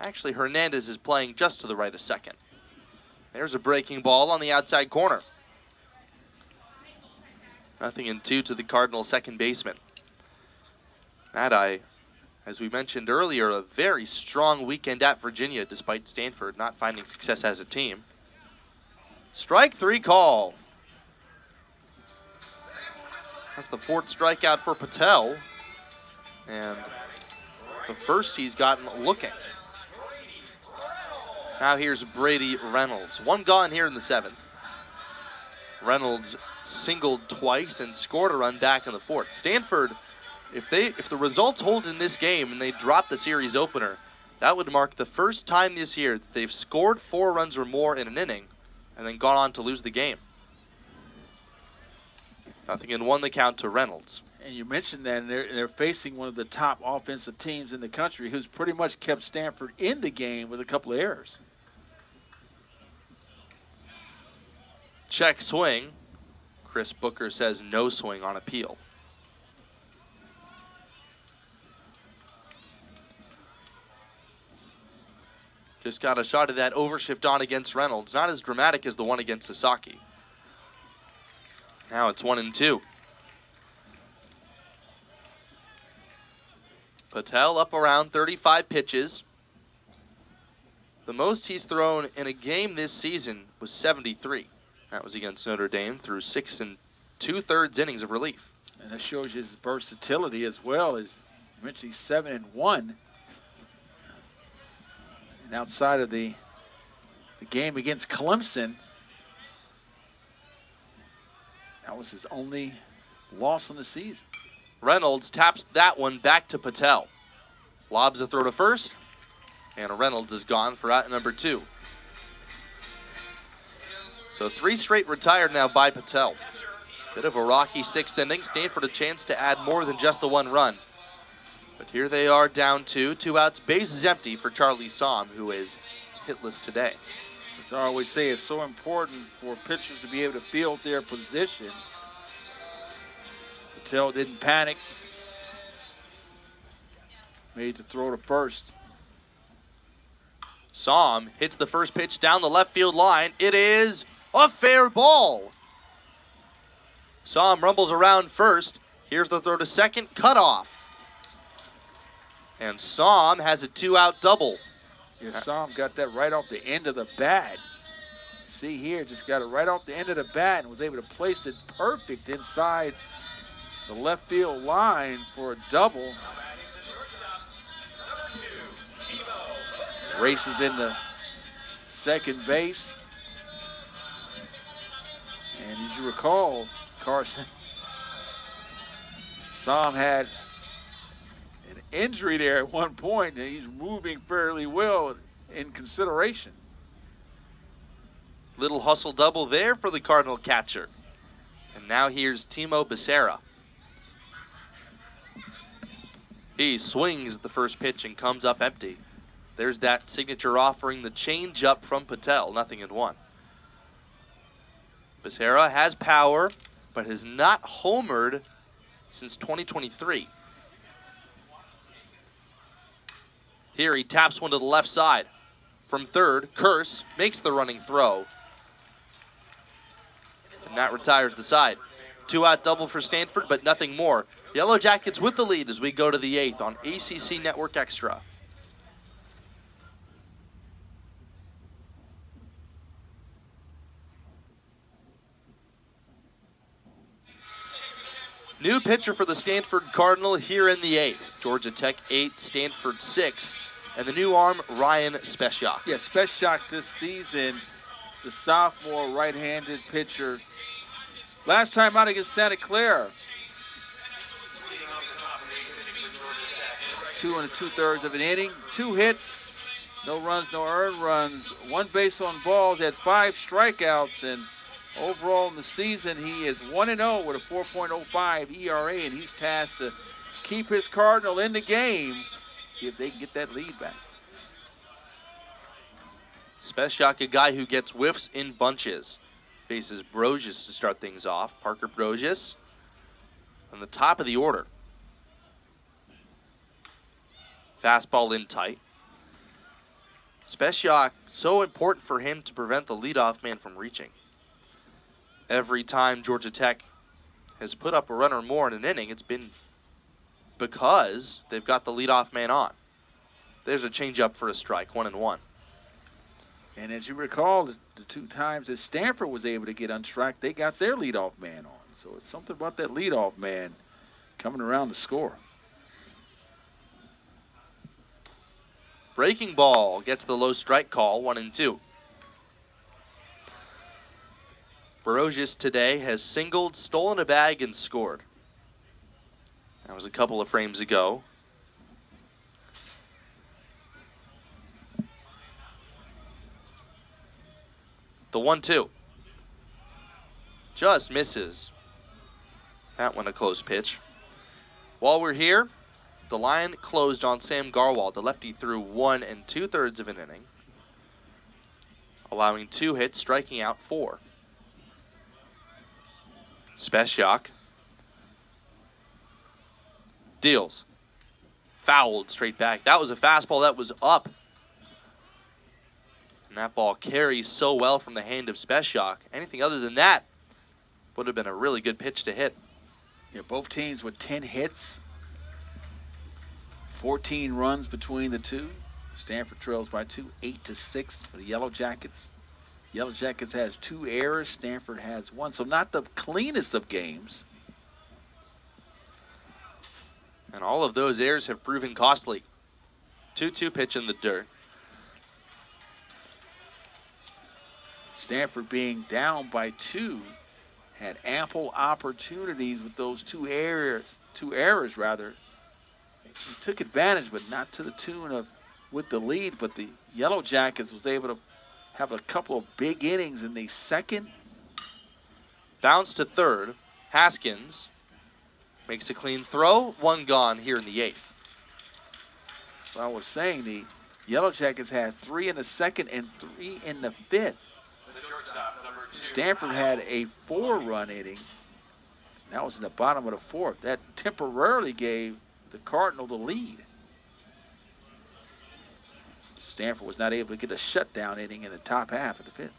Actually, Hernandez is playing just to the right of second. There's a breaking ball on the outside corner. 0-2 to the Cardinal second baseman. Nada, as we mentioned earlier, a very strong weekend at Virginia despite Stanford not finding success as a team. Strike 3 call. That's the 4th strikeout for Patel. And the first he's gotten looking. Now here's Brady Reynolds. 1 gone here in the 7th. Reynolds singled twice and scored a run back in the 4th. Stanford, if the results hold in this game and they drop the series opener, that would mark the first time this year that they've scored 4 runs or more in an inning and then gone on to lose the game. 0-1 the count to Reynolds. And you mentioned that they're facing one of the top offensive teams in the country who's pretty much kept Stanford in the game with a couple of errors. Check swing. Chris Booker says no swing on appeal. Just got a shot of that overshift on against Reynolds. Not as dramatic as the one against Sasaki. Now it's 1-2. Patel up around 35 pitches. The most he's thrown in a game this season was 73. That was against Notre Dame through 6 2/3 innings of relief. And that shows his versatility as well. As you mentioned, he's 7-1. And outside of the game against Clemson, that was his only loss on the season. Reynolds taps that one back to Patel. Lobs a throw to first, and Reynolds is gone for out number 2. So 3 straight retired now by Patel. Bit of a rocky 6th inning. Stanford a chance to add more than just the 1 run. But here they are down 2 outs, bases empty for Charlie Somm, who is hitless today. As I always say, it's so important for pitchers to be able to field their position. Patel didn't panic. Made the throw to first. Somm hits the first pitch down the left field line. It is a fair ball. Somm rumbles around first. Here's the throw to second, cut off. And Somm has a 2-out double. Yeah, Somm got that right off the end of the bat. See here, just got it right off the end of the bat and was able to place it perfect inside the left field line for a double. Races into second base. And as you recall, Carson, Somm had an injury there at one point, and he's moving fairly well in consideration. Little hustle double there for the Cardinal catcher. And now here's Timo Becerra. He swings the first pitch and comes up empty. There's that signature offering, the change-up from Patel, 0-1. Becerra has power, but has not homered since 2023. Here he taps one to the left side. From third, Curse makes the running throw. And that retires the side. 2-out double for Stanford, but nothing more. Yellow Jackets with the lead as we go to the 8th on ACC Network Extra. New pitcher for the Stanford Cardinal here in the 8th. Georgia Tech 8, Stanford 6. And the new arm, Ryan Speciak. Yeah, Speciak this season, the sophomore right-handed pitcher. Last time out against Santa Clara. 2 2/3 of an inning, 2 hits, No runs, no earned runs. 1 base on balls, had 5 strikeouts, and overall in the season he is 1-0 with a 4.05 ERA, and he's tasked to keep his Cardinal in the game. See if they can get that lead back. Speciak, a guy who gets whiffs in bunches, faces Brosius to start things off. Parker Brosius on the top of the order. Fastball in tight. Speciak, so important for him to prevent the leadoff man from reaching. Every time Georgia Tech has put up a run or more in an inning, it's been because they've got the leadoff man on. There's a changeup for a strike, 1-1. And as you recall, the 2 times that Stanford was able to get unstruck, they got their leadoff man on. So it's something about that leadoff man coming around to score. Breaking ball gets the low strike call, 1-2. Brosius today has singled, stolen a bag, and scored. That was a couple of frames ago. The 1-2. Just misses. That one a close pitch. While we're here, the line closed on Sam Garwald. The lefty threw 1 2/3 of an inning, allowing 2 hits, striking out 4. Speciak deals. Fouled straight back. That was a fastball that was up. And that ball carries so well from the hand of Speciak. Anything other than that would have been a really good pitch to hit. Yeah, both teams with 10 hits. 14 runs between the two. Stanford trails by 2, 8-6 for the Yellow Jackets. Yellow Jackets has 2 errors. Stanford has 1. So not the cleanest of games. And all of those errors have proven costly. 2-2 pitch in the dirt. Stanford being down by 2 had ample opportunities with those 2 errors. He took advantage, but not to the tune of with the lead. But the Yellow Jackets was able to have a couple of big innings in the second. Bounce to third. Haskins makes a clean throw. 1 gone here in the 8th. So I was saying the Yellow Jackets had 3 in the second and 3 in the 5th. Stanford had a 4-run inning. That was in the bottom of the 4th. That temporarily gave the Cardinal the lead. Stanford was not able to get a shutdown inning in the top half of the 5th.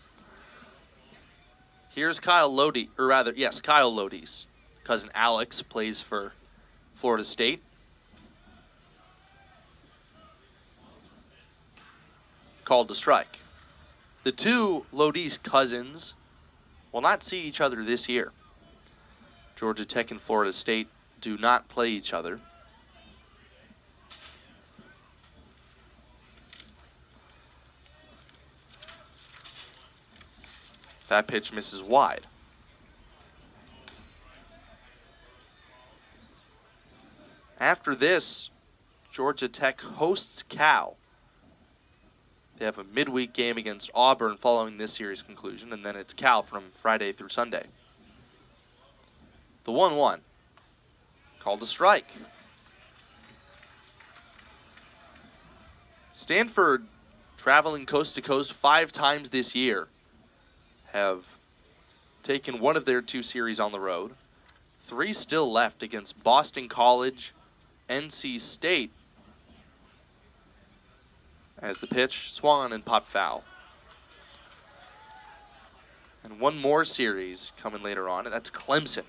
Here's Kyle Lodi, or rather, yes, Kyle Lodi's cousin Alex plays for Florida State. Called to strike. The 2 Lodi's cousins will not see each other this year. Georgia Tech and Florida State do not play each other. That pitch misses wide. After this, Georgia Tech hosts Cal. They have a midweek game against Auburn following this series conclusion, and then it's Cal from Friday through Sunday. The 1-1. Called a strike. Stanford, traveling coast to coast 5 times this year, have taken one of their 2 series on the road. 3 still left against Boston College, NC State, as the pitch swung on and popped foul. And 1 more series coming later on, and that's Clemson.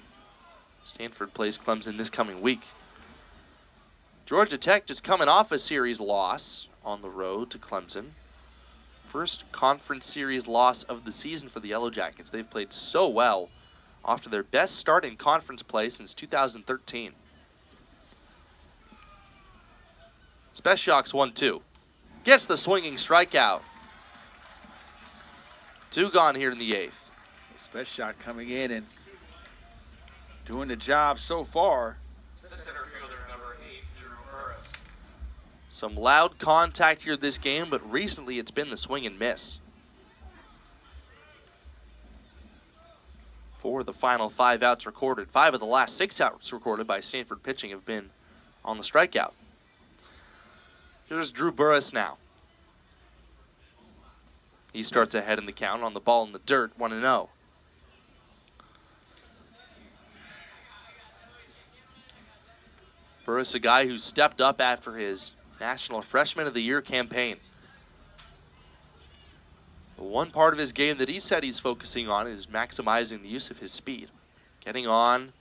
Stanford plays Clemson this coming week. Georgia Tech just coming off a series loss on the road to Clemson. First conference series loss of the season for the Yellow Jackets. They've played so well off to their best start in conference play since 2013. Speciak's 1-2. Gets the swinging strikeout. 2 gone here in the 8th. Speciak coming in and doing the job so far. The center fielder, number 8, Drew Burris. Some loud contact here this game, but recently it's been the swing and miss. For the final 5 outs recorded, 5 of the last 6 outs recorded by Stanford pitching have been on the strikeout. Here's Drew Burris now. He starts ahead in the count on the ball in the dirt, 1-0. Burris, a guy who stepped up after his National Freshman of the Year campaign. The one part of his game that he said he's focusing on is maximizing the use of his speed. Getting on,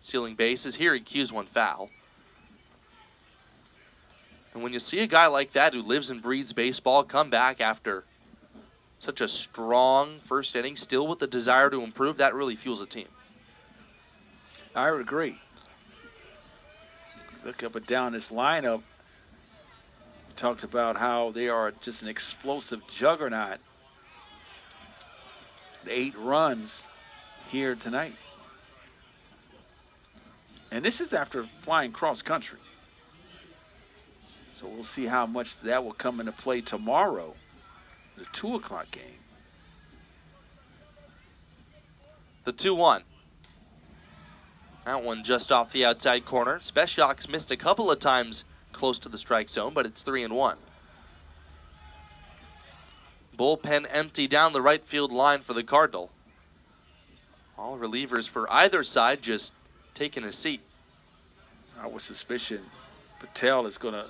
stealing bases. Here he cues one foul. And when you see a guy like that who lives and breathes baseball come back after such a strong first inning, still with the desire to improve, that really fuels a team. I would agree. Look up and down this lineup. We talked about how they are just an explosive juggernaut. The 8 runs here tonight. And this is after flying cross country. So we'll see how much that will come into play tomorrow, the 2 o'clock game. The 2-1. That one just off the outside corner. Special's missed a couple of times close to the strike zone, but it's 3-1. Bullpen empty down the right field line for the Cardinal. All relievers for either side just taking a seat. I would suspicion Patel is going to,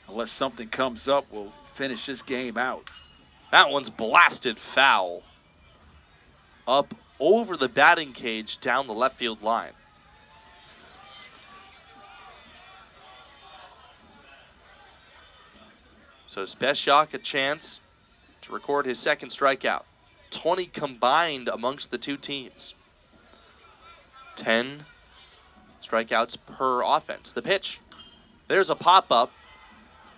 unless something comes up, will finish this game out. That one's blasted foul. Up over the batting cage down the left field line. So Special a chance to record his second strikeout. 20 combined amongst the two teams. 10 strikeouts per offense. The pitch. There's a pop-up.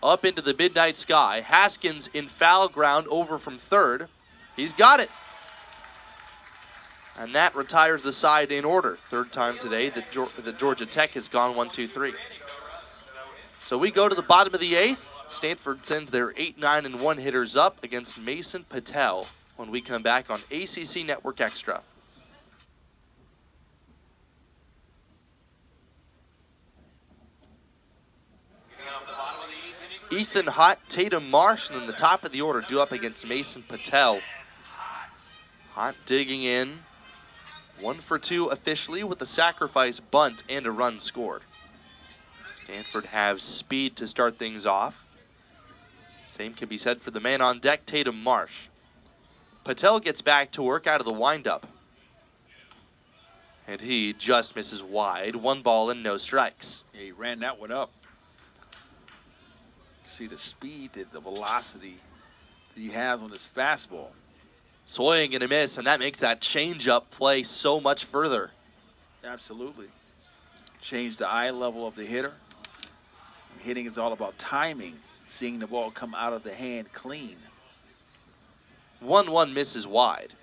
Up into the midnight sky. Haskins in foul ground over from third. He's got it. And that retires the side in order. Third time today that Georgia Tech has gone 1-2-3. So we go to the bottom of the 8th. Stanford sends their 8-9-1 hitters up against Mason Patel when we come back on ACC Network Extra. Ethan Hott, Tatum Marsh, and then the top of the order due up against Mason Patel. Hott digging in. 1 for 2 officially with a sacrifice bunt and a run scored. Stanford have speed to start things off. Same can be said for the man on deck, Tatum Marsh. Patel gets back to work out of the windup. And he just misses wide. 1 ball and no strikes. Yeah, he ran that one up. See the speed, the velocity that he has on his fastball. Swing and a miss, and that makes that changeup play so much further. Absolutely. Change the eye level of the hitter. Hitting is all about timing, seeing the ball come out of the hand clean. 1-1 misses wide.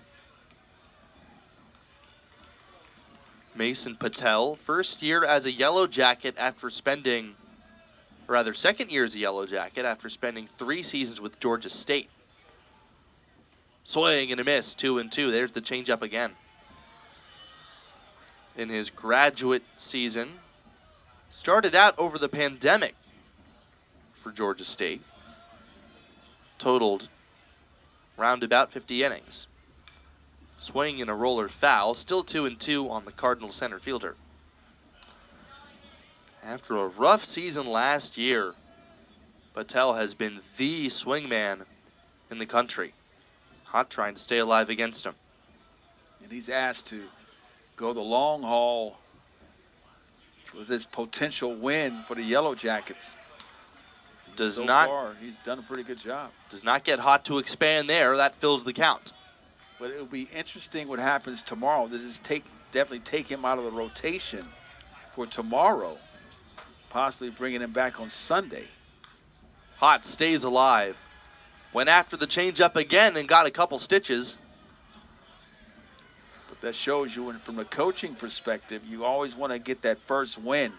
Mason Patel, first year as a Yellow Jacket after spending, or rather second year as a Yellow Jacket after spending 3 seasons with Georgia State. Swing and a miss, 2-2. There's the changeup again. In his graduate season, started out over the pandemic for Georgia State. Totaled roundabout 50 innings. Swing and a roller foul, still 2-2 on the Cardinal center fielder. After a rough season last year, Patel has been the swingman in the country. Hot trying to stay alive against him. And he's asked to go the long haul for this potential win for the Yellow Jackets. So far, he's done a pretty good job. Does not get Hot to expand there. That fills the count. But it'll be interesting what happens tomorrow. This is definitely take him out of the rotation for tomorrow, possibly bringing him back on Sunday. Hot stays alive. Went after the changeup again and got a couple stitches. But that shows you, from the coaching perspective, you always want to get that first win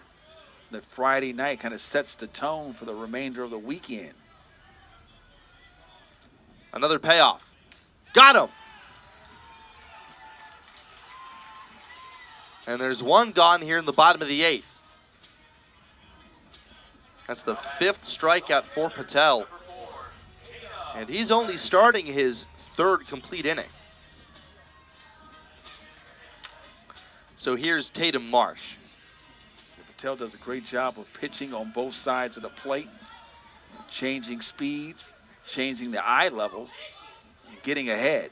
the Friday night kind of sets the tone for the remainder of the weekend. Another payoff. Got him. And there's one gone here in the bottom of the 8th. That's the 5th strikeout for Patel. And he's only starting his 3rd complete inning. So here's Tatum Marsh. Patel does a great job of pitching on both sides of the plate, changing speeds, changing the eye level, and getting ahead.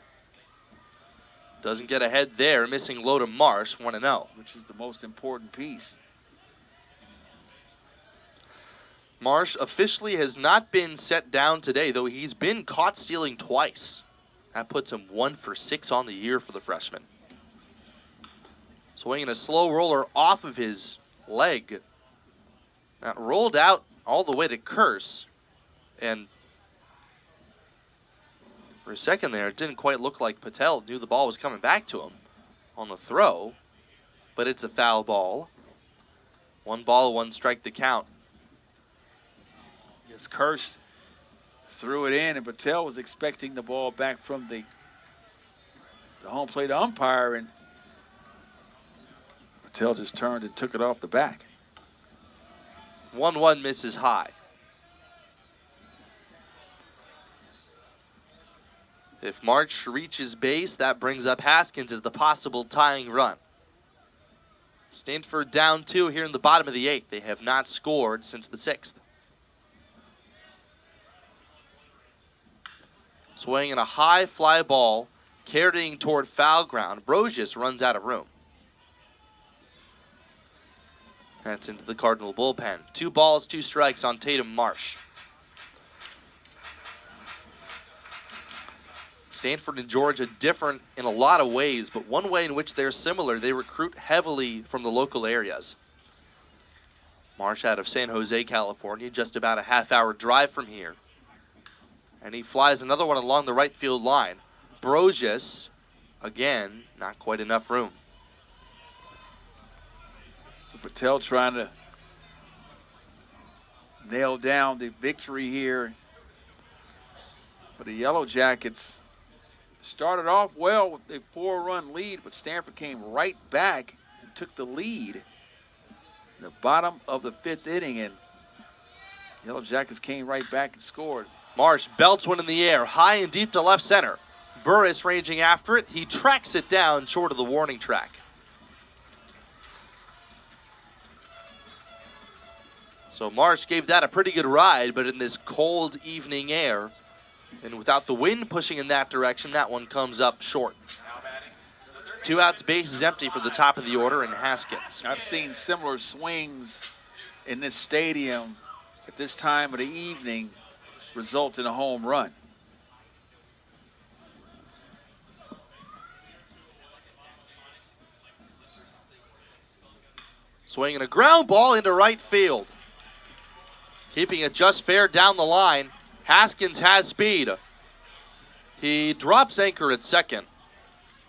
Doesn't get ahead there, missing low to Marsh, 1-0. Which is the most important piece. Marsh officially has not been set down today, though he's been caught stealing twice. That puts him 1 for 6 on the year for the freshman. Swinging a slow roller off of his leg. That rolled out all the way to Curse. And for a second there, it didn't quite look like Patel knew the ball was coming back to him on the throw. But it's a foul ball. 1 ball, 1 strike to count. Yes, Curse threw it in, and Patel was expecting the ball back from the home plate umpire, and Patel just turned and took it off the back. 1-1 misses high. If March reaches base, that brings up Haskins as the possible tying run. Stanford down 2 here in the bottom of the 8th. They have not scored since the 6th. Swinging a high fly ball, carrying toward foul ground. Brosius runs out of room. That's into the Cardinal bullpen. 2 balls, 2 strikes on Tatum Marsh. Stanford and Georgia different in a lot of ways, but one way in which they're similar, they recruit heavily from the local areas. Marsh out of San Jose, California, just about a half-hour drive from here. And he flies another one along the right field line. Brosius, again, not quite enough room. So Patel trying to nail down the victory here for the Yellow Jackets. Started off well with a 4-run lead, but Stanford came right back and took the lead in the bottom of the 5th inning, and Yellow Jackets came right back and scored. Marsh belts one in the air, high and deep to left center. Burris ranging after it. He tracks it down short of the warning track. So Marsh gave that a pretty good ride, but in this cold evening air, and without the wind pushing in that direction, that one comes up short. 2 outs, base is empty for the top of the order, and Haskins. I've seen similar swings in this stadium at this time of the evening result in a home run. Swinging a ground ball into right field. Keeping it just fair down the line. Haskins has speed. He drops anchor at second.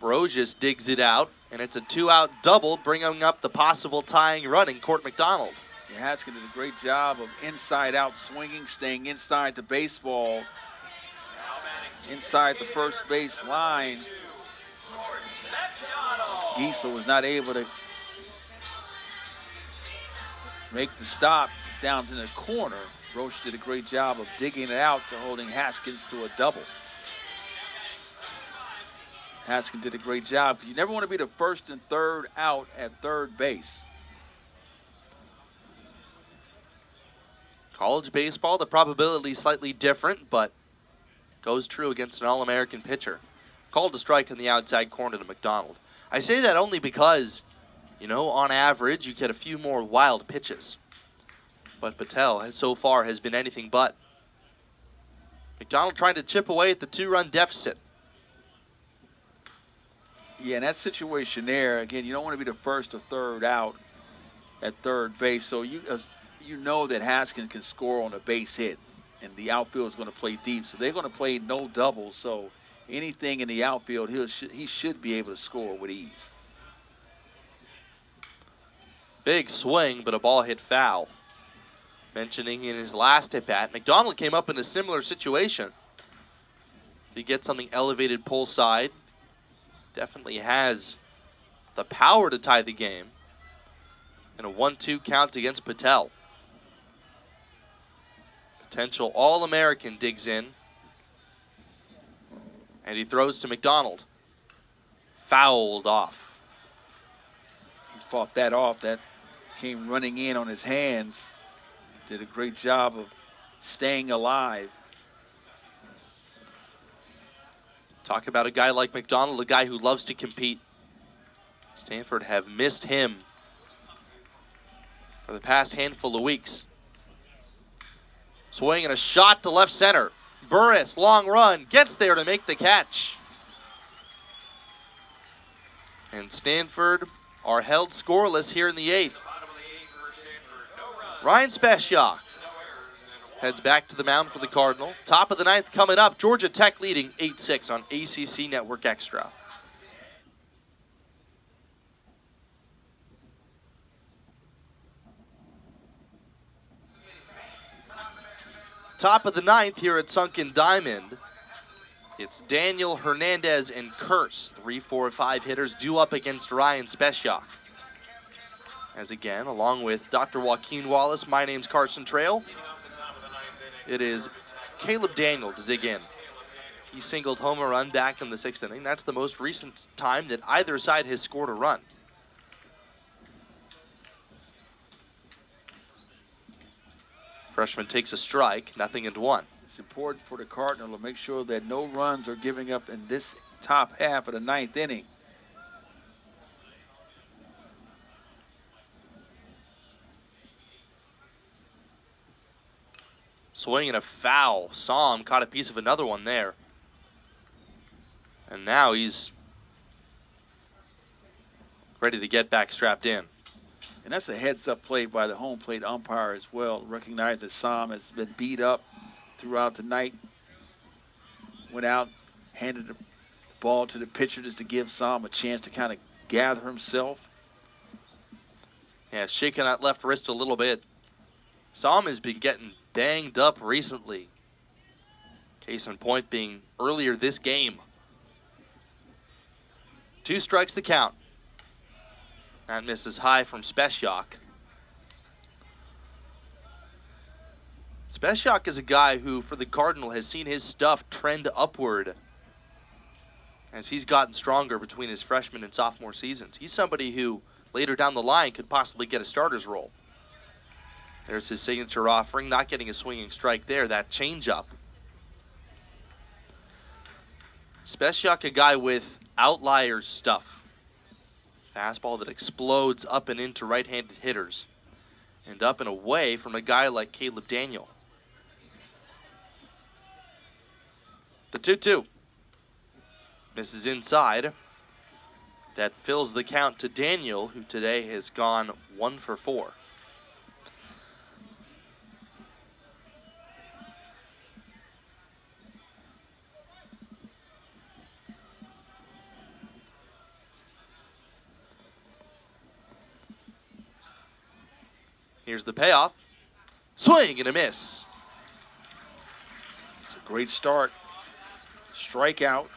Brosius digs it out, and it's a 2-out double, bringing up the possible tying run in Court McDonald. Yeah, Haskins did a great job of inside-out swinging, staying inside the baseball, inside the first base line. Giesel was not able to make the stop down to the corner. Roche did a great job of digging it out to holding Haskins to a double. Haskins did a great job because you never want to be the first and third out at third base. College baseball, the probability is slightly different, but goes true against an All-American pitcher. Called a strike in the outside corner to McDonald. I say that only because, on average, you get a few more wild pitches. But Patel, so far, has been anything but. McDonald trying to chip away at the 2-run deficit. Yeah, in that situation there, again, you don't want to be the first or third out at third base. So you know that Haskins can score on a base hit, and the outfield is going to play deep. So they're going to play no doubles. So anything in the outfield, he should be able to score with ease. Big swing, but a ball hit foul. Mentioning in his last at-bat, McDonald came up in a similar situation. If he gets something elevated pull side, definitely has the power to tie the game. And a 1-2 count against Patel. Potential All-American digs in. And he throws to McDonald. Fouled off. He fought that off. That came running in on his hands. Did a great job of staying alive. Talk about a guy like McDonald, a guy who loves to compete. Stanford have missed him for the past handful of weeks. Swing and a shot to left center. Burris, long run, gets there to make the catch. And Stanford are held scoreless here in the 8th. Ryan Speshak heads back to the mound for the Cardinal. Top of the 9th coming up. Georgia Tech leading 8-6 on ACC Network Extra. Top of the 9th here at Sunken Diamond. It's Daniel, Hernandez, and Curse. 3, 4, 5 hitters due up against Ryan Speshak. As again, along with Dr. Joaquin Wallace, my name's Carson Trail. It is Caleb Daniel to dig in. He singled home a run back in the 6th inning. That's the most recent time that either side has scored a run. Freshman takes a strike, 0-1. It's important for the Cardinal to make sure that no runs are giving up in this top half of the 9th inning. Swing and a foul. Saw him, caught a piece of another one there. And now he's ready to get back strapped in. And that's a heads-up play by the home plate umpire as well. Recognize that Sam has been beat up throughout the night. Went out, handed the ball to the pitcher just to give Sam a chance to kind of gather himself. Yeah, shaking that left wrist a little bit. Sam has been getting banged up recently. Case in point being earlier this game. 2 strikes the count. That misses high from Speshak. Speshak is a guy who, for the Cardinal, has seen his stuff trend upward as he's gotten stronger between his freshman and sophomore seasons. He's somebody who, later down the line, could possibly get a starter's role. There's his signature offering, not getting a swinging strike there, that changeup. Speshak, a guy with outlier stuff. Fastball that explodes up and into right-handed hitters. And up and away from a guy like Caleb Daniel. The 2-2. Misses inside. That fills the count to Daniel, who today has gone 1 for 4. Here's the payoff. Swing and a miss. It's a great start. Strikeout.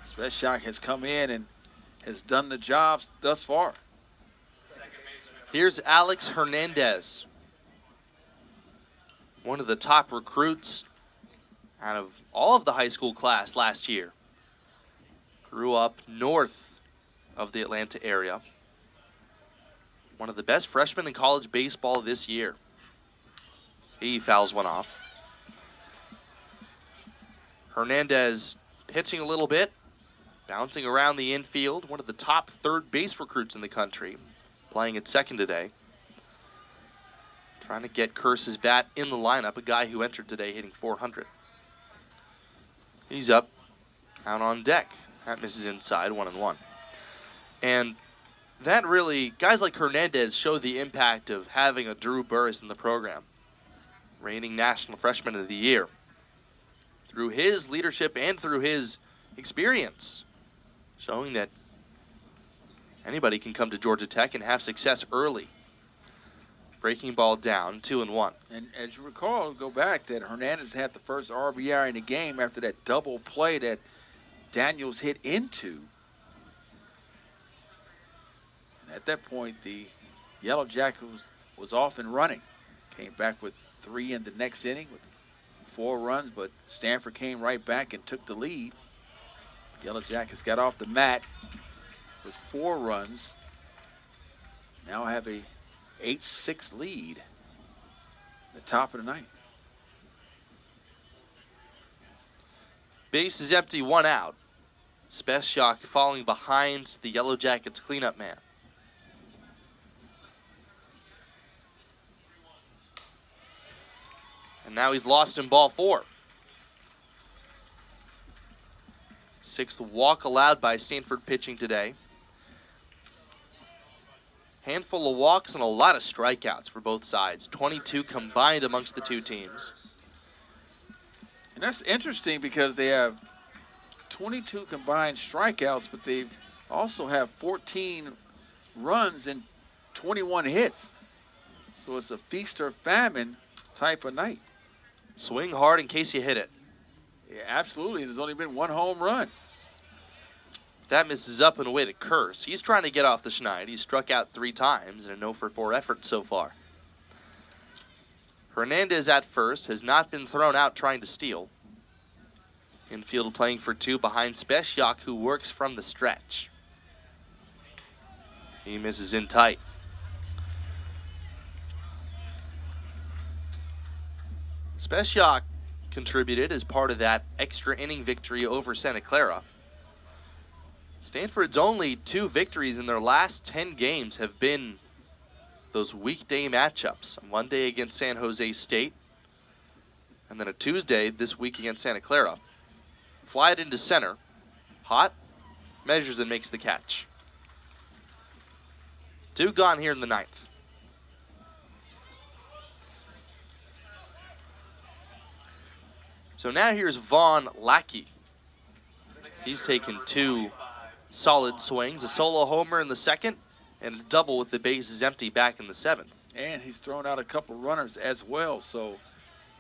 Speshak has come in and has done the job thus far. Here's Alex Hernandez. One of the top recruits out of all of the high school class last year. Grew up north of the Atlanta area. One of the best freshmen in college baseball this year. He fouls one off. Hernandez pitching a little bit, bouncing around the infield. One of the top third base recruits in the country, playing at second today. Trying to get Curse's bat in the lineup, a guy who entered today hitting 400. He's up, out on deck. That misses inside, 1-1. And that really, guys like Hernandez show the impact of having a Drew Burris in the program. Reigning National Freshman of the Year. Through his leadership and through his experience. Showing that Anybody can come to Georgia Tech and have success early. Breaking ball down, 2-1. And as you recall, go back, that Hernandez had the first RBI in the game after that double play that Daniels hit into. And at that point, the Yellow Jackets was off and running. Came back with 3 in the next inning with 4 runs, but Stanford came right back and took the lead. Yellow Jackets got off the mat with 4 runs. Now have a 8-6 lead at the top of the ninth. Base is empty, 1 out. Speciak falling behind the Yellow Jackets cleanup man. And now he's lost in ball 4. 6th walk allowed by Stanford pitching today. Handful of walks and a lot of strikeouts for both sides. 22 combined amongst the two teams. And that's interesting because they have 22 combined strikeouts, but they also have 14 runs and 21 hits. So it's a feast or famine type of night. Swing hard in case you hit it. Yeah, absolutely. There's only been 1 home run. That misses up and away to Curse. He's trying to get off the schneid. He's struck out 3 times in a 0-for-4 effort so far. Hernandez at first has not been thrown out trying to steal. Infield playing for 2 behind Speciak, who works from the stretch. He misses in tight. Speciak contributed as part of that extra inning victory over Santa Clara. Stanford's only 2 victories in their last 10 games have been those weekday matchups. A Monday against San Jose State, and then a Tuesday this week against Santa Clara. Fly it into center. Hot. Measures and makes the catch. 2 gone here in the 9th. So now here's Vaughn Lackey. He's taken 2 solid swings, a solo homer in the 2nd, and a double with the bases empty back in the 7th. And he's thrown out a couple runners as well, so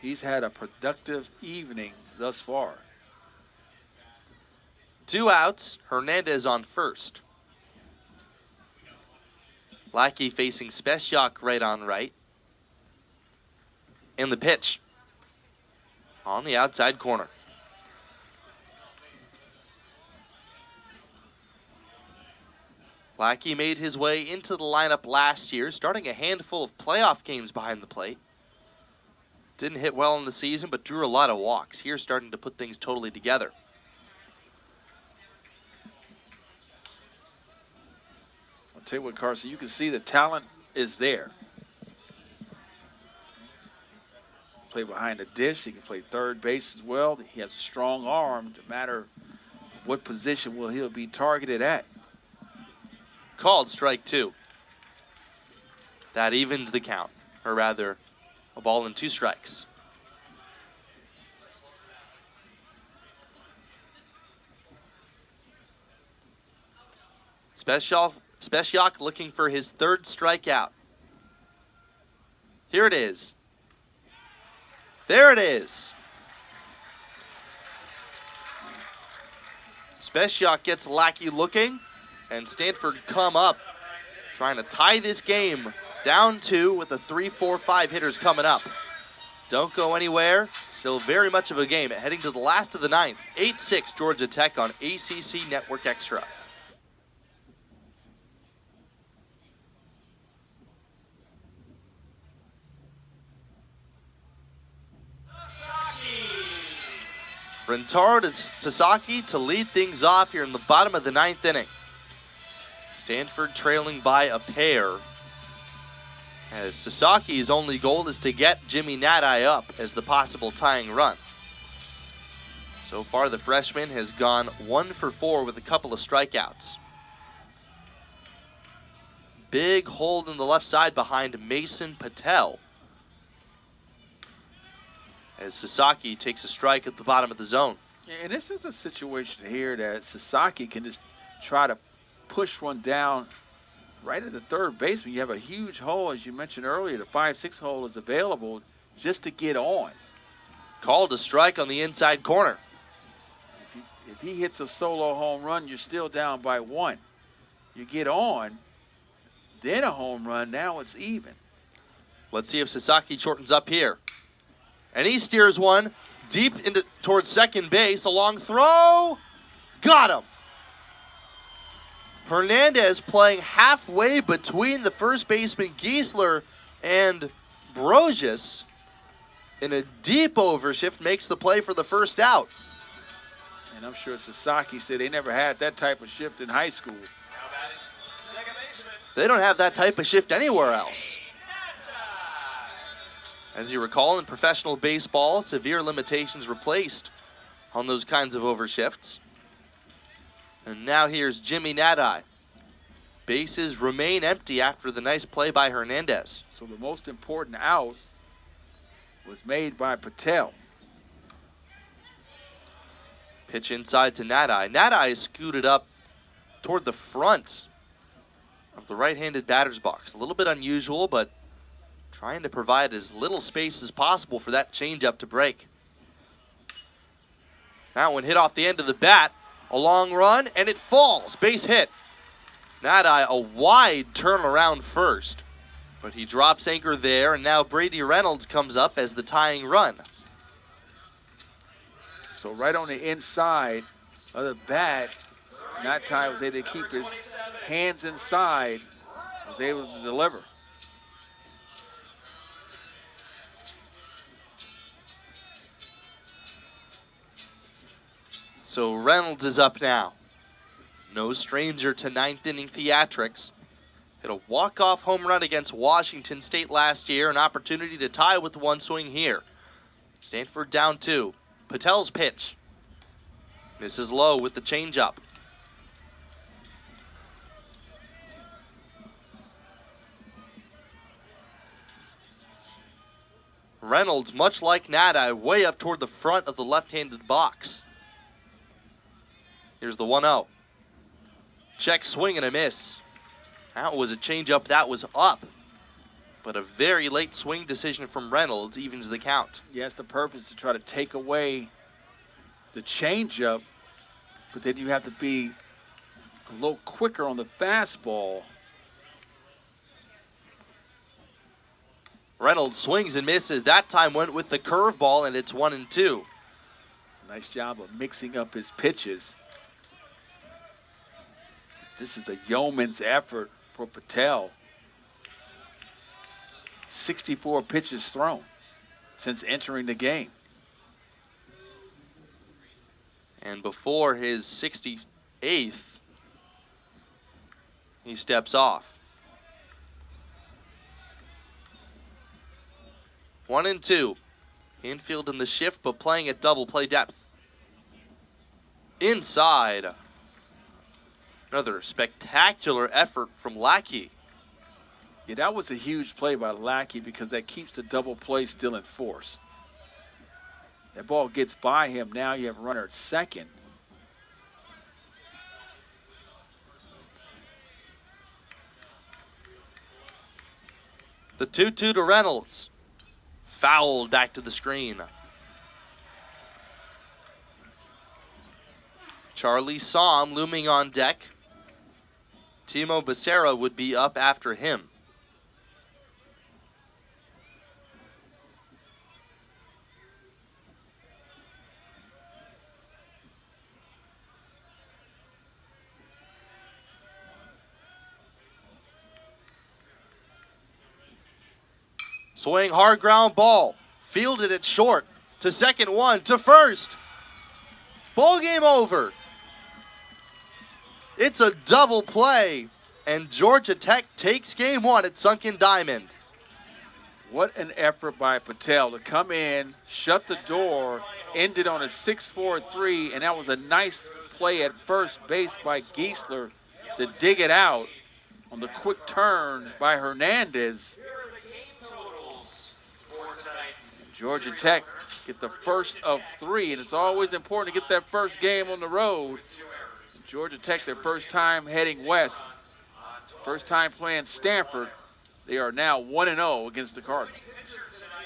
he's had a productive evening thus far. 2 outs, Hernandez on first. Lackey facing Speciak right on right. And the pitch on the outside corner. Lackey made his way into the lineup last year, starting a handful of playoff games behind the plate. Didn't hit well in the season, but drew a lot of walks. Here starting to put things totally together. I'll tell you what, Carson, you can see the talent is there. Play behind the dish. He can play third base as well. He has a strong arm. No matter what position will he be targeted at. Called strike 2. That evens the count, or rather, a ball and 2 strikes. Speciak looking for his 3rd strikeout. Here it is. There it is. Speciak gets Lackey looking, and Stanford come up, trying to tie this game down 2 with the 3, 4, 5 hitters coming up. Don't go anywhere. Still very much of a game. Heading to the last of the 9th. 8-6 Georgia Tech on ACC Network Extra. Rentaro to Sasaki to lead things off here in the bottom of the 9th inning. Stanford trailing by a pair, as Sasaki's only goal is to get Jimmy Nadai up as the possible tying run. So far, the freshman has gone 1 for 4 with a couple of strikeouts. Big hold in the left side behind Mason Patel, as Sasaki takes a strike at the bottom of the zone. And this is a situation here that Sasaki can just try to push one down right at the third baseman. You have a huge hole, as you mentioned earlier. The 5-6 hole is available just to get on. Called a strike on the inside corner. If he hits a solo home run, you're still down by 1. You get on, then a home run, now it's even. Let's see if Sasaki shortens up here. And he steers one deep towards second base. A long throw. Got him. Hernandez playing halfway between the first baseman Giesler and Brosius in a deep overshift makes the play for the first out. And I'm sure Sasaki said they never had that type of shift in high school. They don't have that type of shift anywhere else. As you recall, in professional baseball, severe limitations were placed on those kinds of overshifts. And now here's Jimmy Nadai. Bases remain empty after the nice play by Hernandez. So the most important out was made by Patel. Pitch inside to Nadai. Nadai is scooted up toward the front of the right-handed batter's box. A little bit unusual, but trying to provide as little space as possible for that changeup to break. That one hit off the end of the bat. A long run, and it falls. Base hit. Nadai, a wide turnaround first. But he drops anchor there, and now Brady Reynolds comes up as the tying run. So right on the inside of the bat, Nadai was able to keep his hands inside, was able to deliver. So Reynolds is up now. No stranger to ninth inning theatrics. Hit a walk-off home run against Washington State last year. An opportunity to tie with one swing here. Stanford down 2. Patel's pitch. Misses low with the changeup. Reynolds, much like Nadai, way up toward the front of the left-handed box. Here's the 1-0. Check swing and a miss. That was a changeup that was up. But a very late swing decision from Reynolds evens the count. Yes, the purpose to try to take away the changeup, but then you have to be a little quicker on the fastball. Reynolds swings and misses. That time went with the curveball, and it's 1-2. Nice job of mixing up his pitches. This is a yeoman's effort for Patel. 64 pitches thrown since entering the game. And before his 68th, he steps off. 1-2. Infield in the shift, but playing at double play depth. Inside. Another spectacular effort from Lackey. Yeah, that was a huge play by Lackey because that keeps the double play still in force. That ball gets by him. Now you have a runner at second. The 2-2 to Reynolds. Fouled back to the screen. Charlie saw him looming on deck. Timo Becerra would be up after him. Swing, hard ground ball. Fielded it short. To second one. To first. Ball game over. It's a double play. And Georgia Tech takes game 1 at Sunken Diamond. What an effort by Patel to come in, shut the door, ended on a 6-4-3, and that was a nice play at first base by Giesler to dig it out on the quick turn by Hernandez. Georgia Tech get the first of 3, and it's always important to get that first game on the road. Georgia Tech, their first time heading west, first time playing Stanford. They are now 1-0 against the Cardinals.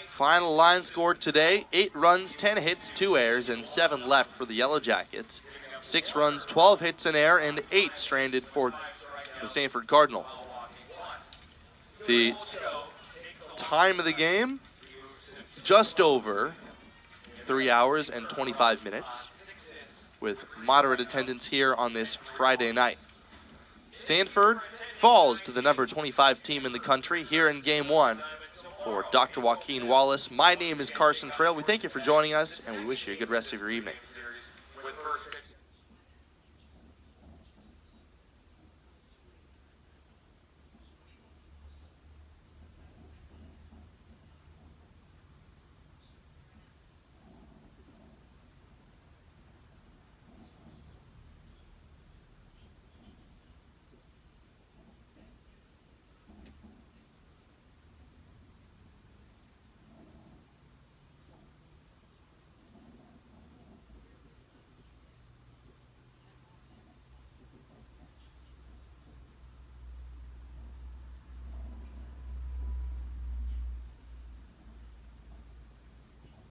Final line scored today, 8 runs, 10 hits, 2 errors, and 7 left for the Yellow Jackets. 6 runs, 12 hits, an error, and 8 stranded for the Stanford Cardinal. The time of the game, just over 3 hours and 25 minutes, with moderate attendance here on this Friday night. Stanford falls to the number 25 team in the country here in Game 1. For Dr. Joaquin Wallace, my name is Carson Trail. We thank you for joining us, and we wish you a good rest of your evening.